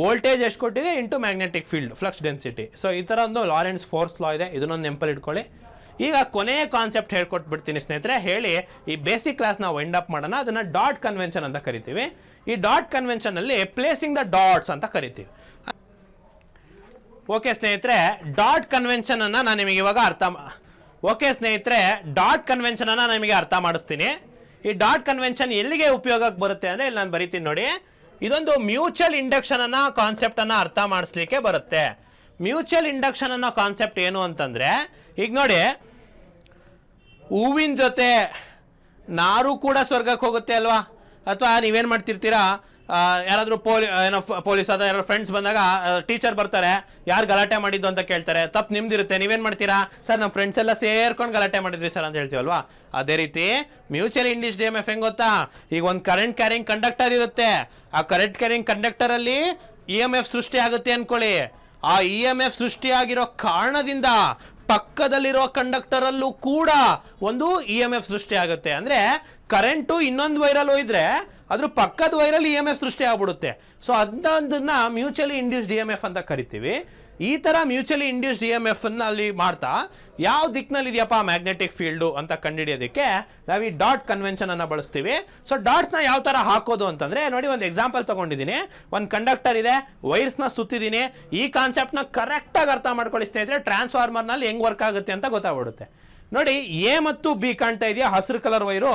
ವೋಲ್ಟೇಜ್ ಎಷ್ಟು ಕೊಟ್ಟಿದೆ into magnetic field flux density. So ಈ ಥರ ಒಂದು ಲಾರೆನ್ಸ್ ಫೋರ್ಸ್ ಲಾ ಇದೆ, ಇದನ್ನೊಂದು ನೆನಪಲ್ಲಿ ಇಟ್ಕೊಳ್ಳಿ. ಈಗ ಕೊನೆಯ ಕಾನ್ಸೆಪ್ಟ್ ಹೇಳ್ಕೊಟ್ಬಿಡ್ತೀನಿ ಸ್ನೇಹಿತರೆ, ಹೇಳಿ ಈ ಬೇಸಿಕ್ ಕ್ಲಾಸ್ ನಾವು ವೈಂಡ್ ಅಪ್ ಮಾಡೋಣ. ಅದನ್ನು ಡಾಟ್ ಕನ್ವೆನ್ಷನ್ ಅಂತ ಕರಿತೀವಿ. ಈ ಡಾಟ್ ಕನ್ವೆನ್ಷನಲ್ಲಿ ಪ್ಲೇಸಿಂಗ್ ದ ಡಾಟ್ಸ್ ಅಂತ ಕರಿತೀವಿ. ಓಕೆ ಸ್ನೇಹಿತರೆ, ಡಾಟ್ ಕನ್ವೆನ್ಷನನ್ನು ನಾನು ನಿಮಗೆ ಇವಾಗ ಅರ್ಥ ಮಾಡಿಸ್ತೀನಿ. ಈ ಡಾಟ್ ಕನ್ವೆನ್ಷನ್ ಎಲ್ಲಿಗೆ ಉಪಯೋಗಕ್ಕೆ ಬರುತ್ತೆ ಅಂದರೆ, ಇಲ್ಲಿ ನಾನು ಬರಿತೀನಿ ನೋಡಿ, ಇದೊಂದು ಮ್ಯೂಚುವಲ್ ಇಂಡಕ್ಷನ್ ಅನ್ನೋ ಕಾನ್ಸೆಪ್ಟನ್ನು ಅರ್ಥ ಮಾಡಿಸ್ಲಿಕ್ಕೆ ಬರುತ್ತೆ. ಮ್ಯೂಚುವಲ್ ಇಂಡಕ್ಷನ್ ಅನ್ನೋ ಕಾನ್ಸೆಪ್ಟ್ ಏನು ಅಂತಂದರೆ, ಈಗ ನೋಡಿ, ಹೂವಿನ ಜೊತೆ ನಾರು ಕೂಡ ಸ್ವರ್ಗಕ್ಕೆ ಹೋಗುತ್ತೆ ಅಲ್ವಾ, ಅಥವಾ ನೀವೇನು ಮಾಡ್ತಿರ್ತೀರಾ, ಯಾರಾದರೂ ಪೊಲೀಸ್ ಅಥವಾ ಯಾರು ಫ್ರೆಂಡ್ಸ್ ಬಂದಾಗ ಟೀಚರ್ ಬರ್ತಾರೆ, ಯಾರು ಗಲಾಟೆ ಮಾಡಿದ್ದು ಅಂತ ಕೇಳ್ತಾರೆ, ತಪ್ಪು ನಿಮ್ದಿರುತ್ತೆ, ನೀವೇನು ಮಾಡ್ತೀರಾ, ಸರ್ ನಮ್ಮ ಫ್ರೆಂಡ್ಸ್ ಎಲ್ಲ ಸೇರ್ಕೊಂಡು ಗಲಾಟೆ ಮಾಡಿದ್ವಿ ಸರ್ ಅಂತ ಹೇಳ್ತೀವಲ್ವಾ. ಅದೇ ರೀತಿ ಮ್ಯೂಚುವಲ್ ಇಂಡ್ಯೂಸ್ಡ್ EMF ಹೆಂಗೆ ಗೊತ್ತಾ, ಈಗ ಒಂದು ಕರೆಂಟ್ ಕ್ಯಾರಿಂಗ್ ಕಂಡಕ್ಟರ್ ಇರುತ್ತೆ, ಆ ಕರೆಂಟ್ ಕ್ಯಾರಿಂಗ್ ಕಂಡಕ್ಟರಲ್ಲಿ EMF ಸೃಷ್ಟಿ ಆಗುತ್ತೆ ಅಂದ್ಕೊಳ್ಳಿ. ಆ EMF ಸೃಷ್ಟಿಯಾಗಿರೋ ಕಾರಣದಿಂದ ಪಕ್ಕದಲ್ಲಿರೋ ಕಂಡಕ್ಟರಲ್ಲೂ ಕೂಡ ಒಂದು EMF ಸೃಷ್ಟಿ ಆಗುತ್ತೆ. ಅಂದರೆ ಕರೆಂಟು ಇನ್ನೊಂದು ವೈರಲ್ಲಿ ಹೋಯಿದ್ರೆ ಅದ್ರ ಪಕ್ಕದ ವೈರಲ್ಲಿ EMF ಸೃಷ್ಟಿ ಆಗ್ಬಿಡುತ್ತೆ. ಸೊ ಅದನ್ನ ಮ್ಯೂಚುವಲಿ ಇಂಡ್ಯೂಸ್ಡ್ EMF ಅಂತ ಕರಿತೀವಿ. ಈ ಥರ ಮ್ಯೂಚುವಲಿ ಇಂಡ್ಯೂಸ್ಡ್ EMF ಅಲ್ಲಿ ಮಾಡ್ತಾ ಯಾವ ದಿಕ್ಕಿನಲ್ಲಿ ಇದೆಯಪ್ಪ ಮ್ಯಾಗ್ನೆಟಿಕ್ ಫೀಲ್ಡು ಅಂತ ಕಂಡುಹಿಡಿಯೋದಕ್ಕೆ ನಾವು ಈ ಡಾಟ್ ಕನ್ವೆನ್ಷನನ್ನು ಬಳಸ್ತೀವಿ. ಸೊ ಡಾಟ್ಸ್ನ ಯಾವ ಥರ ಹಾಕೋದು ಅಂತಂದರೆ, ನೋಡಿ ಒಂದು ಎಕ್ಸಾಂಪಲ್ ತೊಗೊಂಡಿದ್ದೀನಿ. ಒಂದು ಕಂಡಕ್ಟರ್ ಇದೆ, ವೈರ್ಸ್ನ ಸುತ್ತಿದ್ದೀನಿ. ಈ ಕಾನ್ಸೆಪ್ಟ್ನ ಕರೆಕ್ಟಾಗಿ ಅರ್ಥ ಮಾಡ್ಕೊಳ್ಳಿ ಸ್ನೇಹಿತರೆ, ಟ್ರಾನ್ಸ್ಫಾರ್ಮರ್ನಲ್ಲಿ ಹೆಂಗೆ ವರ್ಕ್ ಆಗುತ್ತೆ ಅಂತ ಗೊತ್ತಾಗ್ಬಿಡುತ್ತೆ. ನೋಡಿ, ಎ ಮತ್ತು ಬಿ ಕಾಣ್ತಾ ಇದೆಯಾ, ಹಸಿರು ಕಲರ್ ವೈರು,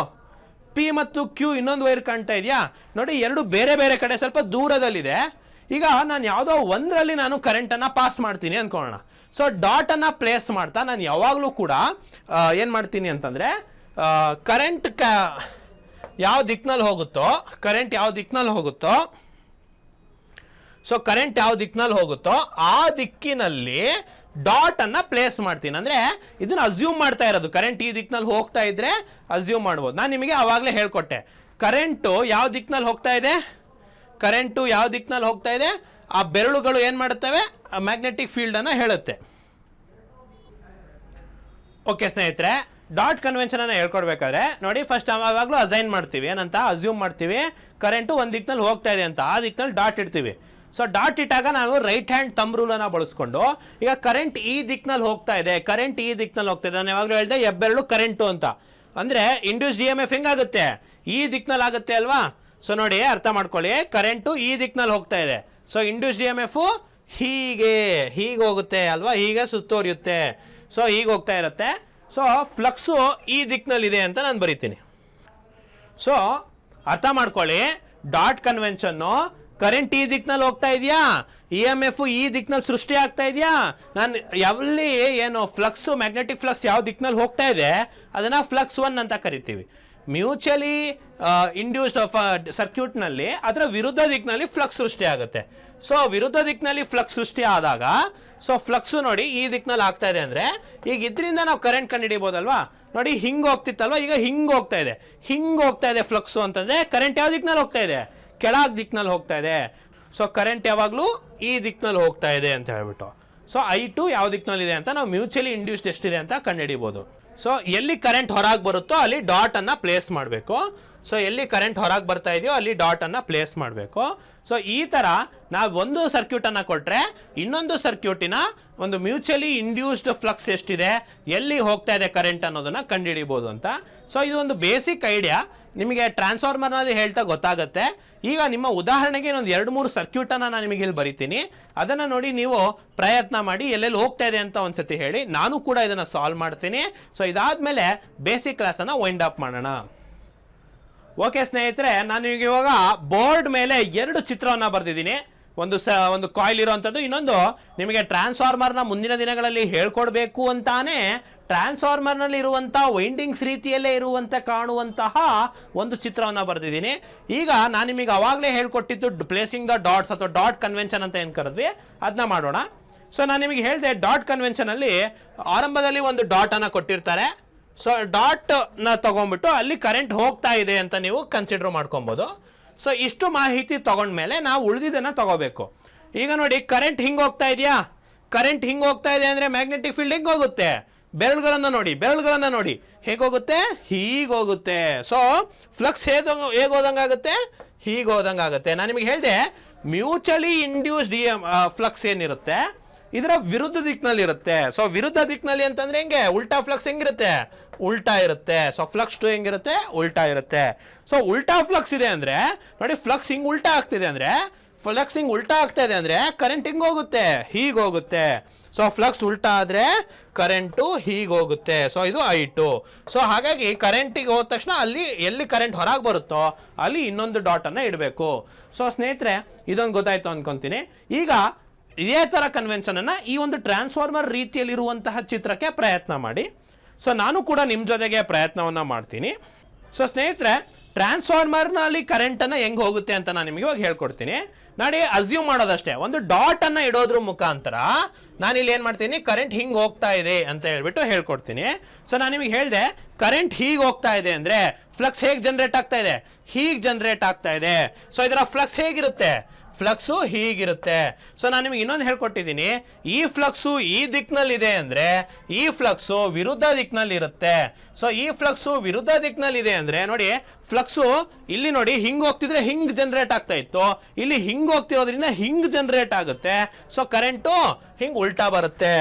ಪಿ ಮತ್ತು ಕ್ಯೂ ಇನ್ನೊಂದು ವೈರ್ ಕಾಣ್ತಾ ಇದೆಯಾ. ನೋಡಿ, ಎರಡು ಬೇರೆ ಬೇರೆ ಕಡೆ ಸ್ವಲ್ಪ ದೂರದಲ್ಲಿದೆ. ಈಗ ನಾನು ಯಾವುದೋ ಒಂದರಲ್ಲಿ ನಾನು ಕರೆಂಟನ್ನು ಪಾಸ್ ಮಾಡ್ತೀನಿ ಅಂದ್ಕೊಳ್ಳೋಣ. ಸೊ ಡಾಟನ್ನು ಪ್ಲೇಸ್ ಮಾಡ್ತಾ ನಾನು ಯಾವಾಗಲೂ ಕೂಡ ಏನು ಮಾಡ್ತೀನಿ ಅಂತಂದರೆ, ಕರೆಂಟ್ ಯಾವ ದಿಕ್ಕಿನಲ್ಲಿ ಹೋಗುತ್ತೋ, ಸೊ ಕರೆಂಟ್ ಯಾವ ದಿಕ್ಕಿನಲ್ಲಿ ಹೋಗುತ್ತೋ ಆ ದಿಕ್ಕಿನಲ್ಲಿ ಡಾಟನ್ನು ಪ್ಲೇಸ್ ಮಾಡ್ತೀನಿ. ಅಂದರೆ ಇದನ್ನು ಅಸ್ಯೂಮ್ ಮಾಡ್ತಾ ಇರೋದು, ಕರೆಂಟ್ ಈ ದಿಕ್ಕಿನಲ್ಲಿ ಹೋಗ್ತಾ ಇದ್ರೆ ಅಸ್ಯೂಮ್ ಮಾಡ್ಬೋದು. ನಾನು ನಿಮಗೆ ಆವಾಗಲೇ ಹೇಳ್ಕೊಟ್ಟೆ, ಕರೆಂಟು ಯಾವ ದಿಕ್ಕಿನಲ್ಲಿ ಹೋಗ್ತಾ ಇದೆ, ಆ ಬೆರಳುಗಳು ಏನು ಮಾಡುತ್ತವೆ, ಮ್ಯಾಗ್ನೆಟಿಕ್ ಫೀಲ್ಡನ್ನು ಹೇಳುತ್ತೆ. ಓಕೆ ಸ್ನೇಹಿತರೆ, ಡಾಟ್ ಕನ್ವೆನ್ಷನ್ ಅನ್ನು ಹೇಳ್ಕೊಡ್ಬೇಕಾದ್ರೆ ನೋಡಿ, ಫಸ್ಟ್ ಯಾವಾಗಲೂ ಅಸೈನ್ ಮಾಡ್ತೀವಿ, ಏನಂತ ಅಸ್ಯೂಮ್ ಮಾಡ್ತೀವಿ, ಕರೆಂಟು ಒಂದು ದಿಕ್ಕಿನಲ್ಲಿ ಹೋಗ್ತಾ ಇದೆ ಅಂತ, ಆ ದಿಕ್ಕಿನಲ್ಲಿ ಡಾಟ್ ಇಡ್ತೀವಿ. ಸೊ ಡಾಟ್ ಇಟ್ಟಾಗ ನಾವು ರೈಟ್ ಹ್ಯಾಂಡ್ ತಮ್ ರೂಲನ್ನು ಬಳಸ್ಕೊಂಡು ಈಗ ಕರೆಂಟ್ ಈ ದಿಕ್ಕಿನಲ್ಲಿ ಹೋಗ್ತಾ ಇದೆ, ಕರೆಂಟ್ ಈ ದಿಕ್ಕಿನಲ್ಲಿ ಹೋಗ್ತಾ ಇದೆ, ನಾನು ಯಾವಾಗಲೂ ಹೇಳಿದೆ ಹೆಬ್ಬೆರಳು ಕರೆಂಟು ಅಂತ. ಅಂದರೆ ಇಂಡ್ಯೂಸ್ EMF ಹೆಂಗಾಗುತ್ತೆ, ಈ ದಿಕ್ಕಿನಲ್ಲಿ ಆಗುತ್ತೆ ಅಲ್ವಾ. ಸೊ ನೋಡಿ ಅರ್ಥ ಮಾಡ್ಕೊಳ್ಳಿ, ಕರೆಂಟು ಈ ದಿಕ್ಕಿನಲ್ಲಿ ಹೋಗ್ತಾ ಇದೆ, ಸೊ ಇಂಡ್ಯೂಸ್ EMF ಹೀಗೆ ಹೋಗುತ್ತೆ ಅಲ್ವಾ, ಹೀಗೆ ಸುತ್ತುವರಿಯುತ್ತೆ, ಸೊ ಹೀಗೆ ಹೋಗ್ತಾ ಇರುತ್ತೆ. ಸೊ ಫ್ಲಕ್ಸು ಈ ದಿಕ್ಕಿನಲ್ಲಿದೆ ಅಂತ ನಾನು ಬರಿತೀನಿ. ಸೊ ಅರ್ಥ ಮಾಡ್ಕೊಳ್ಳಿ, ಡಾಟ್ ಕನ್ವೆನ್ಷನ್ನು ಕರೆಂಟ್ ಈ ದಿಕ್ಕಿನಲ್ಲಿ ಹೋಗ್ತಾ ಇದೆಯಾ, EMF ಈ ದಿಕ್ಕಿನಲ್ಲಿ ಸೃಷ್ಟಿ ಆಗ್ತಾ ಇದೆಯಾ, ನಾನು ಎಲ್ಲಿ ಏನು ಫ್ಲಕ್ಸು ಮ್ಯಾಗ್ನೆಟಿಕ್ ಫ್ಲಕ್ಸ್ ಯಾವ ದಿಕ್ಕಿನಲ್ಲಿ ಹೋಗ್ತಾ ಇದೆ ಅದನ್ನು ಫ್ಲಕ್ಸ್ 1 ಅಂತ ಕರಿತೀವಿ. ಮ್ಯೂಚುವಲಿ ಇಂಡ್ಯೂಸ್ಡ್ ಸರ್ಕ್ಯೂಟ್ನಲ್ಲಿ ಅದರ ವಿರುದ್ಧ ದಿಕ್ಕಿನಲ್ಲಿ ಫ್ಲಕ್ಸ್ ಸೃಷ್ಟಿ ಆಗುತ್ತೆ. ಸೊ ವಿರುದ್ಧ ದಿಕ್ಕಿನಲ್ಲಿ ಫ್ಲಕ್ಸ್ ಸೃಷ್ಟಿ ಆದಾಗ ಸೊ ಫ್ಲಕ್ಸು ನೋಡಿ ಈ ದಿಕ್ಕಿನಲ್ಲಿ ಆಗ್ತಾ ಇದೆ ಅಂದರೆ ಈಗ ಇದರಿಂದ ನಾವು ಕರೆಂಟ್ ಕಂಡುಹಿಡಿಬೋದಲ್ವಾ. ನೋಡಿ ಹಿಂಗೆ ಹೋಗ್ತಿತ್ತಲ್ವ, ಈಗ ಹಿಂಗೆ ಹೋಗ್ತಾ ಇದೆ ಫ್ಲಕ್ಸು ಅಂತಂದರೆ ಕರೆಂಟ್ ಯಾವ ದಿಕ್ಕಿನಲ್ಲಿ ಹೋಗ್ತಾ ಇದೆ, ಕೆಳಗೆ ದಿಕ್ಕಿನಲ್ಲಿ ಹೋಗ್ತಾ ಇದೆ. ಸೊ ಕರೆಂಟ್ ಯಾವಾಗಲೂ ಈ ದಿಕ್ಕಿನಲ್ಲಿ ಹೋಗ್ತಾ ಇದೆ ಅಂತ ಹೇಳ್ಬಿಟ್ಟು, ಸೊ I2 ಯಾವ ದಿಕ್ಕಿನಲ್ಲಿದೆ ಅಂತ ನಾವು ಮ್ಯೂಚುವಲಿ ಇಂಡ್ಯೂಸ್ಡ್ ಎಷ್ಟಿದೆ ಅಂತ ಕಂಡುಹಿಡಿಬೋದು. ಸೊ ಎಲ್ಲಿ ಕರೆಂಟ್ ಹೊರಗೆ ಬರುತ್ತೋ ಅಲ್ಲಿ ಡಾಟನ್ನು ಪ್ಲೇಸ್ ಮಾಡಬೇಕು. ಸೊ ಎಲ್ಲಿ ಕರೆಂಟ್ ಹೊರಗೆ ಬರ್ತಾ ಇದೆಯೋ ಅಲ್ಲಿ ಡಾಟನ್ನು ಪ್ಲೇಸ್ ಮಾಡಬೇಕು. ಸೊ ಈ ಥರ ನಾವು ಒಂದು ಸರ್ಕ್ಯೂಟನ್ನು ಕೊಟ್ಟರೆ ಇನ್ನೊಂದು ಸರ್ಕ್ಯೂಟಿನ ಒಂದು ಮ್ಯೂಚುವಲಿ ಇಂಡ್ಯೂಸ್ಡ್ ಫ್ಲಕ್ಸ್ ಎಷ್ಟಿದೆ, ಎಲ್ಲಿ ಹೋಗ್ತಾ ಇದೆ ಕರೆಂಟ್ ಅನ್ನೋದನ್ನು ಕಂಡುಹಿಡಿಬೋದು ಅಂತ. ಸೊ ಇದು ಒಂದು ಬೇಸಿಕ್ ಐಡಿಯಾ, ನಿಮಗೆ ಟ್ರಾನ್ಸ್ಫಾರ್ಮರ್ನಲ್ಲಿ ಹೇಳ್ತಾ ಗೊತ್ತಾಗುತ್ತೆ. ಈಗ ನಿಮ್ಮ ಉದಾಹರಣೆಗೆ ಇನ್ನೊಂದು 2-3 ಸರ್ಕ್ಯೂಟನ್ನು ನಾನು ನಿಮಗೆ ಇಲ್ಲಿ ಬರಿತೀನಿ, ಅದನ್ನು ನೋಡಿ ನೀವು ಪ್ರಯತ್ನ ಮಾಡಿ ಎಲ್ಲೆಲ್ಲಿ ಹೋಗ್ತಾ ಇದೆ ಅಂತ ಒಂದ್ಸತಿ ಹೇಳಿ, ನಾನು ಕೂಡ ಇದನ್ನು ಸಾಲ್ವ್ ಮಾಡ್ತೀನಿ. ಸೊ ಇದಾದಮೇಲೆ ಬೇಸಿಕ್ ಕ್ಲಾಸನ್ನು ವೈಂಡ್ ಅಪ್ ಮಾಡೋಣ. ಓಕೆ ಸ್ನೇಹಿತರೆ, ನಾನು ಈಗ ಇವಾಗ ಬೋರ್ಡ್ ಮೇಲೆ 2 ಚಿತ್ರವನ್ನು ಬರೆದಿದ್ದೀನಿ. ಒಂದು ಕಾಯಿಲ್ ಇರೋವಂಥದ್ದು, ಇನ್ನೊಂದು ನಿಮಗೆ ಟ್ರಾನ್ಸ್ಫಾರ್ಮರ್ನ ಮುಂದಿನ ದಿನಗಳಲ್ಲಿ ಹೇಳ್ಕೊಡ್ಬೇಕು ಅಂತಾನೆ ಟ್ರಾನ್ಸ್ಫಾರ್ಮರ್ನಲ್ಲಿ ಇರುವಂಥ ವೈಂಡಿಂಗ್ಸ್ ರೀತಿಯಲ್ಲೇ ಇರುವಂಥ ಕಾಣುವಂತಹ ಒಂದು ಚಿತ್ರವನ್ನು ಬರೆದಿದ್ದೀನಿ. ಈಗ ನಾನು ನಿಮಗೆ ಅವಾಗಲೇ ಹೇಳ್ಕೊಟ್ಟಿದ್ದು ಪ್ಲೇಸಿಂಗ್ ದ ಡಾಟ್ಸ್ ಅಥವಾ ಡಾಟ್ ಕನ್ವೆನ್ಷನ್ ಅಂತ ಏನು ಕರೆದ್ವಿ ಅದನ್ನ ಮಾಡೋಣ. ಸೊ ನಾನು ನಿಮಗೆ ಹೇಳಿದೆ, ಡಾಟ್ ಕನ್ವೆನ್ಷನಲ್ಲಿ ಆರಂಭದಲ್ಲಿ ಒಂದು ಡಾಟನ್ನು ಕೊಟ್ಟಿರ್ತಾರೆ. ಸೊ ಡಾಟ್ನ ತೊಗೊಂಡ್ಬಿಟ್ಟು ಅಲ್ಲಿ ಕರೆಂಟ್ ಹೋಗ್ತಾ ಇದೆ ಅಂತ ನೀವು ಕನ್ಸಿಡರ್ ಮಾಡ್ಕೊಬೋದು. ಸೊ ಇಷ್ಟು ಮಾಹಿತಿ ತೊಗೊಂಡ್ಮೇಲೆ ನಾವು ಉಳಿದಿದ್ದನ್ನು ತಗೋಬೇಕು. ಈಗ ನೋಡಿ, ಕರೆಂಟ್ ಹಿಂಗೆ ಹೋಗ್ತಾ ಇದೆಯಾ, ಕರೆಂಟ್ ಹಿಂಗೆ ಹೋಗ್ತಾ ಇದೆ ಅಂದರೆ ಮ್ಯಾಗ್ನೆಟಿಕ್ ಫೀಲ್ಡ್ ಹೆಂಗೆ ಹೋಗುತ್ತೆ, ಬೆರಳುಗಳನ್ನು ನೋಡಿ ಹೇಗೆ ಹೋಗುತ್ತೆ, ಹೀಗೆ ಹೋಗುತ್ತೆ. ಸೊ ಫ್ಲಕ್ಸ್ ಹೇಗೆ ಹೋದಂಗಾಗುತ್ತೆ, ಹೀಗೆ ಹೋದಂಗಾಗುತ್ತೆ. ನಾನು ನಿಮಗೆ ಹೇಳಿದೆ, ಮ್ಯೂಚುವಲಿ ಇಂಡ್ಯೂಸ್ಡ್ ಫ್ಲಕ್ಸ್ ಏನಿರುತ್ತೆ ಇದರ ವಿರುದ್ಧ ದಿಕ್ಕಿನಲ್ಲಿ ಇರುತ್ತೆ. ಸೊ ವಿರುದ್ಧ ದಿಕ್ಕಿನಲ್ಲಿ ಅಂತಂದ್ರೆ ಹೆಂಗೆ, ಉಲ್ಟಾ ಫ್ಲಕ್ಸ್ ಹೆಂಗಿರುತ್ತೆ, ಉಲ್ಟಾ ಇರುತ್ತೆ. ಸೊ ಫ್ಲಕ್ಸ್ 2 ಹೆಂಗಿರುತ್ತೆ, ಉಲ್ಟಾ ಇರುತ್ತೆ. ಸೊ ಉಲ್ಟಾ ಫ್ಲಕ್ಸ್ ಇದೆ ಅಂದರೆ ನೋಡಿ, ಫ್ಲಕ್ಸ್ ಹಿಂಗೆ ಉಲ್ಟಾ ಆಗ್ತಿದೆ ಅಂದರೆ, ಫ್ಲಕ್ಸ್ ಹಿಂಗೆ ಉಲ್ಟಾ ಆಗ್ತಾ ಇದೆ ಅಂದರೆ ಕರೆಂಟ್ ಹಿಂಗೆ ಹೋಗುತ್ತೆ, ಹೀಗೆ ಹೋಗುತ್ತೆ. ಸೊ ಫ್ಲಕ್ಸ್ ಉಲ್ಟಾ ಆದರೆ ಕರೆಂಟು ಹೀಗೆ ಹೋಗುತ್ತೆ. ಸೊ ಇದು I2. ಸೊ ಹಾಗಾಗಿ ಕರೆಂಟಿಗೆ ಹೋದ ತಕ್ಷಣ ಅಲ್ಲಿ ಎಲ್ಲಿ ಕರೆಂಟ್ ಹೊರಗೆ ಬರುತ್ತೋ ಅಲ್ಲಿ ಇನ್ನೊಂದು ಡಾಟನ್ನು ಇಡಬೇಕು. ಸೊ ಸ್ನೇಹಿತರೆ, ಇದೊಂದು ಗೊತ್ತಾಯ್ತು ಅಂದ್ಕೊತೀನಿ. ಈಗ ಇದೇ ಥರ ಕನ್ವೆನ್ಷನನ್ನು ಈ ಒಂದು ಟ್ರಾನ್ಸ್ಫಾರ್ಮರ್ ರೀತಿಯಲ್ಲಿರುವಂತಹ ಚಿತ್ರಕ್ಕೆ ಪ್ರಯತ್ನ ಮಾಡಿ. ಸೊ ನಾನು ಕೂಡ ನಿಮ್ಮ ಜೊತೆಗೆ ಪ್ರಯತ್ನವನ್ನು ಮಾಡ್ತೀನಿ. ಸೊ ಸ್ನೇಹಿತರೆ, ಟ್ರಾನ್ಸ್ಫಾರ್ಮರ್ನಲ್ಲಿ ಕರೆಂಟನ್ನು ಹೆಂಗೆ ಹೋಗುತ್ತೆ ಅಂತ ನಾನು ನಿಮಗೆ ಇವಾಗ ಹೇಳ್ಕೊಡ್ತೀನಿ. ನೋಡಿ, ಅಸ್ಯೂಮ್ ಮಾಡೋದಷ್ಟೇ, ಒಂದು ಡಾಟನ್ನು ಇಡೋದ್ರ ಮುಖಾಂತರ ನಾನಿಲ್ಲಿ ಏನು ಮಾಡ್ತೀನಿ, ಕರೆಂಟ್ ಹಿಂಗೆ ಹೋಗ್ತಾ ಇದೆ ಅಂತ ಹೇಳ್ಬಿಟ್ಟು ಹೇಳ್ಕೊಡ್ತೀನಿ. ಸೊ ನಾನು ನಿಮಗೆ ಹೇಳಿದೆ, ಕರೆಂಟ್ ಹೀಗೆ ಹೋಗ್ತಾ ಇದೆ ಅಂದರೆ ಫ್ಲಕ್ಸ್ ಹೇಗೆ ಜನ್ರೇಟ್ ಆಗ್ತಾ ಇದೆ, ಹೀಗೆ ಜನ್ರೇಟ್ ಆಗ್ತಾ ಇದೆ. ಸೊ ಇದರ ಫ್ಲಕ್ಸ್ ಹೇಗಿರುತ್ತೆ, ಫ್ಲಕ್ಸು ಹೀಗಿರುತ್ತೆ. ಸೊ ನಾನು ನಿಮಗೆ ಇನ್ನೊಂದು ಹೇಳ್ಕೊಟ್ಟಿದ್ದೀನಿ, ಈ ಫ್ಲಕ್ಸು ಈ ದಿಕ್ಕಿನಲ್ಲಿದೆ ಅಂದರೆ ಈ ಫ್ಲಕ್ಸು ವಿರುದ್ಧ ದಿಕ್ಕಿನಲ್ಲಿರುತ್ತೆ. ಸೊ ಈ ಫ್ಲಕ್ಸು ವಿರುದ್ಧ ದಿಕ್ಕಿನಲ್ಲಿದೆ ಅಂದರೆ ನೋಡಿ, ಫ್ಲಕ್ಸು ಇಲ್ಲಿ ನೋಡಿ ಹಿಂಗೆ ಹೋಗ್ತಿದ್ರೆ ಹಿಂಗೆ ಜನ್ರೇಟ್ ಆಗ್ತಾ ಇತ್ತು, ಇಲ್ಲಿ ಹಿಂಗೆ ಹೋಗ್ತಿರೋದ್ರಿಂದ ಹಿಂಗೆ ಜನ್ರೇಟ್ ಆಗುತ್ತೆ. ಸೊ ಕರೆಂಟು ಹಿಂಗೆ ಉಲ್ಟಾ ಬರುತ್ತೆ.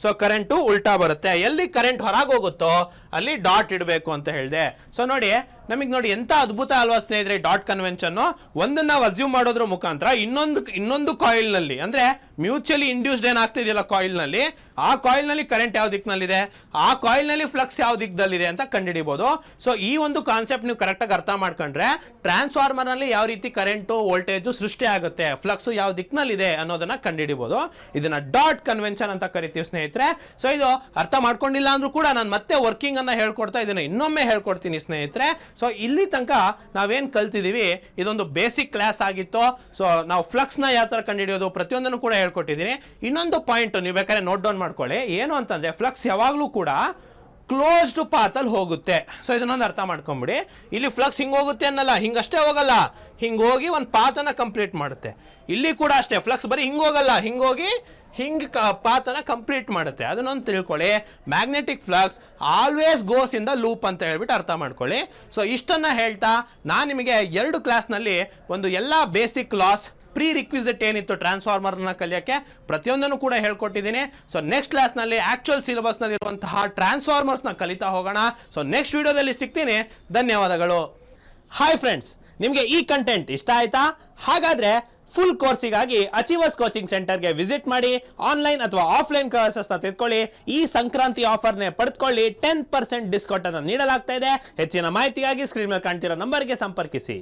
ಸೊ ಕರೆಂಟು ಉಲ್ಟಾ ಬರುತ್ತೆ. ಎಲ್ಲಿ ಕರೆಂಟ್ ಹೊರಗೆ ಹೋಗುತ್ತೋ ಅಲ್ಲಿ ಡಾಟ್ ಇಡಬೇಕು ಅಂತ ಹೇಳಿದೆ. ಸೊ ನೋಡಿ, ನಮಗೆ ನೋಡಿ ಎಂಥ ಅದ್ಭುತ ಅಲ್ವಾ ಸ್ನೇಹಿತರೆ ಡಾಟ್ ಕನ್ವೆನ್ಷನ್ನು. ಒಂದನ್ನು ನಾವು ಅಸ್ಯೂಮ್ ಮಾಡೋದ್ರ ಮುಖಾಂತರ ಇನ್ನೊಂದು ಕಾಯಿಲ್ನಲ್ಲಿ, ಅಂದರೆ ಮ್ಯೂಚುವಲಿ ಇಂಡ್ಯೂಸ್ಡ್ ಏನಾಗ್ತಿದೆಯಲ್ಲ ಕಾಯಿಲ್ನಲ್ಲಿ, ಆ ಕಾಯಿಲ್ನಲ್ಲಿ ಕರೆಂಟ್ ಯಾವ ದಿಕ್ಕಿನಲ್ಲಿದೆ, ಆ ಕಾಯಿಲ್ನಲ್ಲಿ ಫ್ಲಕ್ಸ್ ಯಾವ ದಿಕ್ಕದಲ್ಲಿದೆ ಅಂತ ಕಂಡುಹಿಡಿಬೋದು. ಸೊ ಈ ಒಂದು ಕಾನ್ಸೆಪ್ಟ್ ನೀವು ಕರೆಕ್ಟಾಗಿ ಅರ್ಥ ಮಾಡ್ಕೊಂಡ್ರೆ ಟ್ರಾನ್ಸ್ಫಾರ್ಮರ್ನಲ್ಲಿ ಯಾವ ರೀತಿ ಕರೆಂಟು ವೋಲ್ಟೇಜು ಸೃಷ್ಟಿ ಆಗುತ್ತೆ, ಫ್ಲಕ್ಸು ಯಾವ ದಿಕ್ಕಿನಲ್ಲಿದೆ ಅನ್ನೋದನ್ನ ಕಂಡುಹಿಡಿಬೋದು. ಇದನ್ನ ಡಾಟ್ ಕನ್ವೆನ್ಷನ್ ಅಂತ ಕರಿತೀವಿ ಸ್ನೇಹಿತರೆ. ಸೊ ಇದು ಅರ್ಥ ಮಾಡ್ಕೊಂಡಿಲ್ಲ ಅಂದ್ರೂ ಕೂಡ ನಾನು ಮತ್ತೆ ವರ್ಕಿಂಗ್ ಅನ್ನ ಹೇಳ್ಕೊಡ್ತಾ ಇದನ್ನ ಇನ್ನೊಮ್ಮೆ ಹೇಳ್ಕೊಡ್ತೀನಿ ಸ್ನೇಹಿತರೆ. ಸೊ ಇಲ್ಲಿ ತನಕ ನಾವೇನು ಕಲ್ತಿದ್ದೀವಿ ಇದೊಂದು ಬೇಸಿಕ್ ಕ್ಲಾಸ್ ಆಗಿತ್ತು. ಸೊ ನಾವು ಫ್ಲಕ್ಸ್ನ ಯಾವ ಥರ ಕಂಡುಹಿಡಿಯೋದು ಪ್ರತಿಯೊಂದನ್ನು ಕೂಡ ಹೇಳ್ಕೊಟ್ಟಿದ್ದೀನಿ. ಇನ್ನೊಂದು ಪಾಯಿಂಟ್ ನೀವು ಬೇಕಾದ್ರೆ ನೋಟ್ ಡೌನ್ ಮಾಡ್ಕೊಳ್ಳಿ, ಏನು ಅಂತಂದರೆ ಫ್ಲಕ್ಸ್ ಯಾವಾಗಲೂ ಕೂಡ ಕ್ಲೋಸ್ಡ್ ಪಾತಲ್ಲಿ ಹೋಗುತ್ತೆ. ಸೊ ಇದನ್ನೊಂದು ಅರ್ಥ ಮಾಡ್ಕೊಂಬಿಡಿ. ಇಲ್ಲಿ ಫ್ಲಕ್ಸ್ ಹಿಂಗೆ ಹೋಗುತ್ತೆ ಅನ್ನಲ್ಲ, ಹಿಂಗಷ್ಟೇ ಹೋಗಲ್ಲ, ಹಿಂಗೆ ಹೋಗಿ ಒಂದು ಪಾತನ್ನು ಕಂಪ್ಲೀಟ್ ಮಾಡುತ್ತೆ. ಇಲ್ಲಿ ಕೂಡ ಅಷ್ಟೇ, ಫ್ಲಕ್ಸ್ ಬರೀ ಹಿಂಗೆ ಹೋಗಲ್ಲ, ಹಿಂಗೆ ಹೋಗಿ ಹಿಂಗ್ ಪಾತನ ಕಂಪ್ಲೀಟ್ ಮಾಡುತ್ತೆ. ಅದನ್ನೊಂದು ತಿಳ್ಕೊಳ್ಳಿ. Magnetic flux always goes in the loop ಅಂತ ಹೇಳ್ಬಿಟ್ಟು ಅರ್ಥ ಮಾಡ್ಕೊಳ್ಳಿ. ಸೊ ಇಷ್ಟನ್ನ ಹೇಳ್ತಾ ನಾನು ನಿಮಗೆ 2 ಕ್ಲಾಸ್ನಲ್ಲಿ ಒಂದು ಎಲ್ಲ ಬೇಸಿಕ್ ಲಾಸ್ ಪ್ರೀ ರಿಕ್ವಿಸಿಟ್ ಏನಿತ್ತು ಟ್ರಾನ್ಸ್ಫಾರ್ಮರ್ನ ಕಲಿಯೋಕ್ಕೆ ಪ್ರತಿಯೊಂದನ್ನು ಕೂಡ ಹೇಳ್ಕೊಟ್ಟಿದ್ದೀನಿ. ಸೊ ನೆಕ್ಸ್ಟ್ ಕ್ಲಾಸ್ನಲ್ಲಿ ಆಕ್ಚುಯಲ್ ಸಿಲೆಬಸ್ನಲ್ಲಿ ಇರುವಂತಹ ಟ್ರಾನ್ಸ್ಫಾರ್ಮರ್ಸ್ನ ಕಲಿತಾ ಹೋಗೋಣ. ಸೊ ನೆಕ್ಸ್ಟ್ ವಿಡಿಯೋದಲ್ಲಿ ಸಿಗ್ತೀನಿ. ಧನ್ಯವಾದಗಳು. ಹಾಯ್ ಫ್ರೆಂಡ್ಸ್, ನಿಮಗೆ ಈ ಕಂಟೆಂಟ್ ಇಷ್ಟ ಆಯ್ತಾ? ಹಾಗಾದ್ರೆ ಫುಲ್ ಕೋರ್ಸಿಗಾಗಿ ಅಚೀವರ್ಸ್ ಕೋಚಿಂಗ್ ಸೆಂಟರ್ಗೆ ವಿಸಿಟ್ ಮಾಡಿ ಆನ್ಲೈನ್ ಅಥವಾ ಆಫ್ಲೈನ್ ಕ್ಲಾಸಸ್ನ ತೆಗೆದುಕೊಳ್ಳಿ. ಈ ಸಂಕ್ರಾಂತಿ ಆಫರ್ನೇ ಪಡೆದುಕೊಳ್ಳಿ. 10% ಡಿಸ್ಕೌಂಟ್ ಅನ್ನು ನೀಡಲಾಗ್ತಾ ಇದೆ. ಹೆಚ್ಚಿನ ಮಾಹಿತಿಗಾಗಿ ಸ್ಕ್ರೀನ್ ಮೇಲೆ ಕಾಣ್ತಿರೋ ನಂಬರ್ಗೆ ಸಂಪರ್ಕಿಸಿ.